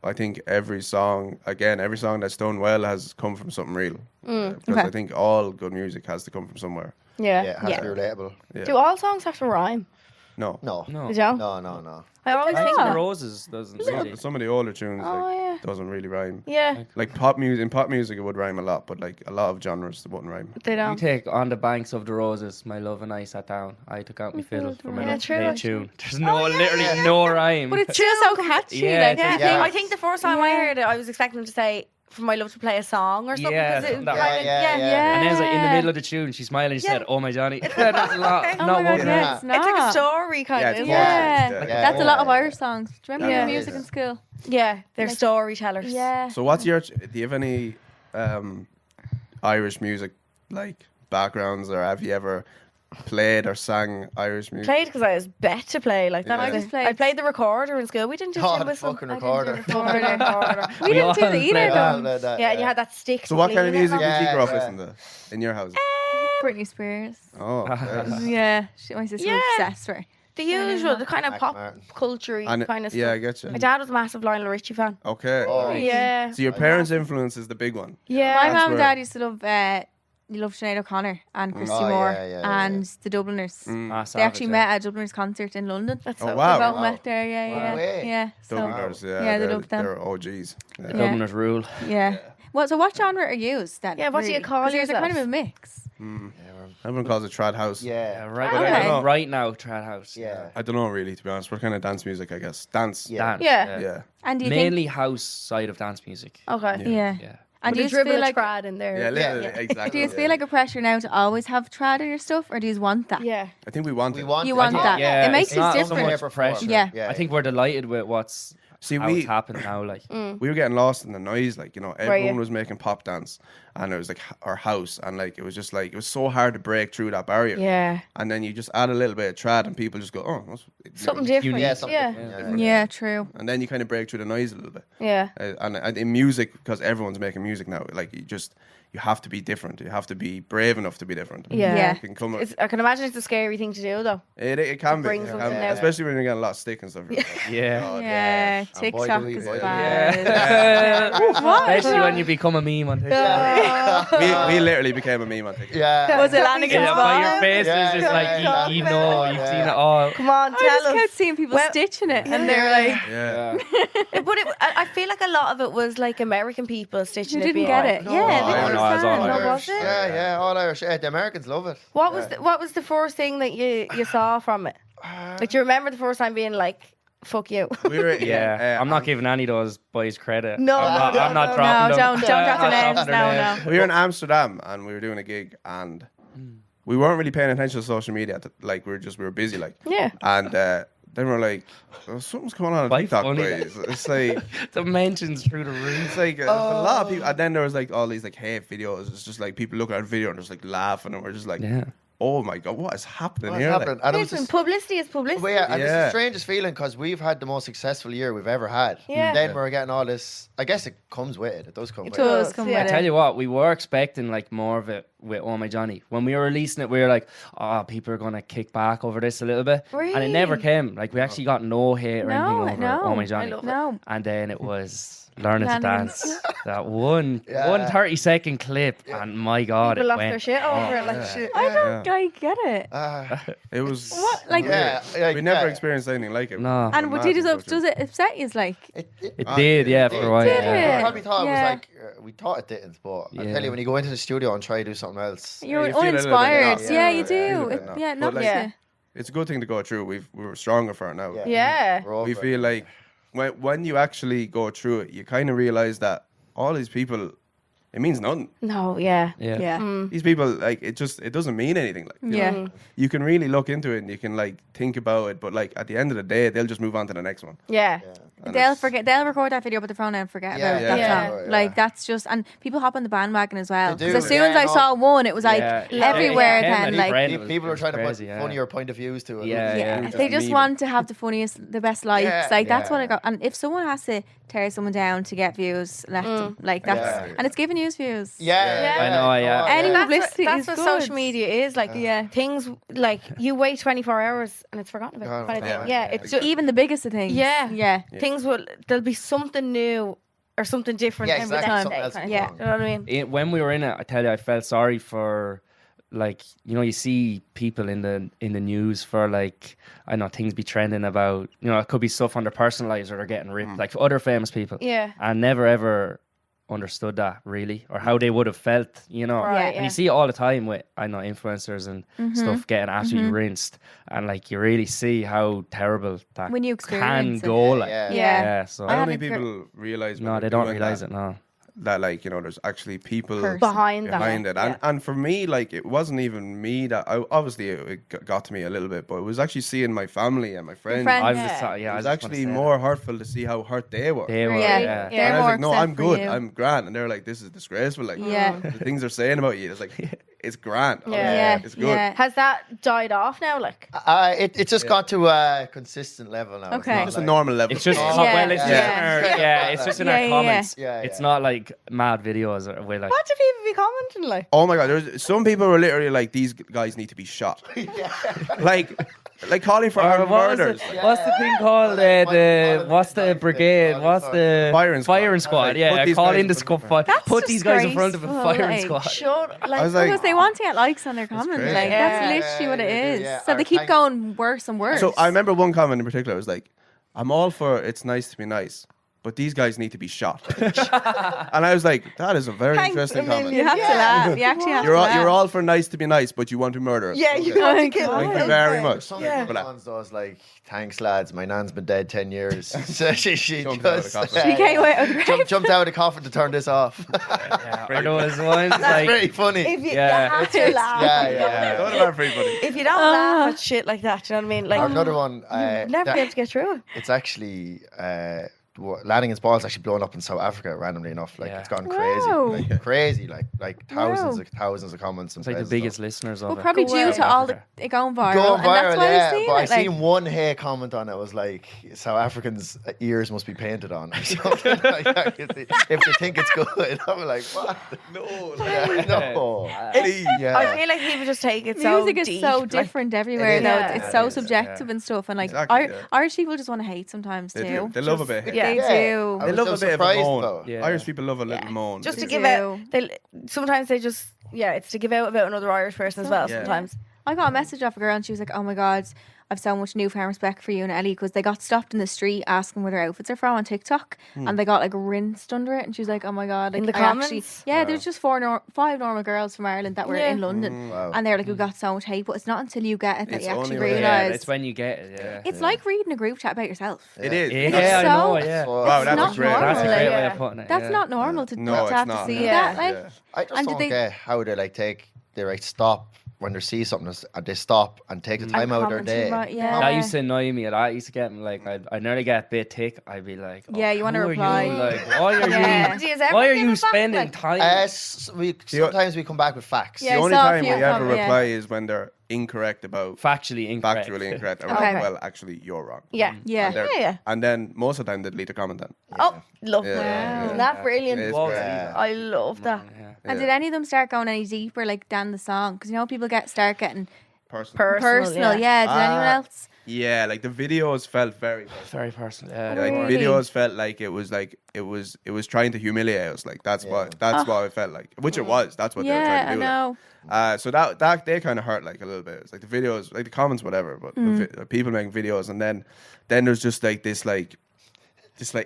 B: I think every song that's done well has come from something real. Because
D: Okay.
B: I think all good music has to come from somewhere.
E: Yeah.
F: Yeah, it has to be relatable.
B: Yeah.
E: Do all songs have to rhyme?
B: No.
F: No.
C: No.
E: They don't?
F: No.
E: I always
C: Thanks
E: think
C: to the
E: that.
C: Roses doesn't really.
B: Some of the older tunes
E: Oh, yeah.
B: doesn't really rhyme.
E: Yeah,
B: Like pop music, in pop music it would rhyme a lot, but like a lot of genres it wouldn't rhyme.
E: they
C: You
E: don't.
C: take On the Banks of the Roses, my love and I sat down. I took out my fiddle for my
E: Yeah,
C: love to
E: true,
C: play a
E: actually.
C: tune. There's literally no rhyme.
D: But it's just so catchy.
C: Yeah,
D: like,
C: it's
E: Yeah,
F: Yeah.
E: I think the first time I
D: Yeah.
E: heard it, I was expecting to say, "For my love to play a song" or something.
C: Yeah,
E: 'cause it
C: that-
E: kind of,
F: Yeah.
C: And then it's like in the
D: Yeah.
C: middle of the tune, she smiled and she
E: Yeah.
C: said, "Oh my Johnny." There's a lot,
D: Oh
C: not
D: my
C: one.
D: God,
F: Yeah.
D: yeah, it's not.
E: It's like a story kind
B: Yeah,
E: of.
B: it's
E: Isn't
B: more-
E: it?
D: Yeah.
B: Yeah.
D: That's a lot of
F: Yeah.
D: Irish songs. Do you remember
B: Yeah.
D: your music
F: Yeah.
D: in school?
E: Yeah, they're
D: Like-
E: storytellers.
D: Yeah.
B: So what's your? Do you have any Irish music like backgrounds, or have you ever played or sang Irish music?
E: Played because I was bet to play like that.
B: Yeah.
E: was
D: I
E: it.
D: just played-
E: I played the recorder in school. We didn't do
F: Oh,
E: tin
F: the
E: whistle.
F: fucking
D: I didn't
F: recorder.
D: do the recorder.
E: Recorder.
D: We didn't do
C: all
D: the either
C: played
D: though.
F: that.
E: Yeah, you had that stick.
B: So what
E: to
B: kind of
E: lean it
B: music
E: on.
B: did you grow up
F: Yeah.
B: listening to in your house?
D: Britney Spears.
B: Oh, okay.
D: Yeah, my sister was
E: Yeah.
D: obsessed with her.
E: The usual, the kind of
F: Mac
E: pop
F: Martin.
E: culture
B: And
E: kind of
B: yeah, I
E: stuff.
B: get you.
E: My dad was a massive Lionel Richie fan.
B: Okay.
F: Oh.
E: Yeah.
B: So your parents' influence is the big one.
E: Yeah.
D: My
B: That's
D: mum and
B: where-
D: dad used to love. You love Sinead O'Connor and Christy
F: Oh,
D: Moore
F: yeah, yeah,
D: and the Dubliners.
C: Ah,
D: They actually
C: savage,
D: met at a Dubliners concert in London.
E: That's
B: Oh,
E: so
B: wow.
D: They both
F: Wow.
D: met there. Yeah,
F: No
D: yeah,
F: way.
D: yeah. So,
B: Dubliners, yeah,
D: Yeah, they
B: they're,
D: love them.
B: they're OGs. Yeah.
D: Yeah.
C: Dubliners rule.
D: yeah. Well, so what genre are you then?
E: Yeah, what do you call
D: 'Cause yours are kind of
E: yourself?
D: a mix.
B: Everyone calls it trad house.
F: Yeah.
C: Right,
D: Okay.
C: I don't know. Right now, Trad House.
F: Yeah.
B: I don't know really, to be honest. We're kind of dance music, I guess. Dance.
F: Yeah.
C: Dance.
E: Yeah.
B: Yeah.
D: And do you
C: Mainly house side of dance music.
E: Okay.
D: think? Yeah.
C: Yeah.
D: And
E: With
D: do
E: a
D: you
E: dribble
D: feel
E: of
D: like
E: trad in there.
B: Yeah, literally, exactly.
D: do you feel like a pressure now to always have trad in your stuff, or do you want that?
E: Yeah.
B: I think we want
F: We
B: it.
F: want
D: You
F: it.
D: want
F: I
D: that.
F: think-
C: Yeah,
D: It makes
C: it's
D: it
C: not so
D: different.
C: much pressure.
D: Yeah.
C: I think we're delighted with what's
B: See,
C: how
B: we
C: it's happened now. Like,
B: we were getting lost in the noise, like, you know, everyone
E: you?
B: was making pop dance, and it was like our house, and like it was just like it was so hard to break through that barrier.
E: Yeah.
B: And then you just add a little bit of trad, and people just go, "Oh, that's,
E: Something
B: you know."
E: different.
F: Yeah, something
E: Yeah.
F: different.
D: Yeah, true.
B: And then you kind of break through the noise a little bit.
E: Yeah.
B: And in music, because everyone's making music now, like you have to be different. You have to be brave enough to be different.
D: Yeah.
B: You can come.
E: I can imagine it's a scary thing to do, though.
B: It can be,
E: bring
B: it can
E: something
B: be,
E: out.
B: especially when you're getting a lot of stick and stuff.
C: yeah.
F: God,
D: Yeah,
F: And boy,
D: TikTok
F: do we-
D: is
F: boy, do we-
D: bad.
C: Especially when you become a meme on TikTok.
B: we literally became a meme on TikTok.
F: Yeah.
D: Was it landing
C: Yeah, by your face
F: Yeah,
C: is just like
F: yeah,
C: you know, you've seen it all.
E: Come on,
D: I just
E: tell
D: kept
E: us.
D: seeing people
E: Well,
D: stitching it, and they're like,
B: Yeah.
E: But I feel like a lot of it was like American people stitching
D: "You
E: it.
D: didn't
E: being
D: get
E: like-
D: it."
F: No,
D: Yeah,
F: I
D: they
C: know,
D: understand.
C: I was all
E: Oh,
F: Irish.
E: was it?
F: Yeah, all Irish. Yeah, the Americans love it.
E: What was the first thing that you saw from it? Like, do you remember the first time being like, "Fuck you"?
B: We were,
C: Yeah, I'm not giving any of those boys credit.
E: No,
C: I'm not
E: no,
C: dropping
D: No,
C: them.
D: don't drop the
C: I'm not
D: names.
C: dropping their
D: No,
C: names.
D: no.
B: We were in Amsterdam and we were doing a gig, and we weren't really paying attention to social media. Like we were busy, like.
E: Yeah.
B: And then we're like, oh, something's going on
C: Quite
B: TikTok,
C: funny.
B: boys. It's like
C: The mentions through the roof.
B: it's like a lot of people. And then there was like all these like hate videos. It's just like people looking at a video and just like laughing, and we're just like,
C: Yeah.
B: oh my god, what is happening
F: What's
B: here?
F: happening? And it was
E: Listen,
F: just,
E: publicity is publicity.
F: well, yeah, and it's
B: Yeah.
F: the strangest feeling because we've had the most successful year we've ever had.
E: Yeah.
F: Then we're getting all this. I guess it comes with it. It does come
E: It
F: with
D: does
F: it.
D: come
E: Yeah.
C: I
D: with
C: tell
D: it.
C: you what, we were expecting like more of it with Oh My Johnny. When we were releasing it, we were like, oh, people are gonna kick back over this a little bit, and it never
E: Really?
C: came. Like we actually got no hate or
D: No,
C: anything over
D: no.
C: Oh My
D: I
C: Johnny.
E: love it.
D: No.
C: And then it was Learning to
D: Learning.
C: Dance. That one
F: Yeah.
C: 30-second clip, and my God,
E: People
C: it
E: lost
C: went.
E: their shit over it. Like,
F: Shit,
D: I
F: yeah.
D: don't I get it.
B: It was
D: What, like-
F: Yeah,
B: we never
F: yeah.
B: experienced anything like it.
C: No.
D: And what does it upset you? Like,
C: It did, yeah, for a while.
D: Did
C: yeah.
D: it?
F: We probably thought
D: Yeah.
F: it was like we thought it didn't, but I
C: Yeah.
F: tell you, when you go into the studio and try to do something else,
D: you're
B: you feel a little bit
D: uninspired.
B: lost.
D: Yeah, you
F: Yeah,
D: do.
B: a little bit
D: Yeah,
B: lost.
D: not
B: But, like,
E: Yeah.
B: It's a good thing to go through. We were stronger for it now.
E: yeah.
F: we're over
B: We
F: it.
B: feel like when you actually go through it, you kind of realize that all these people, it means nothing.
E: No, yeah.
C: Yeah.
D: Yeah.
B: These people, like, it doesn't mean anything. Like, you
D: Yeah.
B: know? You can really look into it and you can like think about it, but like at the end of the day, they'll just move on to the next one.
E: Yeah.
B: And
D: They'll
B: it's-
D: forget. They'll record that video with their phone and forget
F: Yeah,
D: about
F: yeah,
D: that
E: yeah.
D: song.
F: Yeah.
D: Like that's just, and people hop on the bandwagon as well.
F: They
D: Because
F: do,
D: as soon as
F: yeah,
D: I
F: no.
D: saw one, it was like everywhere.
C: Yeah,
D: Then
C: Eddie
D: like
C: Brand was-
F: People are trying to
C: crazy,
F: put
C: yeah.
F: funnier point of views to it.
C: Yeah,
D: yeah,
C: yeah.
D: they just
B: meme.
D: want to have the funniest, the best likes.
F: Yeah.
D: Like that's what I
F: Yeah.
D: got. And if someone has to tear someone down to get views, let them. Like that's,
F: Yeah.
D: and it's giving you views.
F: Yeah,
C: I know, yeah.
D: Any
E: That's
D: publicity
E: what,
D: is
E: that's what
D: good.
E: social media is like.
D: Yeah.
E: Things like you wait 24 hours and it's forgotten about.
F: Gone.
E: Kind of thing.
B: Yeah.
E: Yeah, it's just,
D: Even the biggest of things.
E: Yeah.
D: Yeah.
E: things will. There'll be something new or something different
F: Yeah,
E: every
F: exactly.
E: time.
F: Something else
E: Yeah,
F: will
E: you
F: come
E: know what I mean.
C: When we were in it, I tell you, I felt sorry for like, you know, you see people in the news for like, I don't know, things be trending about, you know, it could be stuff on their personal lives or they're getting ripped, like other famous people.
E: Yeah.
C: And never ever understood that really, or how they would have felt, you know.
E: Right,
C: And
E: yeah.
C: you see it all the time with, I know, influencers and stuff getting absolutely rinsed, and like you really see how terrible that
D: When you
C: can
D: experience it.
C: go. Like,
F: Yeah.
C: yeah. So
B: I don't
D: had
B: think
D: a gir-
B: people realize.
C: no,
B: when
C: they
B: they're
C: don't
B: doing
C: realize
B: that,
C: it. No.
B: that like, you know, there's actually people
D: Person.
E: Behind that.
B: behind it. And for me, like, it wasn't even me that obviously it got to me a little bit, but it was actually seeing my family and my friends.
D: friends.
C: I was
E: Yeah.
C: just,
B: It
C: I
B: was
C: was just gonna
B: actually
C: say
B: more hurtful to see how hurt they were.
C: that. They were,
D: Yeah.
C: yeah.
D: They're
B: And I was
D: more
B: like, no,
D: upset
B: I'm
D: for
B: good.
D: you.
B: I'm grand. And they're like, this is disgraceful. Like,
D: Yeah.
B: the things they're saying about you, it's like, it's grand.
E: Yeah.
B: It's good.
D: Yeah.
E: Has that died off now? Like,
F: It just got to a consistent level now. It's
D: Okay.
F: not
B: Just a
F: like-
B: normal level.
C: It's just,
F: Oh,
C: well, it's just
D: yeah.
C: in our, it's just in
D: Yeah,
C: our
D: yeah,
C: comments.
F: yeah.
C: It's not like mad videos or we're like,
E: what do people be commenting like?
B: Oh my god, there's some people were literally like, these guys need to be shot. like calling for
C: or
B: armed
C: what was
B: murders.
C: it? What's the thing called? What's the brigade? What's the
B: Firing squad.
C: squad?
B: Like,
C: Yeah,
B: put these
C: call
B: guys
C: in the
B: in front
C: squad.
B: of
C: Put these guys in front of a
D: disgraceful,
C: firing
D: like,
C: squad.
E: Sure. Like,
B: I was like,
D: Because they want to get likes on their comments.
B: crazy.
D: Like,
E: Yeah.
D: that's literally what it
F: Yeah,
D: is.
F: yeah.
D: So
F: Or
D: they keep
F: thank-
D: going worse and worse.
B: so I remember one comment in particular. It was like, I'm all for it's nice to be nice, but these guys need to be shot. And I was like, that is a very
E: Thanks
B: interesting
E: a million.
B: comment.
D: you have to laugh. You actually have to laugh.
B: You're all for nice to be nice, but you want to murder us.
E: yeah,
B: Okay.
E: you want to
D: Oh,
E: kill
D: God.
B: Thank
E: them.
B: you very much.
F: Some
E: Yeah.
F: of the ones those like, thanks lads, my nan's been dead 10 years. So she
B: Jumped out of the
F: just
B: coffin.
D: She came out of the grave.
F: jumped out of the coffin to turn this off.
C: Yeah, or there was ones
F: That's
C: like,
F: very funny.
E: If you,
C: Yeah.
E: you have to laugh.
F: yeah.
B: Don't laugh, everybody.
E: If you don't laugh at shit like that, you know what I mean? Like,
F: Another one.
E: you'll never be able to get through it.
F: It's actually landing in balls actually blowing up in South Africa randomly enough. Like
C: Yeah.
F: it's gone
D: Wow.
F: crazy, like thousands
D: Wow.
F: of comments. And
C: it's like the
F: plays and
C: biggest
F: stuff.
C: listeners of
D: Well,
C: it.
D: probably
E: Go
D: due
E: out.
D: to all the it going viral.
F: Going
D: and that's
F: viral,
D: why
F: yeah.
D: you're seeing
F: But I
D: it. Like,
F: seen one hate comment on it was like South Africans' ears must be painted on or something like that. If they think it's good, I'm like, what?
B: No,
F: No.
B: please.
F: Yeah.
E: I feel like people just take it so
D: music is
E: deep.
D: so
E: like,
D: different everywhere
F: is.
D: though.
E: Yeah.
D: It's so
C: It is,
D: subjective and stuff. And like
B: Exactly, yeah.
D: Irish people just want to hate sometimes
B: They
D: too.
B: do. They love a bit of hate.
E: Yeah.
D: They
F: Yeah.
D: do.
F: I
B: They
F: was
B: love
F: so
B: a bit of a
F: surprised,
B: moan.
F: though.
C: Yeah.
B: Irish people love a little
E: Yeah.
B: moan.
E: just to
D: They
E: give
D: do.
E: out. Sometimes they just, it's to give out about another Irish person as well.
B: Yeah.
E: Sometimes.
D: I got a message off a girl and she was like, "Oh my god, I've so much newfound respect for you and Ellie," because they got stopped in the street asking where their outfits are from on TikTok, and they got like rinsed under it. And she was like, "Oh my god!" Like,
E: In the
D: I actually-
E: comments?
D: yeah, there's just five normal girls from Ireland that were
E: Yeah.
D: in London,
F: Wow.
D: and they're like, "We got so much hate," but it's not until you get it that
B: It's
D: you actually
B: only when-
C: Yeah,
D: realize.
C: it's when you get it. Yeah.
D: It's like reading a group chat about yourself.
B: It is.
C: Yeah, I
D: so-
C: know. Yeah.
F: So-
B: Wow, that's
D: not
B: a great.
D: normal,
C: That's a great
D: like,
C: way of putting it.
D: That's
C: yeah.
D: not normal to,
B: No,
D: to
B: it's
D: have
B: not.
D: to see
E: Yeah.
D: that. Like,
B: Yeah.
F: I just
D: And
F: don't
D: did they-
F: get how they stop when they see something and they stop and take the time out of their
E: comment
F: day.
E: about- yeah.
C: That used to annoy me. That used to get me like I nearly get a bit tick. I'd be like,
D: Yeah, you wanna
C: who are
D: reply.
C: Like, why are
D: Yeah.
C: you?
E: Do yous ever
C: Why are
E: give
C: you
E: it back,
C: spending
E: like?
C: time?
F: Sometimes we come back with facts.
D: Yeah,
B: The
D: I
B: only
D: saw a
B: time we
D: few
B: ever
D: comments, yeah.
B: reply is when they're incorrect about
C: Factually incorrect.
B: factually incorrect. And we're
E: Okay.
B: like, well, actually, you're wrong.
E: Yeah.
D: yeah.
B: And, they're-
E: Yeah.
B: and then most of the time they delete the comment then.
E: Oh, love
B: Yeah.
E: that.
B: Wow.
E: Isn't that brilliant?
B: It's
C: Well,
B: great.
E: I love that.
C: Yeah.
D: And
B: Yeah.
D: did any of them start going any deeper, like than the song? Because you know people start getting
B: Personal.
D: personal. Yeah. Did anyone else?
B: Yeah, like the videos felt very personal.
C: Very personal. Yeah.
B: Like
D: Really?
B: videos felt like it was trying to humiliate us. Like that's what it felt like. Which it was. That's what they were
D: Yeah,
B: trying
D: I
B: to do. like.
D: know.
B: So that they kind of hurt like a little bit. It's like the videos, like the comments, whatever. But the people making videos, and then there's just like this like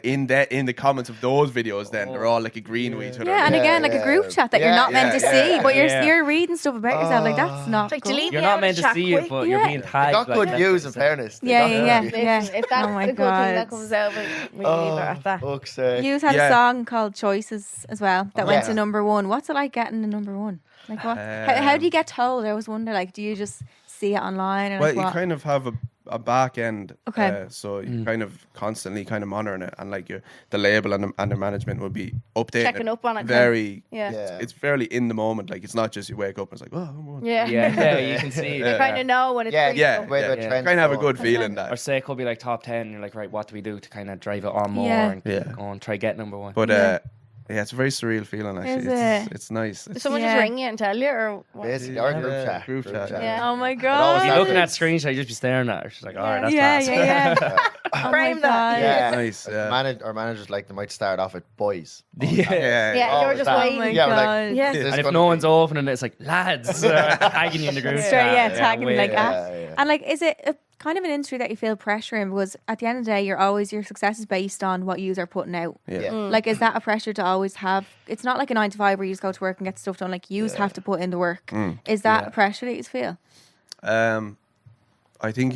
B: in the comments of those videos, then they're all like agreeing with each other.
D: Yeah, and again, like a group chat that you're not meant to see, but
C: yeah.
D: you're reading stuff about yourself. Like that's not
E: Like,
D: good.
E: delete
C: You're
E: me out
C: not
E: of
C: meant
E: the
C: to
E: chat
C: see
E: quick.
C: it, but you're
D: Yeah.
C: being
F: They
C: tagged.
F: got
C: like
F: good
C: that.
F: views, in fairness. They
D: Yeah,
F: got
D: yeah,
F: good
D: yeah.
F: views.
E: Listen, if that's
D: Oh my
E: the good thing that
D: God.
E: comes out, we leave it at that.
F: Fuck's sake.
D: You had
B: Yeah.
D: a song called Choices as well that went to
F: Yeah.
D: number one. What's it like getting to number one? Like what? How do you get told? I always wonder. Like, do you just see it online or
B: Well,
D: like
B: you
D: what?
B: kind of have a back end,
D: Okay.
B: so you kind of constantly kind of monitoring it, and like the label and the management will be updating
E: Checking up on it,
B: Very,
E: Yeah.
F: Yeah.
B: it's fairly in the moment. Like it's not just you wake up and it's like, oh, I'm on.
E: Yeah.
C: Yeah, you can see.
B: Yeah.
E: You kind of know when it's
F: Yeah,
E: creeping
B: yeah,
E: up.
F: Where the
C: Yeah.
F: trends
B: kind of have a
F: go.
B: good feeling
C: Or
B: that.
C: say it could be like top 10. You're like, right, what do we do to kind of drive it on more
D: Yeah.
C: and
B: Yeah.
C: go and try get number one?
B: But
D: Yeah.
B: Yeah, it's a very surreal feeling actually.
D: Is it?
B: It's nice.
E: Did someone
D: Yeah.
E: just ring you and tell you, or what?
F: Basically, our group
B: Yeah,
F: chat.
B: group chat,
E: yeah.
D: Oh my
F: always
D: god.
C: Be
F: starts
C: looking
F: with-
C: at screenshots, just be staring at her. She's like, all right, that's
D: yeah,
C: class.
D: yeah. Oh my
E: Frame that.
D: God.
F: Yeah,
B: Nice, yeah.
F: Our managers like they might start off with boys.
C: Yeah.
E: Yeah, you're
F: Oh,
E: just
F: that-
D: Oh my
E: waiting.
F: Yeah, we're like,
D: god.
E: Yeah.
F: This
C: And if
F: gonna
C: no
F: be-
C: one's opening it, it's like, lads, tagging you in the group.
D: Straight,
C: chat.
D: tagging
C: wait,
D: like
C: yeah.
D: that.
F: yeah.
D: And like, is it a kind of an industry that you feel pressure in? Because at the end of the day, your success is based on what you are putting out.
B: Yeah.
D: Like, is that a pressure to always have? It's not like a 9 to 5 where you just go to work and get stuff done. Like, you have to put in the work. Is that a pressure that you feel?
B: I think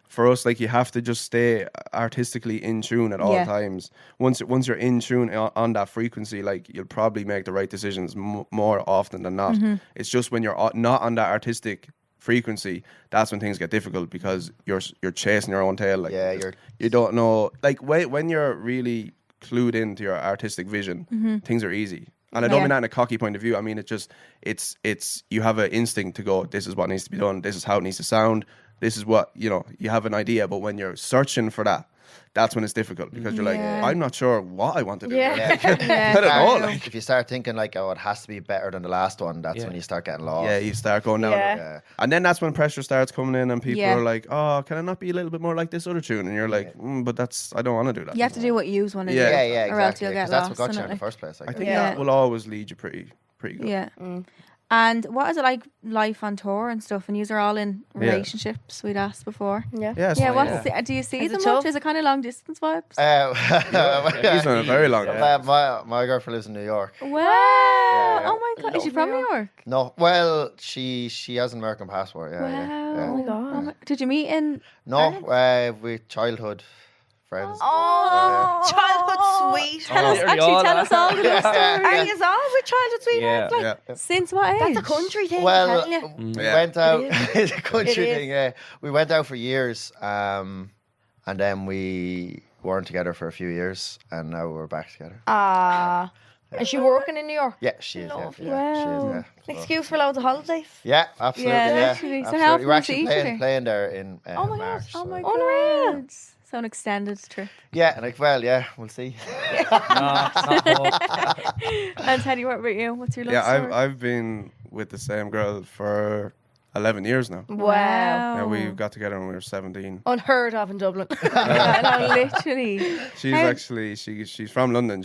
B: for us, like, you have to just stay artistically in tune at all
D: Yeah.
B: times. Once you're in tune on that frequency, like, you'll probably make the right decisions more often than not. It's just when you're not on that artistic frequency, that's when things get difficult because you're chasing your own tail. Like,
F: Yeah,
B: you don't know. Like, when you're really clued into your artistic vision, things are easy. And I don't
D: Yeah.
B: mean that in a cocky point of view. I mean, it's you have an instinct to go, this is what needs to be done. This is how it needs to sound. This is what, you have an idea. But when you're searching for that, that's when it's difficult because you're like,
D: Yeah.
B: I'm not sure what I want to do.
E: Yeah.
D: Yeah.
B: I don't know. Like,
F: If you start thinking like, oh, it has to be better than the last one, that's
C: Yeah.
F: when you start getting lost.
B: yeah, you start going down.
E: Yeah.
F: Yeah.
B: And then that's when pressure starts coming in and people
D: Yeah.
B: are like, oh, can I not be a little bit more like this other tune? And you're like, but I don't want to do that.
D: You have to do what you want to
B: Yeah.
D: do.
F: Yeah,
D: Or else
F: exactly.
D: you'll get
F: 'cause that's
D: lost.
F: what got
D: in
F: you
D: it,
F: in the
D: like.
F: first place.
B: I think
D: Yeah.
B: that will always lead you pretty good.
D: Yeah. And what is it like life on tour and stuff? And you are all in relationships, we'd asked before.
E: Yeah.
B: Yeah, so,
D: Yeah, do you see
E: Is it
D: them
E: tough?
D: much? Is it kind of long distance vibes?
B: He's on a very long time.
F: my girlfriend lives in New York.
D: Wow.
F: yeah.
D: Oh my god. Is she from New York?
F: No, well, she has an American passport. Yeah,
D: Wow.
F: yeah.
E: Oh my God.
D: Did you meet in
F: No, we childhood friends.
E: Oh, childhood sweet.
D: Tell us
C: nearly
D: actually
C: all
D: tell
C: that.
D: us all the little stories.
E: Are you all with childhood sweethearts?
C: Yeah.
E: Like,
B: Yeah.
D: Since what age?
E: that's a country thing.
F: Well,
E: I'm telling you.
F: we
B: Yeah.
F: went out.
E: It
F: It's a country
E: It
F: thing. Yeah, we went out for years, and then we weren't together for a few years, and now we're back together.
E: Ah. Is she working in New York?
F: Yeah, she is. Yeah,
E: Lovely.
F: yeah, she is.
D: Wow.
F: Yeah.
E: An
F: So-
E: excuse for loads of holidays.
F: Yeah, absolutely.
D: Yeah,
F: Yeah,
D: literally. So
F: absolutely.
D: how often
F: We're
D: you
F: actually
D: see each other?
F: playing there in
E: Oh my
F: March.
E: gosh.
D: Oh my
F: so-
E: Unreal.
D: god. So an extended trip.
F: Yeah, like we'll see.
C: No, it's not hope.
D: And Teddy, what about you? What's your love
B: Yeah,
D: story?
B: I've been with the same girl for 11 years now.
E: Wow.
B: Yeah, we got together when we were 17.
E: Unheard of in Dublin.
D: Yeah, no, literally.
B: She's
D: How-
B: actually she's from London.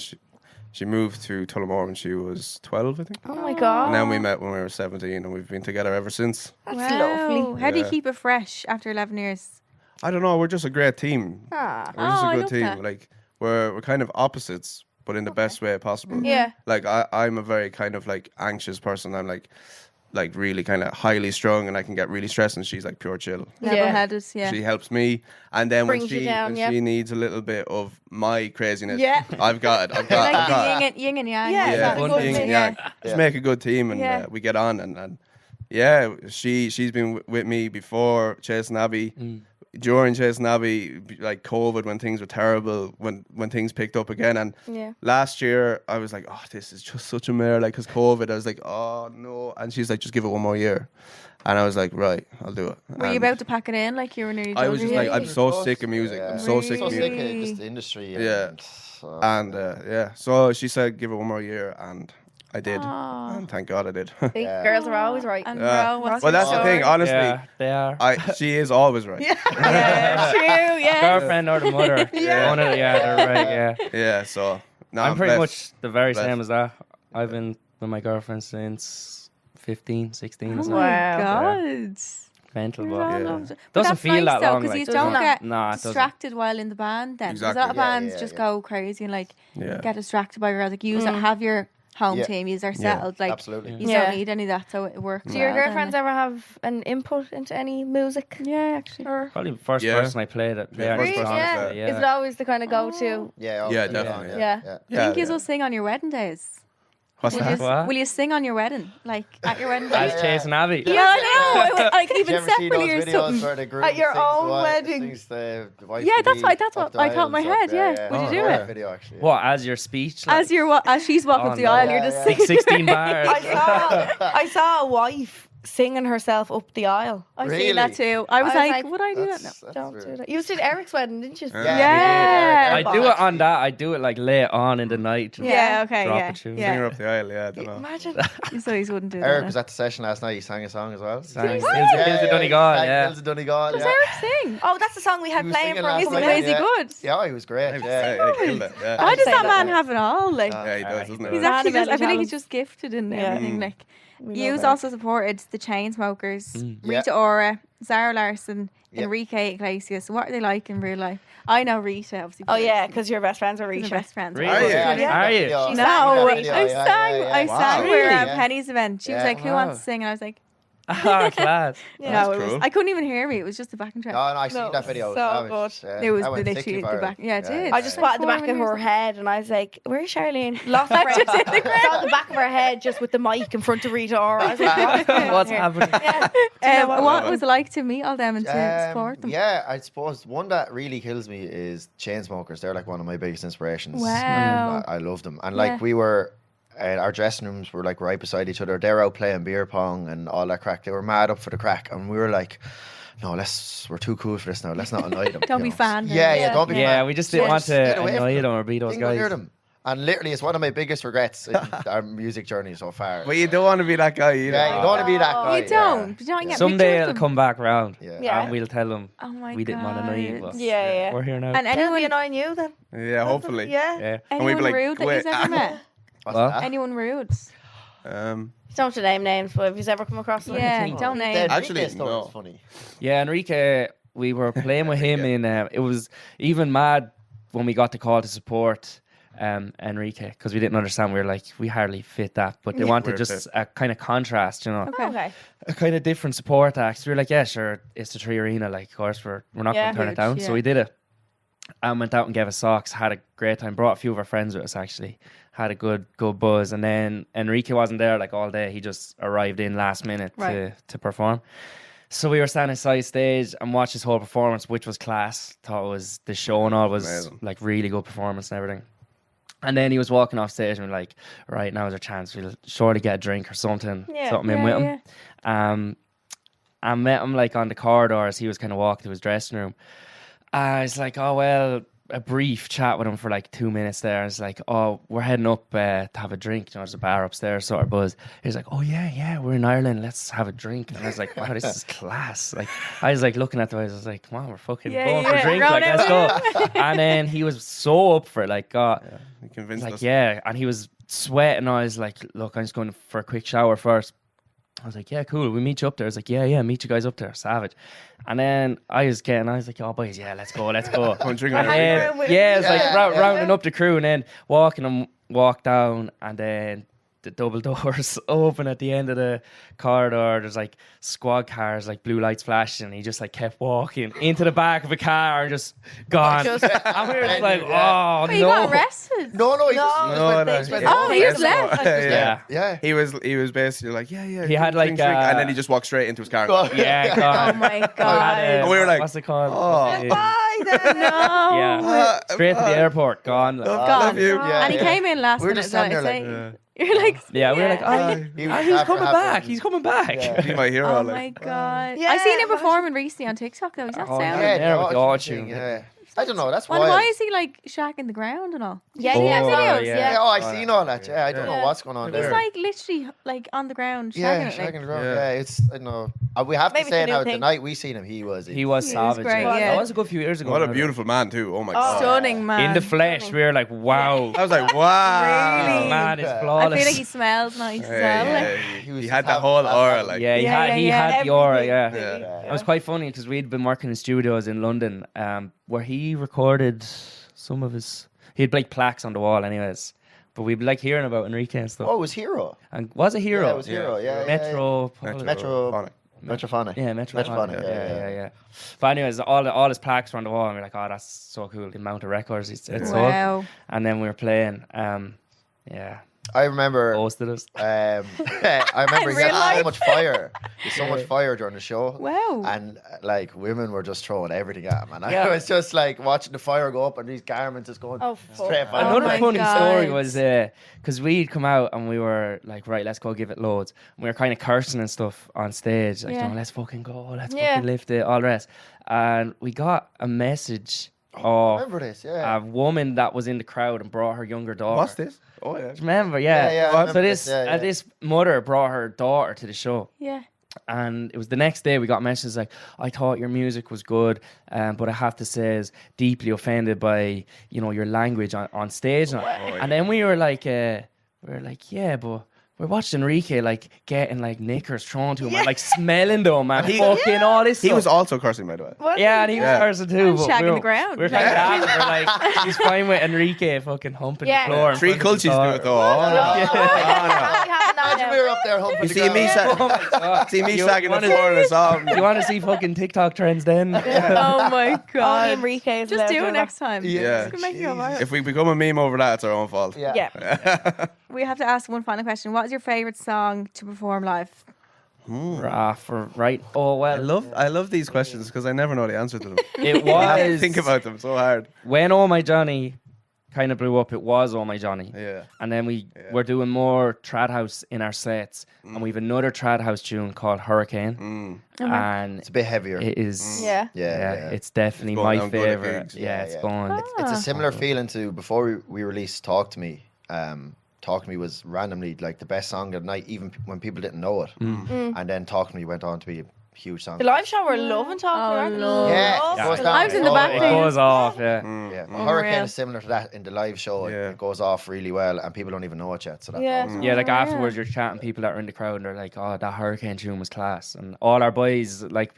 B: She moved to Tullamore when she was 12, I think.
E: Oh my God.
B: And then we met when we were 17, and we've been together ever since.
E: That's
D: Wow.
E: lovely.
D: How do you
B: Yeah.
D: keep it fresh after 11 years?
B: I don't know. We're just a great team.
E: Ah.
B: We're just
D: Oh, I
B: a good
D: love
B: team.
D: that.
B: Like we're kind of opposites, but in the best way possible.
E: Yeah.
B: Like I'm a very kind of like anxious person. I'm like really kind of highly strung, and I can get really stressed. And she's like pure chill.
D: Level-headed, yeah.
B: She helps me, and then
E: Brings you down,
B: when
E: yeah.
B: she needs a little bit of my craziness,
D: Yeah.
B: I've got it. I've
D: They're
B: got.
D: like
B: I've got
D: the yin and yang.
E: Yeah,
D: is
B: yeah,
D: that
C: one
D: good
C: yin
D: thing?
C: and
B: yeah.
D: Yeah.
B: Just make a good team, and
D: Yeah.
B: we get on. And yeah, she's been with me before Chasing Abbey. During Chasing Abbey, like COVID, when things were terrible, when things picked up again, and
E: Yeah.
B: last year I was like, oh, this is just such a mare, like, because COVID, I was like, oh no, and she's like, just give it one more year, and I was like, right, I'll do it.
D: Were you
B: And
D: about to pack it in? Like you were nearly
B: I was just
D: done?
B: like, I'm so sick of music.
F: Yeah.
B: I'm so sick
F: So
B: of
F: sick
B: music.
F: of just the industry.
B: Yeah. And yeah, so she said, give it one more year, and I did,
D: Aw.
B: and thank God I did.
E: See,
F: Yeah.
E: girls are always right.
D: And
B: Yeah.
D: bro, what's
B: Well,
D: your
B: that's the thing,
D: story?
B: honestly.
C: Yeah, they are.
B: She is always right.
D: Yeah, true, yeah.
C: Girlfriend or the mother.
D: Yeah.
C: One of the, yeah, they're right, yeah.
B: Yeah, so no,
C: I'm pretty
B: blessed.
C: much the very
B: Blessed.
C: same as that. I've been with my girlfriend since 15, 16
D: Oh
C: or
D: my
E: Wow.
D: god.
C: mental,
D: You're
C: but
D: all
B: Yeah.
D: over the- But
C: Doesn't
D: that's
C: feel
D: nice
C: that
D: though,
C: long,
D: because
C: like,
D: you
C: does
D: don't
C: it?
D: get
C: Nah, it doesn't.
D: distracted while in the band. Then
B: Exactly.
D: a lot of
F: Yeah,
D: bands
F: yeah,
D: just
F: yeah.
D: go crazy and like
B: Yeah.
D: get distracted by your like you have your home
F: Yeah.
D: team. You are settled. Like
F: Absolutely.
D: you
E: Yeah.
D: don't need any of that, so it works.
E: Do your
D: well then,
E: girlfriends
D: like-
E: ever have an input into any music?
D: Yeah, actually.
E: Or
C: Probably the first
B: Yeah.
C: person I played it.
B: Yeah, first
E: Really?
B: person,
E: Yeah.
B: yeah.
E: Is it always the kind of go-to?
F: Yeah.
B: Yeah,
F: obviously,
B: definitely,
E: yeah.
F: yeah.
B: Yeah,
D: think you
B: yeah.
D: will sing on your wedding days.
B: What's
D: Will
B: that?
D: you,
C: What?
D: will you sing on your wedding? Like at your wedding
C: As
D: day?
C: Chasing Abbey.
D: Yeah, I know. Like
F: Did
D: even
F: you ever see
D: separately or
F: those videos
D: something.
F: where the groom
E: At your
F: sings
E: own
F: the wife-
E: wedding?
F: sings the wife
D: Yeah,
F: to
D: that's
F: be
D: what I
F: up the
D: thought
F: aisle
D: in my
F: and
D: head.
F: stuff.
D: Yeah, would you do
F: that
D: it?
F: video actually.
C: What, as your speech? Like,
D: As you're as she's walking
C: Oh,
D: up the
C: no.
D: aisle, you're
F: Yeah,
D: just
F: yeah.
D: singing.
C: 16 bars.
E: I saw a wife singing herself up the aisle.
D: I've
F: Really?
D: seen that too. I was like, would I do that? No.
F: That's
E: Don't
F: weird.
E: do that. You did Eric's wedding, didn't you?
D: Yeah.
C: I do it on that. I do it like late on in the night. Just
D: Yeah, okay,
C: drop
D: yeah.
C: a tune.
B: Sing
D: Yeah.
B: her up the aisle, yeah, I don't know.
E: Imagine.
D: So he wouldn't do
F: Eric
D: that.
F: was at the session last night. He sang a song as well.
C: Sang Hills of Donegal, yeah.
F: Hills of Donegal,
D: Does
F: yeah.
D: Eric sing?
E: Oh, that's the song we had
F: He was
E: playing
F: singing
E: for him.
F: last
D: Is,
E: coming
F: night,
E: in.
D: is he
F: yeah.
D: good?
F: Yeah, he was great.
B: Yeah,
F: Yeah.
B: he killed it, yeah.
D: Why does
E: say
D: that
E: that
D: man
E: then.
D: have it all? Like,
B: Yeah, he does, doesn't
D: he's
B: he?
D: actually
E: Man
D: just, I feel like
E: talent.
D: he's just gifted in
E: Yeah.
D: everything. Like,
E: We
D: Hughes
E: love
D: also supported the Chainsmokers,
F: Yeah.
D: Rita Ora, Zara Larson,
F: Yep.
D: Enrique Iglesias. What are they like in real life? I know Rita, obviously.
E: Oh yeah, because you're best friends with
D: She's
E: Rita.
D: my best friend.
C: Really?
B: Are you?
E: Yeah.
C: Are you?
F: She
E: She's
D: No,
E: sang
D: I
E: Rita.
D: sang
B: Wow.
D: we were at
F: Really?
D: Penny's event. She was
E: Yeah.
D: like, "Who wants to sing?" And I was like,
C: Ah, class.
E: Yeah.
D: "No,
B: That's
D: it was."
B: cool.
D: I couldn't even hear me. It was just the backing track.
F: No, I seen
E: No,
F: that video.
E: so
F: That
E: good.
F: yeah,
D: It was
F: that went
D: literally
F: thickly
D: the
F: viral.
D: back. Yeah, it did.
E: I just
D: Like
E: spotted the back
D: 4
E: of her
D: million
E: head and I was like, where's Charlene? Lost her friend. Saw the back of her head just with the mic in front of Rita Ora. I was like,
C: What's
E: here?
C: happening?
E: Yeah.
D: What was it like to meet all them and to support them?
F: Yeah, I suppose one that really kills me is Chainsmokers. They're like one of my biggest inspirations.
D: Wow.
F: I love them. And
D: Yeah.
F: like we were, our dressing rooms were like right beside each other. They're out playing beer pong and all that crack. They were mad up for the crack, and we were like, "No, we're too cool for this now. Let's not annoy them."
D: Don't
F: you
D: be
F: know.
D: fangirls.
F: Yeah, don't be.
C: Yeah,
F: fan.
C: we just didn't want to
F: Get away
C: annoy
F: from
C: them or be those
F: Didn't go near
C: guys.
F: them. And literally, it's one of my biggest regrets in our music journey so far.
B: But you don't want to be that guy either.
F: Yeah, you don't want to be that guy.
D: You don't. You don't get
C: Someday
D: pictures
C: it'll
D: of them.
C: come back round.
F: Yeah.
E: Yeah.
C: And we'll tell them
D: Oh my
C: we didn't want to annoy you.
D: God.
C: But
E: Yeah.
C: we're here now.
D: And
E: They'll be
D: anyone,
E: annoying you then.
B: Yeah, hopefully.
E: Yeah.
C: yeah.
B: And we'd
D: anyone
B: be like,
D: rude that
B: "Wait,
D: you've ever met?
F: What's
C: Well,
F: that?
D: Anyone rude?
E: You don't have to name names, but have you ever come across them?
D: Yeah, don't name.
B: Actually,
F: Enrique's story
B: no.
F: is funny.
C: Yeah, Enrique, we were playing with him in. It was even mad when we got the call to support Enrique because we didn't understand. We were like, we hardly fit that, but they wanted
B: We're
C: just a kind of contrast, you know,
E: Okay.
C: a kind of different support act. We were like, yeah, sure, it's the Tree Arena. Like, of course, we're not
E: Yeah.
C: going to turn it
D: Huge,
C: down.
D: yeah.
C: So we did it. And went out and gave us socks. Had a great time. Brought a few of our friends with us actually. Had a good buzz. And then Enrique wasn't there like all day. He just arrived in last minute
D: Right.
C: to perform. So we were standing side stage and watched his whole performance, which was class. Thought it was the show and all was
B: Amazing.
C: like really good performance and everything. And then he was walking off stage and we're like, right, now's our chance. We'll surely get a drink or something in with him. I met him like on the corridor as he was kind of walking to his dressing room. I was like, oh, well, a brief chat with him for like 2 minutes there. It's like, oh, we're heading up to have a drink. You know, there's a bar upstairs, sort of buzz. He's like, oh, yeah, we're in Ireland. Let's have a drink. And I was like, wow, this is class. Like, I was like looking at the guys. I was like, come on, we're fucking going for a drink.
D: Round
C: Like, let's go. And then he was so up for it. Like, God,
B: He convinced
C: like,
B: us.
C: yeah. And he was sweating. I was like, look, I'm just going for a quick shower first. I was like, yeah, cool. We meet you up there. I was like, yeah, meet you guys up there. Savage. And then I was like, oh, boys, yeah, let's go.
B: Come and drink
C: And
B: on
C: then,
B: Enrique.
C: yeah, it's like
F: Yeah.
C: rounding up the crew and then walk down and then the double doors open at the end of the corridor. There's like squad cars, like blue lights flashing. He just like kept walking into the back of a car and just gone. And we were just like, oh,
D: But you
C: no.
D: got arrested.
F: No, he just
B: No,
F: went-
B: no,
F: just went-
B: yeah.
D: Oh, he was left.
C: Yeah.
F: Yeah.
B: He was basically like, yeah.
C: He had
B: drink,
C: like,
B: and then he just walked straight into his car.
C: Yeah,
D: Oh
C: gone.
D: my
C: Had
D: god.
B: And we were like,
C: what's it called?
B: oh.
E: Bye then.
D: No.
C: Yeah. Straight to the airport, gone.
B: Love you.
F: Yeah,
D: And he came in last
F: We were
D: minute.
F: just
D: So I
F: standing there
D: say,
F: like,
D: you're like,
C: Yeah, we were like, oh,
F: He was
C: he's
F: after
C: coming
F: having-
C: back. He's coming back.
F: Yeah.
B: Be my hero.
D: oh
B: like.
D: my god.
E: Yeah,
D: I seen him
E: imagine.
D: performing recently on TikTok though. He's not
C: Oh,
D: sound.
C: yeah. there with the
F: auto
C: auto-tune.
F: thing, yeah. I don't know. That's
D: Well,
F: why.
D: why is he like shacking the ground and all?
E: Yeah,
C: Oh,
E: yeah,
C: yeah.
E: videos.
C: Yeah.
F: Yeah,
E: Yeah.
F: oh, I seen all that. Yeah, I don't know
E: Yeah.
F: what's going on
D: He's
F: there.
D: like literally like on the ground shagging
F: Yeah,
D: it. Like,
F: shaking the ground.
B: Yeah.
F: Yeah, it's I don't know. We have
E: Maybe
F: to say
E: it's a new
F: now. The
E: thing.
F: night we seen him, he was.
C: He was
D: He was
C: savage.
D: great,
C: yeah.
D: yeah.
C: That was a good few years ago.
B: What a
C: now.
B: beautiful man too. Oh my god.
D: stunning man.
C: In the flesh, we were like, wow.
B: I was like, wow.
D: Really?
C: Man, it's
F: I
D: I
C: flawless.
D: feel like he smells nice as well. like.
B: He had that whole aura. Like,
C: Yeah, he
D: Yeah,
C: had the aura,
E: everything.
C: yeah.
B: Yeah.
C: It was quite funny because we'd been working in studios in London where he recorded some of his... He had like plaques on the wall anyways. But we'd be like hearing about Enrique and stuff.
F: Oh, it was Hero.
C: And was a hero.
F: Yeah, it was Hero. Yeah,
C: Metro...
F: Metrophonic.
C: Yeah, Metrophonic.
F: Metrophonic,
C: Yeah. But anyways, all his plaques were on the wall and we were like, oh, that's so cool. The amount of records it's sold.
D: Wow.
C: And then we were playing. Yeah.
F: I remember.
C: hosted us.
F: I remember he
E: real
F: had so
E: life?
F: much fire. There's so much fire during the show.
D: Wow.
F: And like women were just throwing everything at him, and
C: Yeah.
F: I was just like watching the fire go up, and these garments just going
E: Oh, fuck.
F: straight by.
C: Another
D: my
C: funny
D: God.
C: story was because we'd come out and we were like, right, let's go give it loads. And we were kind of cursing and stuff on stage, like,
E: Yeah.
C: no, let's fucking go, let's
E: Yeah.
C: fucking lift it, all the rest. And we got a message
F: I
C: of
F: remember this, yeah.
C: a woman that was in the crowd and brought her younger daughter.
B: What's this? Oh yeah.
C: Remember, yeah.
F: Yeah, I
C: So
F: remember
C: this,
F: this, yeah.
C: this mother brought her daughter to the show.
E: Yeah.
C: And it was the next day we got messages like, I thought your music was good, but I have to say I was deeply offended by, your language on stage. And then we were like, yeah, but we're watching Enrique like getting like knickers thrown to him and like smelling them and fucking all this
B: He
C: stuff.
B: was also cursing, by the way.
C: Yeah, and he was
B: Yeah.
C: cursing too.
D: And
C: but
D: shagging
C: we were,
D: the ground.
C: We were kind of laughing. We're like, he's fine with Enrique fucking humping
E: Yeah.
C: the floor. in
B: Three
C: front of his
B: cultures do it
C: daughter.
B: though. Oh, no.
F: Imagine we were up there humping
B: You
F: the
B: see me,
F: ground.
B: see me
C: You
B: shagging the
C: wanna-
B: floor in a song.
C: You want to see fucking TikTok trends then?
D: Oh my
E: Only
D: god.
E: Enrique is
D: Just
E: allowed
D: do
E: to
D: it next time.
B: Yeah.
D: It's gonna make you go viral.
B: If we become a meme over that, it's our own fault.
F: Yeah.
E: Yeah.
D: We have to ask one final question. What is your favourite song to perform live?
C: Right. Oh well.
B: I love these questions because I never know the answer to them.
C: It
B: I have to
C: was
B: think about them so hard.
C: when Oh My Johnny kind of blew up. It was Oh My Johnny.
B: Yeah.
C: And then we were doing more trad house in our sets, and we have another trad house tune called Hurricane, and
F: It's a bit heavier.
C: it is.
E: Yeah.
F: Yeah,
C: It's definitely
B: It's going
C: my
B: down good at
C: favorite.
B: gigs.
C: Yeah,
F: Yeah,
C: it's
F: yeah.
C: going.
F: It's a similar feeling to before we released Talk to Me. Talk to Me was randomly like the best song of the night, even when people didn't know it. And then Talk to Me went on to be a huge song.
E: The live show we're loving talking.
D: Oh, Lord.
F: Yeah,
E: Love
F: it goes
E: the
F: down.
E: live
D: I was in the
F: Oh,
D: back
C: It
D: there.
C: goes off. Yeah.
F: Yeah,
D: Unreal.
F: Hurricane is similar to that in the live show.
B: Yeah.
F: It goes off really well, and people don't even know it yet. So that
E: Yeah.
F: helps.
C: Yeah, like afterwards you're chatting people that are in the crowd and they're like, oh, that Hurricane tune was class. And all our boys like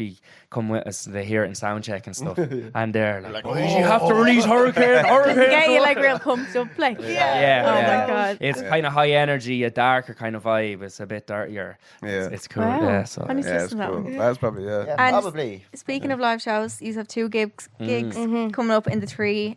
C: come with us, they hear it in sound check and stuff. And they're like, oh, you have to release Hurricane.
D: Yeah, you like real pumped up, like.
C: Yeah,
D: Oh
C: yeah.
D: my god.
C: It's kind of high energy, a darker kind of vibe. It's a bit dirtier.
B: Yeah.
C: It's cool.
D: Wow.
C: Yeah, so
D: I need to
B: Yeah, it's
D: listen to that
B: cool.
D: one.
B: That's probably
F: Yeah,
D: And-
F: probably.
D: Speaking of live shows, you have two gigs coming up in the Three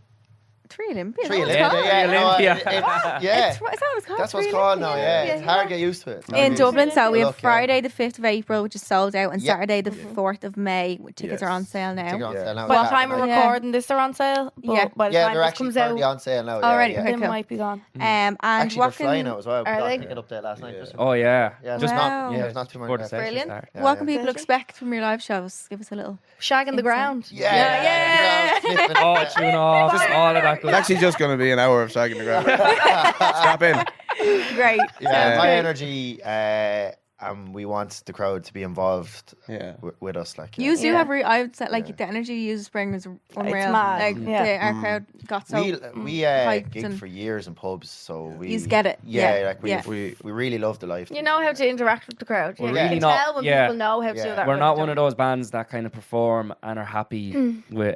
D: Olympia.
F: Three
D: is that what it's
F: Olympia.
D: called?
F: Yeah, no,
C: Olympia.
F: yeah.
D: Is that what it's called?
F: That's what it's
D: Three
F: called now.
D: Olympia?
F: Yeah, it's hard to get used to it.
D: In Dublin, so we have
F: Look, yeah.
D: Friday the 5th of April, which is sold out, and
F: Yeah.
D: Saturday the 4th of May. Tickets are on sale now.
F: Ticket on sale now.
E: By the
F: Yeah.
E: time we're
D: Yeah.
E: recording this, they're on sale. But
D: Yeah.
E: by the
F: Yeah,
E: time
F: they're
E: this
F: actually
E: comes out,
F: currently on sale now.
D: Alright,
F: yeah,
D: okay.
E: they
D: cool.
E: might be gone.
D: And
F: Actually,
D: what
F: they're flying
D: can
F: out as well.
E: Are
F: We
E: they?
F: got ticket up there last night. Just,
C: Oh, yeah.
F: yeah,
C: Just
D: Wow.
F: there's not too
C: before the
F: many.
C: session
E: Brilliant.
C: start.
F: Yeah,
D: what
F: yeah.
D: can people expect from your live shows? Give us a little.
E: Shagging the ground.
F: Yeah.
C: Oh, tune off, all of that
B: It's
C: good.
B: actually just going to be an hour of shagging the ground. Strap in.
D: Great.
F: Yeah,
D: Sounds
F: high
D: great.
F: energy, and we want the crowd to be involved
B: Yeah.
F: with us. Like,
D: You do
E: Yeah.
D: have, I would say, like the energy you use bring was unreal.
E: mad.
D: Like
E: Yeah.
D: our crowd got so
F: we
D: hyped
F: gig
D: and-
F: for years in pubs, so we
D: Yous get it.
F: Yeah,
D: Yeah.
F: like
D: Yeah.
F: we really love the life.
E: You know how to interact with the crowd.
C: We're
E: You
C: really
E: can
C: not-
E: tell when
C: yeah.
E: people know how to do
F: Yeah.
E: that.
C: We're
E: with
C: not
E: them.
C: one of those bands that kind of perform and are happy with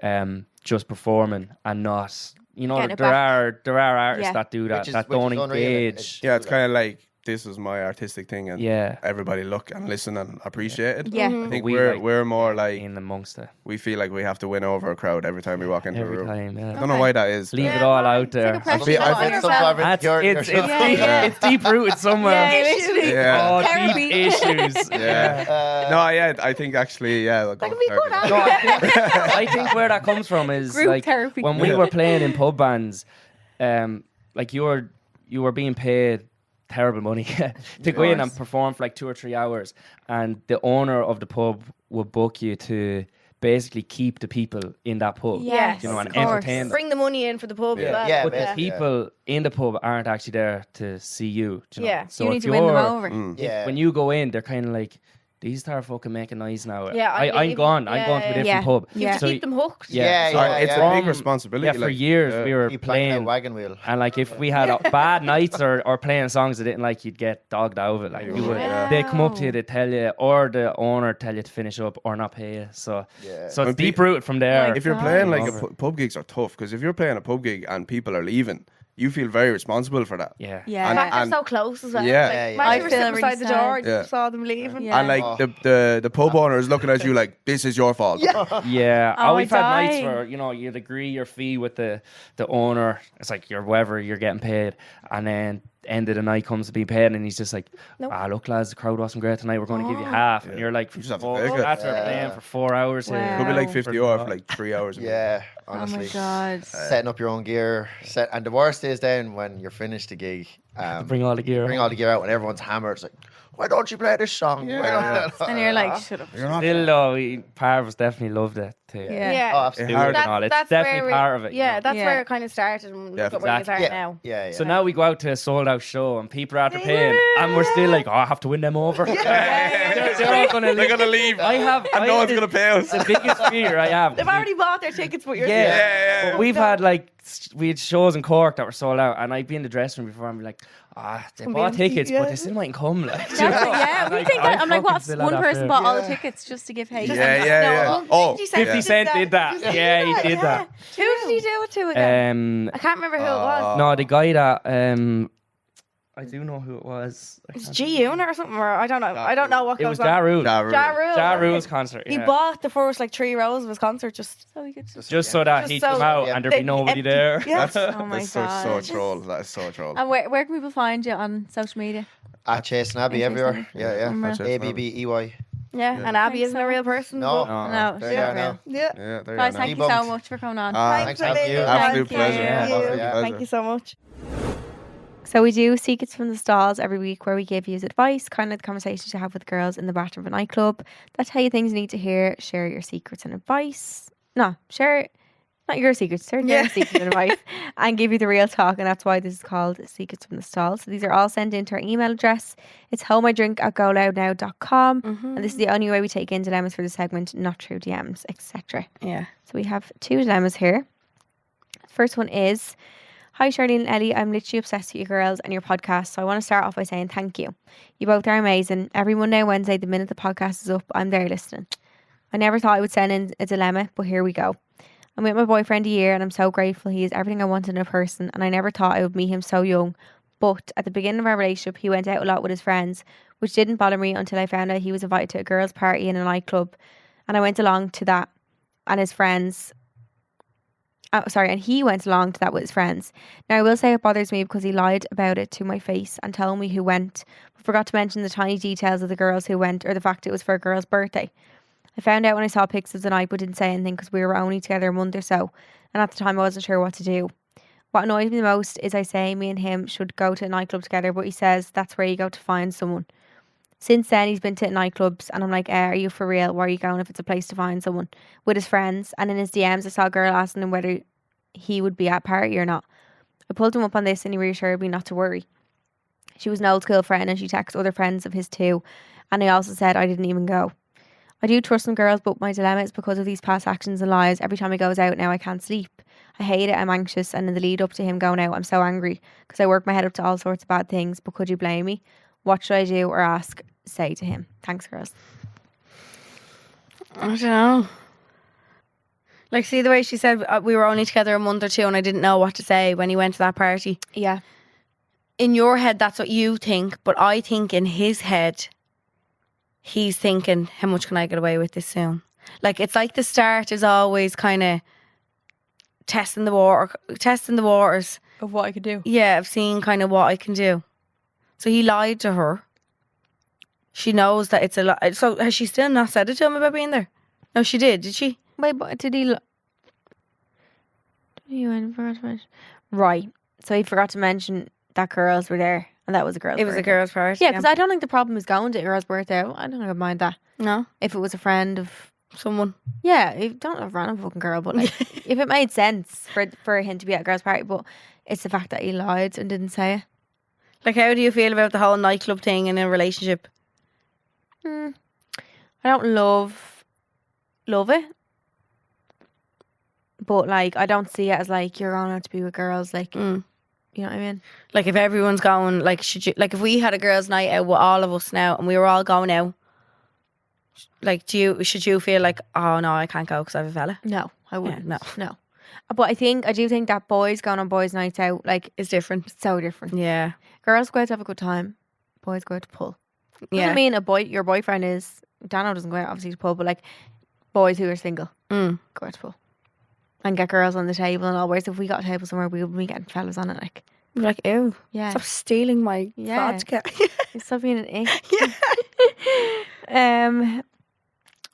C: just performing and not. You know,
D: Getting it
C: there
D: back.
C: are artists
D: Yeah.
C: that do that,
F: Which is-
C: that
F: which
C: don't
F: is unreal.
C: engage.
B: Yeah, it's kind of like this is my artistic thing, and
C: Yeah.
B: everybody look and listen and appreciate it.
D: Yeah.
B: I think
C: We
B: we're
C: like
B: we're more like
C: in amongst it
B: we feel like we have to win over a crowd every time we walk into a
C: every
B: room.
C: time.
B: I
C: Yeah.
B: don't know why that is.
C: Leave
B: but-
C: it all out there.
D: Take a pressure
B: feel- I
D: off
B: feel
D: yourself.
F: sometimes
C: That's,
F: you're
C: it's,
F: sure.
C: it's deep rooted somewhere.
D: Yeah, literally.
B: Yeah.
C: Oh,
D: Therapy.
C: deep issues.
B: Yeah. No, yeah, I think actually, yeah. That
E: can be good,
C: No, I think where that comes from is
D: Group
C: like
D: therapy.
C: when we were playing in pub bands, like you were being paid terrible money to go in and perform for like 2 or 3 hours, and the owner of the pub would book you to basically keep the people in that pub.
D: Yes,
C: You know, and
D: of course.
C: entertain them.
E: Bring the money in for the pub.
B: Yeah.
E: as well.
F: Yeah,
C: But the
F: basically,
C: people in the pub aren't actually there to see you. Do you know?
E: Yeah.
C: So
D: You
C: if
D: need to win them
C: you're-
D: over.
F: Yeah.
C: when you go in, they're kind of like, these are fucking making noise now.
E: Yeah,
C: I'm
E: leaving.
C: gone. I'm
E: Yeah,
C: going to a
E: yeah.
C: different
D: Yeah.
C: pub.
E: You have
D: Yeah.
E: to keep them hooked.
F: Yeah,
C: so
F: yeah,
B: it's
F: yeah.
B: a big responsibility.
C: Yeah, for
B: like,
C: years
B: yeah.
C: we were
F: You plank that
C: playing,
F: wagon wheel.
C: and like if we had bad nights or playing songs that didn't like, you'd get dogged out of it. Like you would,
B: Yeah.
C: they come up to you, they tell you, or the owner tell you to finish up or not pay you. So,
F: Yeah.
C: so
B: When
C: it's deep rooted from there.
B: If you're playing like
C: Over.
B: pub gigs are tough because if you're playing a pub gig and people are leaving, you feel very responsible for that.
C: yeah,
D: Yeah.
B: And-
E: In fact,
B: and-
E: they're so close as well.
B: Yeah.
E: Like,
F: Yeah, yeah.
E: imagine
D: I
E: you were
D: feel
E: sitting
D: really
E: beside the door and
B: sad.
E: you saw them leaving.
D: Yeah.
B: And like
F: Oh.
B: the pub owner is looking at you like this is your fault.
C: yeah.
D: Oh,
C: We've
D: I
C: had nights
D: die.
C: where you'd agree your fee with the owner. It's like you're whatever you're getting paid, and then end of the night comes to be paid, and he's just like,
E: Nope.
C: look lads, the crowd wasn't great tonight, we're going to give you half. And you're like,
B: You just have to
C: "Fuck,
B: take it."
C: after playing for 4 hours here.
E: Wow.
B: Could be like
E: Wow.
B: 50 euro for like 3 hours.
F: Yeah,
D: Oh my
F: honestly.
D: god.
F: Setting up your own gear. And the worst is then when you're finished the gig.
C: Bring all the gear.
F: Bring all the gear out when everyone's hammered. It's like, why don't you play this song?
B: Yeah.
F: Why don't
D: And you're like, shut up.
B: You're not.
C: Still though, part of us definitely loved it. To,
D: Yeah.
F: Oh,
C: do
F: absolutely.
C: it and all. It's definitely part of it.
E: Yeah,
C: you know?
E: that's
D: Yeah.
E: where it kind of started. And look at where you
C: exactly.
E: are now.
F: Yeah.
C: So now we go out to a sold out show and people are after paying and we're still like, I have to win them over. They're all gonna
B: They're
C: leave.
B: gonna leave.
C: I have
B: And no one's
C: the-
B: gonna pay us.
C: The biggest fear I have.
E: They've already bought their tickets, but you're
C: Yeah.
B: Yeah.
C: But we've had like we had shows in Cork that were sold out, and I'd be in the dressing room before and be like, they bought
E: empty,
C: tickets,
E: yeah.
C: but they still mightn't come. Like,
D: Yeah, we think that. I'm like,
C: fucking
D: what?
C: still had
D: One
C: that
D: person
C: fear.
D: bought all the tickets just to give hate.
B: Yeah. Oh,
C: 50 Cent did that. Yeah, he did that.
E: Who did he do it to again? I can't remember who it was.
C: No, the guy that I do know who it was.
E: It's G-Unit or something, or I don't know. I don't know what
C: It was
E: goes on.
C: Ja Rule.
B: Ja Rule.
E: Ja Rule.
C: Ja Rule's concert.
E: He
C: Yeah.
E: bought the first like 3 rows of his concert just so he could.
C: Just so that
E: Just
C: he'd
E: so-
C: come out
F: yeah.
C: and there'd be nobody
E: Empty.
C: there.
E: Yeah.
D: Oh my
B: That's so
D: god.
B: troll. That is so troll.
D: And where can people find you on social media?
F: At Chase and Abbey
D: Chase
F: everywhere.
D: and
F: Yeah.
D: Unreal.
F: ABBEY.
E: Yeah, and Abby isn't a real person.
F: No.
E: but-
D: No,
F: There
D: she's
F: you are
D: real.
F: now.
E: Yeah.
B: Yeah, there
D: Guys,
B: you
D: thank
B: go.
D: you so
F: Debunked.
D: much for coming on.
F: Thanks,
E: for
F: Abbey.
E: being here.
B: Absolute
E: Thank
B: pleasure.
E: you.
C: Yeah,
B: absolute
E: Thank you so much.
D: So we do Secrets from the Stalls every week where we give you advice, kind of the conversations you have with girls in the bathroom of a nightclub. That tell you things you need to hear, share your secrets and advice. No, share not your secrets, share your secrets and advice and give you the real talk, and that's why this is called Secrets from the Stalls. So these are all sent into our email address. It's homeidrink@goloudnow.com and this is the only way we take in dilemmas for the segment, not through DMs, etc.
E: Yeah.
D: So we have 2 dilemmas here. First one is, hi Charlene and Ellie, I'm literally obsessed with you girls and your podcast, so I want to start off by saying thank you. You both are amazing. Every Monday and Wednesday, the minute the podcast is up, I'm there listening. I never thought I would send in a dilemma, but here we go. I'm with my boyfriend a year and I'm so grateful. He is everything I wanted in a person, and I never thought I would meet him so young. But at the beginning of our relationship, he went out a lot with his friends, which didn't bother me until I found out he was invited to a girls' party in a nightclub, and I went along to that, and his friends... and he went along to that with his friends. Now, I will say it bothers me because he lied about it to my face and told me who went, but forgot to mention the tiny details of the girls who went or the fact it was for a girl's birthday. I found out when I saw pics of the night but didn't say anything because we were only together a month or so, and at the time I wasn't sure what to do. What annoys me the most is I say me and him should go to a nightclub together, but he says that's where you go to find someone. Since then, he's been to nightclubs, and I'm like, are you for real? Where are you going if it's a place to find someone? With his friends, and in his DMs, I saw a girl asking him whether he would be at party or not. I pulled him up on this, and he reassured me not to worry. She was an old school friend, and she texted other friends of his too, and I also said I didn't even go. I do trust some girls, but my dilemma is because of these past actions and lies. Every time he goes out now, I can't sleep. I hate it, I'm anxious, and in the lead up to him going out, I'm so angry because I work my head up to all sorts of bad things, but could you blame me? What should I do or ask? Say to him. Thanks, girls.
E: I don't know. Like, see the way she said we were only together a month or 2 and I didn't know what to say when he went to that party.
D: Yeah.
E: In your head, that's what you think, but I think in his head, he's thinking, how much can I get away with this soon? Like, it's like the start is always kind of testing the waters.
D: Of what I could do.
E: Yeah, of seeing kind of what I can do. So he lied to her. She knows that it's a lie. So has she still not said it to him about being there? No, she did she?
D: Wait, but did he... Right. So he forgot to mention that girls were there, and that was a girl's
E: It was a
D: birthday.
E: girl's party.
D: Yeah, because I don't think the problem is going to a girl's birthday. I don't think I'd mind that.
E: No,
D: If it was a friend of...
E: someone.
D: Yeah, you don't have a random fucking girl, but like, if it made sense for him to be at a girl's party, but it's the fact that he lied and didn't say it.
E: Like, how do you feel about the whole nightclub thing in a relationship?
D: I don't love it, but like I don't see it as like you're going out to be with girls, like you know what I mean.
E: Like, if everyone's going, like, should you, like, if we had a girls' night out with all of us now and we were all going out, like, should you feel like, oh no, I can't go because I have a fella?
D: No, I wouldn't.
E: no.
D: But I do think that boys going on boys' nights out, like,
E: It's different.
D: so different.
E: Yeah.
D: Girls go out to have a good time, boys go out to pull.
E: Yeah.
D: I mean, your boyfriend is. Dano doesn't go out obviously to pull, but like boys who are single go out to pull and get girls on the table and all. Whereas if we got a table somewhere, we would be getting fellas on it. Like,
E: I'm like, ew.
D: Yeah.
E: Stop stealing my
D: Yeah.
E: vodka.
D: Stop being an ick.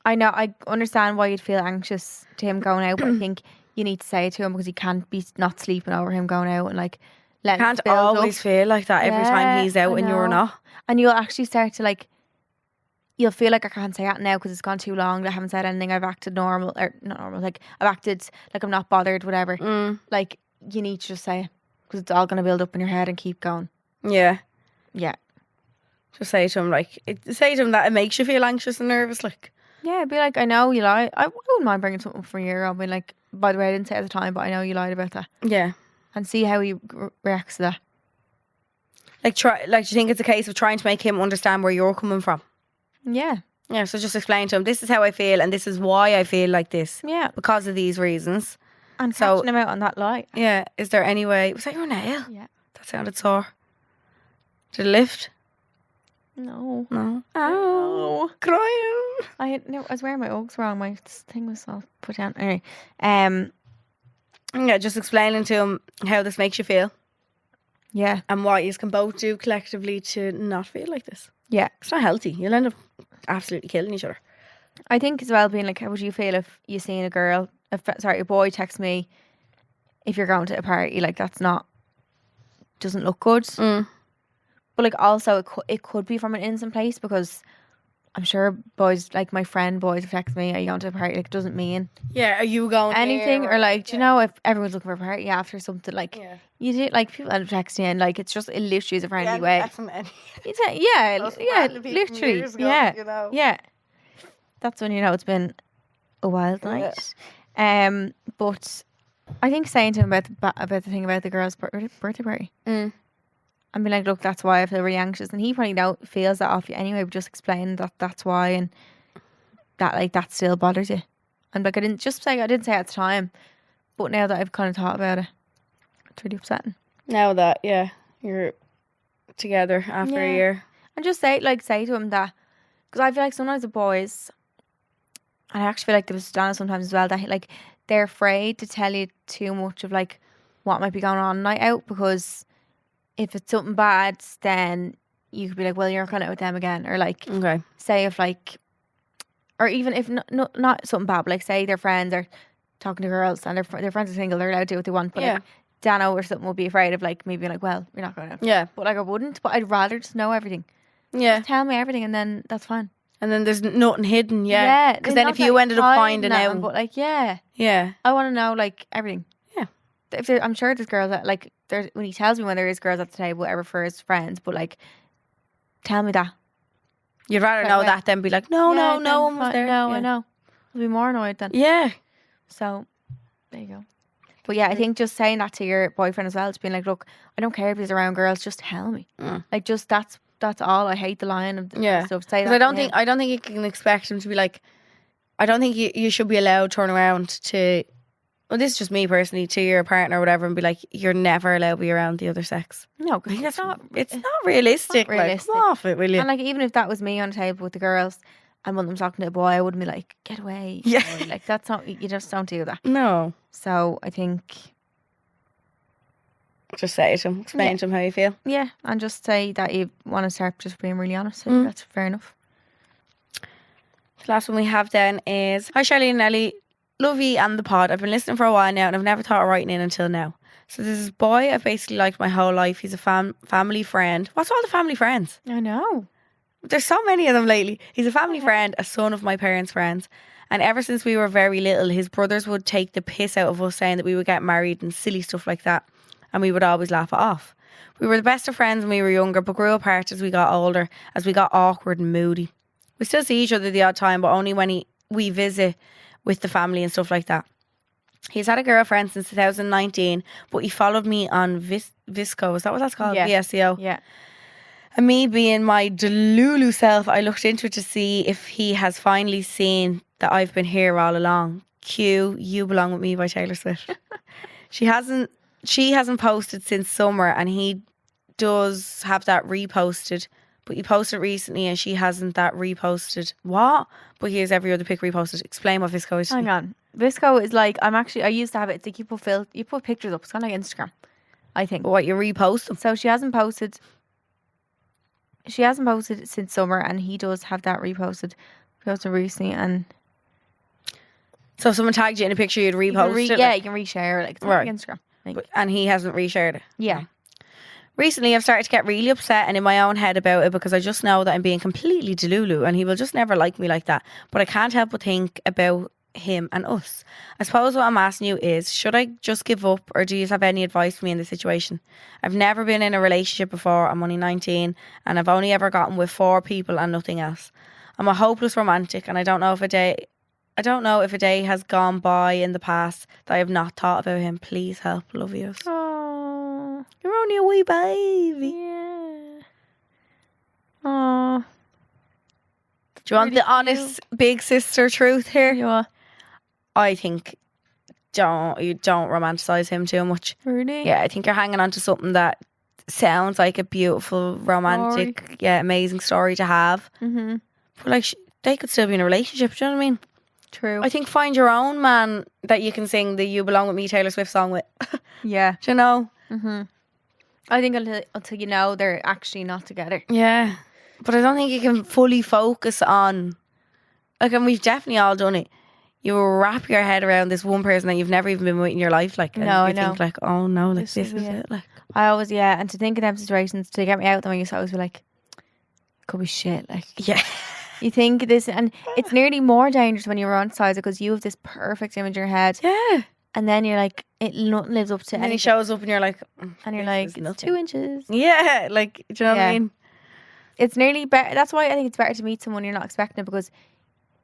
D: I know, I understand why you'd feel anxious to him going out, but I think you need to say it to him because he can't be not sleeping over him going out and like letting
E: Can't
D: it build
E: always
D: up.
E: feel like that every time he's out
D: I
E: and you're
D: know.
E: not.
D: And you'll actually start to like, you'll feel like I can't say that now because it's gone too long. I haven't said anything. I've acted normal, or not normal. Like I've acted like I'm not bothered, whatever. Like you need to just say it because it's all going to build up in your head and keep going.
E: Yeah.
D: Yeah.
E: Just say to him say to him that it makes you feel anxious and nervous. Like,
D: Yeah, be like, I know you lied. I wouldn't mind bringing something from you. I'll be like, by the way, I didn't say it at the time, but I know you lied about that.
E: yeah.
D: And see how he reacts to that.
E: Like, do you think it's a case of trying to make him understand where you're coming from?
D: Yeah.
E: Yeah, so just explain to him, this is how I feel and this is why I feel like this.
D: Yeah.
E: Because of these reasons.
D: And
E: So-
D: catching him out on that lie.
E: Yeah. Is there any way... Was that your nail?
D: Yeah.
E: That sounded sore. Did it lift?
D: No.
E: No. Ow. Crying.
D: I was wearing my Uggs wrong. My thing was all put down. Anyway.
E: Yeah, just explaining to him how this makes you feel
D: Yeah.
E: and what you can both do collectively to not feel like this.
D: Yeah.
E: It's not healthy. You'll end up absolutely killing each other.
D: I think as well being like, how would you feel if you seen a boy text me if you're going to a party? Like that's doesn't look good. But like also it could be from an innocent place because I'm sure boys, like my friend boys have texted me, are you going to a party? Like it doesn't mean
E: Yeah, are you going
D: anything
E: here?
D: or like, do you know if everyone's looking for a party after something like
E: Yeah.
D: you do, like people end up texting you and like it's just, it literally is a friendly way.
E: Those
D: Yeah,
E: random people from
D: literally.
E: years ago,
D: Yeah.
E: you know.
D: Yeah. That's when you know it's been a wild night. But I think saying to him about the thing about the girl's birthday party. And be like, look, that's why I feel really anxious. And he probably feels that off you anyway, but just explain that that's why and that like that still bothers you. And like I didn't say it at the time, but now that I've kind of thought about it, it's really upsetting.
E: Now that, you're together after a
D: Yeah.
E: year.
D: And just say to him that, because I feel like sometimes the boys, and I actually feel like there was Donna sometimes as well, that like they're afraid to tell you too much of like what might be going on night out, because if it's something bad, then you could be like, well, you're kind of out with them again, or like
E: Okay.
D: say if like, or even if not something bad, but like say their friends are talking to girls and their friends are single, they're allowed to do what they want, but like Dano or something would be afraid of like maybe like, well, you're not going out.
E: Yeah.
D: But like I wouldn't, but I'd rather just know everything.
E: Yeah.
D: Just tell me everything and then that's fine.
E: And then there's nothing hidden, yeah. Because then if you ended up finding out.
D: But like, yeah,
E: Yeah.
D: I want to know like everything.
E: Yeah.
D: I'm sure there's girls that like, when he tells me when there is girls at the table, whatever for his friends, but like, tell me that.
E: You'd rather know that than be like, no one was there.
D: No,
E: Yeah.
D: I know. I'll be more annoyed then.
E: Yeah.
D: So, there you go. But yeah, I think just saying that to your boyfriend as well, just being like, look, I don't care if he's around girls, just tell me. Like, just that's all. I hate the lying of the stuff. Say that.
E: I don't think you can expect him to be like, I don't think you should be allowed to turn around to, well, this is just me personally, to your partner or whatever and be like, you're never allowed to be around the other sex.
D: No,
E: I
D: because
E: think it's not realistic.
D: not realistic.
E: Like, come off it, will you?
D: And like, even if that was me on a table with the girls and one of them talking to a boy, I wouldn't be like, get away.
E: Yeah.
D: You know, like, that's not, you just don't do that.
E: No.
D: So I think,
E: Just say it to him. Explain to him how you feel.
D: yeah, and just say that you want to start just being really honest. I think that's fair enough.
E: The last one we have then is, hi Charlene and Ellie, love you and the pod. I've been listening for a while now and I've never thought of writing in until now. So there's this boy I've basically liked my whole life. He's a family friend. What's all the family friends?
D: I know.
E: There's so many of them lately. He's a family friend, a son of my parents' friends. And ever since we were very little, his brothers would take the piss out of us saying that we would get married and silly stuff like that. And we would always laugh it off. We were the best of friends when we were younger, but grew apart as we got older, as we got awkward and moody. We still see each other the odd time, but only when we visit with the family and stuff like that. He's had a girlfriend since 2019, but he followed me on Visco. Is that what that's called?
D: Yeah.
E: VSCO.
D: Yeah.
E: And me being my delulu self, I looked into it to see if he has finally seen that I've been here all along. Q, You Belong With Me by Taylor Swift. She hasn't posted since summer, and he does have that reposted. But he posted recently and she hasn't that reposted. What? But he has every other pic reposted. Explain what Visco is.
D: Hang on. Visco is like, I used to have it. It's like you put pictures up. It's kind of like Instagram. I think.
E: What, you repost them?
D: So she hasn't posted since summer, and he does have that reposted recently. And
E: So if someone tagged you in a picture, you'd
D: you can
E: repost it?
D: yeah,
E: like-
D: you can reshare, like, it's on
E: Right.
D: Instagram. Like,
E: and he hasn't reshared it.
D: yeah.
E: Recently, I've started to get really upset and in my own head about it because I just know that I'm being completely delulu and he will just never like me like that. But I can't help but think about him and us. I suppose what I'm asking you is, should I just give up, or do you have any advice for me in this situation? I've never been in a relationship before. I'm only 19 and I've only ever gotten with 4 people and nothing else. I'm a hopeless romantic, and I don't know if a day has gone by in the past that I have not thought about him. Please help. Love you.
D: Oh,
E: You're only a wee baby.
D: yeah. Oh,
E: Do you want the honest big sister truth here?
D: yeah.
E: I think you don't romanticize him too much.
D: Really?
E: Yeah, I think you're hanging on to something that sounds like a beautiful, romantic, amazing story to have.
D: Mm-hmm.
E: But like, they could still be in a relationship. Do you know what I mean?
D: True.
E: I think find your own man that you can sing the "You Belong with Me" Taylor Swift song with.
D: Yeah.
E: Do you know?
D: Mm-hmm. I think until you know they're actually not together.
E: Yeah, but I don't think you can fully focus on. Like, and we've definitely all done it. You wrap your head around this one person that you've never even been with in your life, like, and
D: No, I
E: you think
D: know.
E: like, oh no, like
D: This
E: this
D: is
E: is
D: it.
E: it. Like,
D: I always, and to think of them situations, to get me out of them, I used to always be like, could be shit. Like,
E: yeah,
D: you think this, and it's nearly more dangerous when you're on side because you have this perfect image in your head,
E: yeah.
D: and then you're like, nothing lives up to
E: And then he
D: anything.
E: shows up, and you're like,
D: And you're
E: this
D: like,
E: is
D: it's
E: nothing.
D: 2 inches.
E: Yeah, like, do you know what I
D: Yeah.
E: mean?
D: It's nearly better. That's why I think it's better to meet someone you're not expecting it, because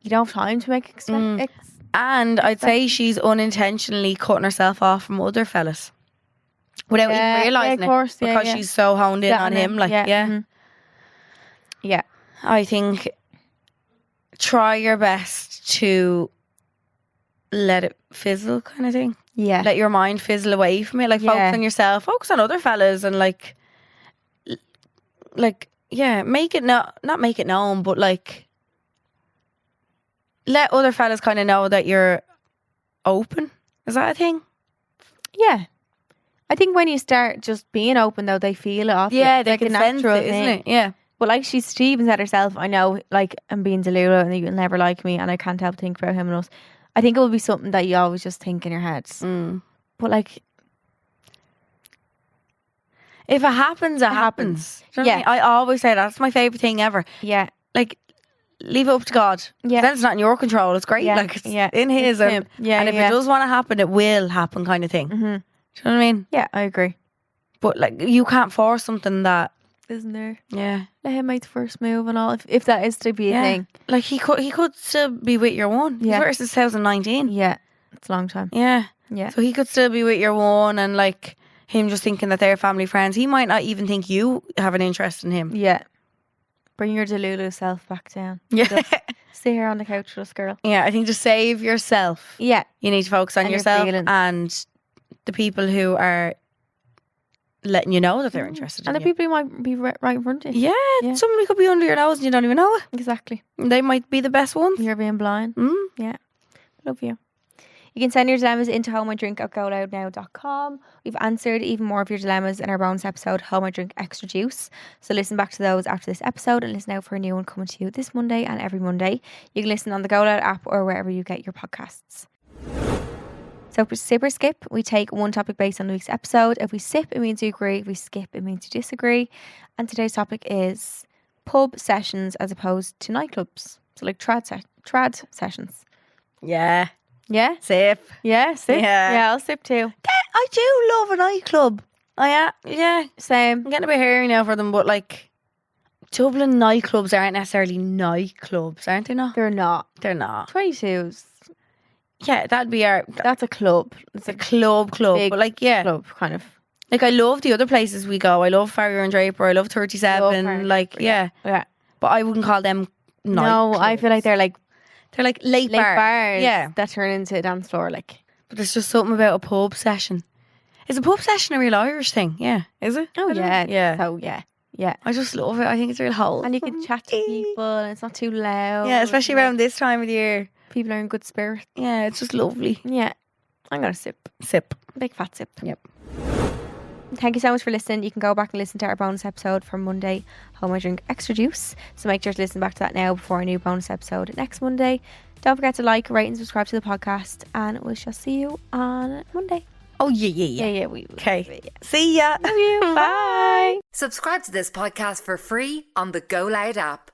D: you don't have time to make
E: And I'd say she's unintentionally cutting herself off from other fellas without even realising
D: of course,
E: it, because she's so honed in on him. Like,
D: mhm. Yeah.
E: I think try your best to let it fizzle, kind of thing.
D: Yeah.
E: Let your mind fizzle away from it. Like,
D: Yeah.
E: focus on yourself, focus on other fellas, and like, make it not make it known, but like, let other fellas kind of know that you're open. Is that a thing?
D: Yeah. I think when you start just being open, though, they feel it off.
E: Yeah,
D: you.
E: they
D: Like
E: can
D: a
E: sense
D: natural
E: it, isn't
D: thing.
E: it? Yeah.
D: But like she even said herself, I know, like, I'm being delulu and you'll never like me, and I can't help think about him and us. I think it will be something that you always just think in your head. But like,
E: if it happens, it happens. Do you know what I mean? I always say that's my favourite thing ever.
D: yeah,
E: Like, leave it up to God.
D: Yeah.
E: Then it's not in your control. It's great.
D: Yeah.
E: Like, it's
D: Yeah.
E: in His.
D: It's
E: And,
D: him. Yeah,
E: and if
D: yeah.
E: it does want to happen, it will happen, kind of thing.
D: Mhm.
E: Do you know what I mean?
D: yeah, I agree.
E: But like, you can't force something that.
D: Isn't there?
E: Yeah.
D: Let him make the first move and all, if that is to be a
E: Yeah.
D: thing.
E: Like, he could still be with your one.
D: Yeah.
E: He's with her since 2019.
D: Yeah, it's a long time.
E: Yeah.
D: Yeah.
E: So he could still be with your one, and like him just thinking that they're family friends. He might not even think you have an interest in him.
D: Yeah. Bring your delulu self back down.
E: Yeah.
D: Just stay here on the couch with us, girl.
E: Yeah, I think to save yourself,
D: Yeah.
E: you need to focus on
D: And your
E: yourself
D: feelings.
E: and the people who are letting you know that they're interested
D: And
E: in
D: the
E: you.
D: people who might be right in front of you.
E: Yeah,
D: Yeah.
E: somebody could be under your nose and you don't even know it.
D: Exactly.
E: They might be the best ones.
D: You're being blind.
E: Mm.
D: Yeah. Love you. You can send your dilemmas into homeidrink@goloudnow.com. We've answered even more of your dilemmas in our bonus episode, Home I Drink Extra Juice. So listen back to those after this episode and listen out for a new one coming to you this Monday and every Monday. You can listen on the GoLoud app or wherever you get your podcasts. So for sip or skip, we take one topic based on the week's episode. If we sip, it means you agree. If we skip, it means you disagree. And today's topic is pub sessions as opposed to nightclubs. So like trad sessions.
E: Yeah.
D: Yeah?
E: Sip.
D: Yeah, sip.
E: Yeah.
D: Yeah, I'll sip too.
E: I do love a nightclub. Yeah.
D: Same.
E: I'm getting a bit hairy now for them, but like, Dublin nightclubs aren't necessarily nightclubs, aren't they? Not.
D: They're not.
E: They're not.
D: 22s.
E: Yeah, that'd be our
D: That's a club. It's
E: a
D: a
E: club.
D: big
E: But like, yeah,
D: club, kind of.
E: like I love the other places we go. I love Farrier and Draper. I love
D: Love
E: 37.
D: Farrier and
E: Like,
D: Draper,
E: yeah.
D: Yeah.
E: But I wouldn't call them
D: No, I feel like they're like
E: they're like late
D: late bars
E: Yeah,
D: that turn into a dance floor. Like,
E: but there's just something about a pub session. Is a pub session a real Irish thing? Yeah, is it?
D: oh
E: I don't
D: yeah,
E: know. yeah.
D: So yeah.
E: I just love it. I think it's real wholesome.
D: And you can chat to people, and it's not too loud.
E: Yeah, especially
D: and, like,
E: around this time of the year.
D: people are in good spirit.
E: Yeah, it's just lovely.
D: Yeah, I'm gonna sip.
E: Sip.
D: Big fat sip.
E: Yep.
D: Thank you so much for listening. You can go back and listen to our bonus episode from Monday, Home I Drink Extra Juice. So make sure to listen back to that now before a new bonus episode next Monday. Don't forget to like, rate and subscribe to the podcast, and we shall see you on Monday.
E: Oh, yeah.
D: Okay.
E: See ya.
D: Love you. Bye.
A: Subscribe to this podcast for free on the GoLoud app.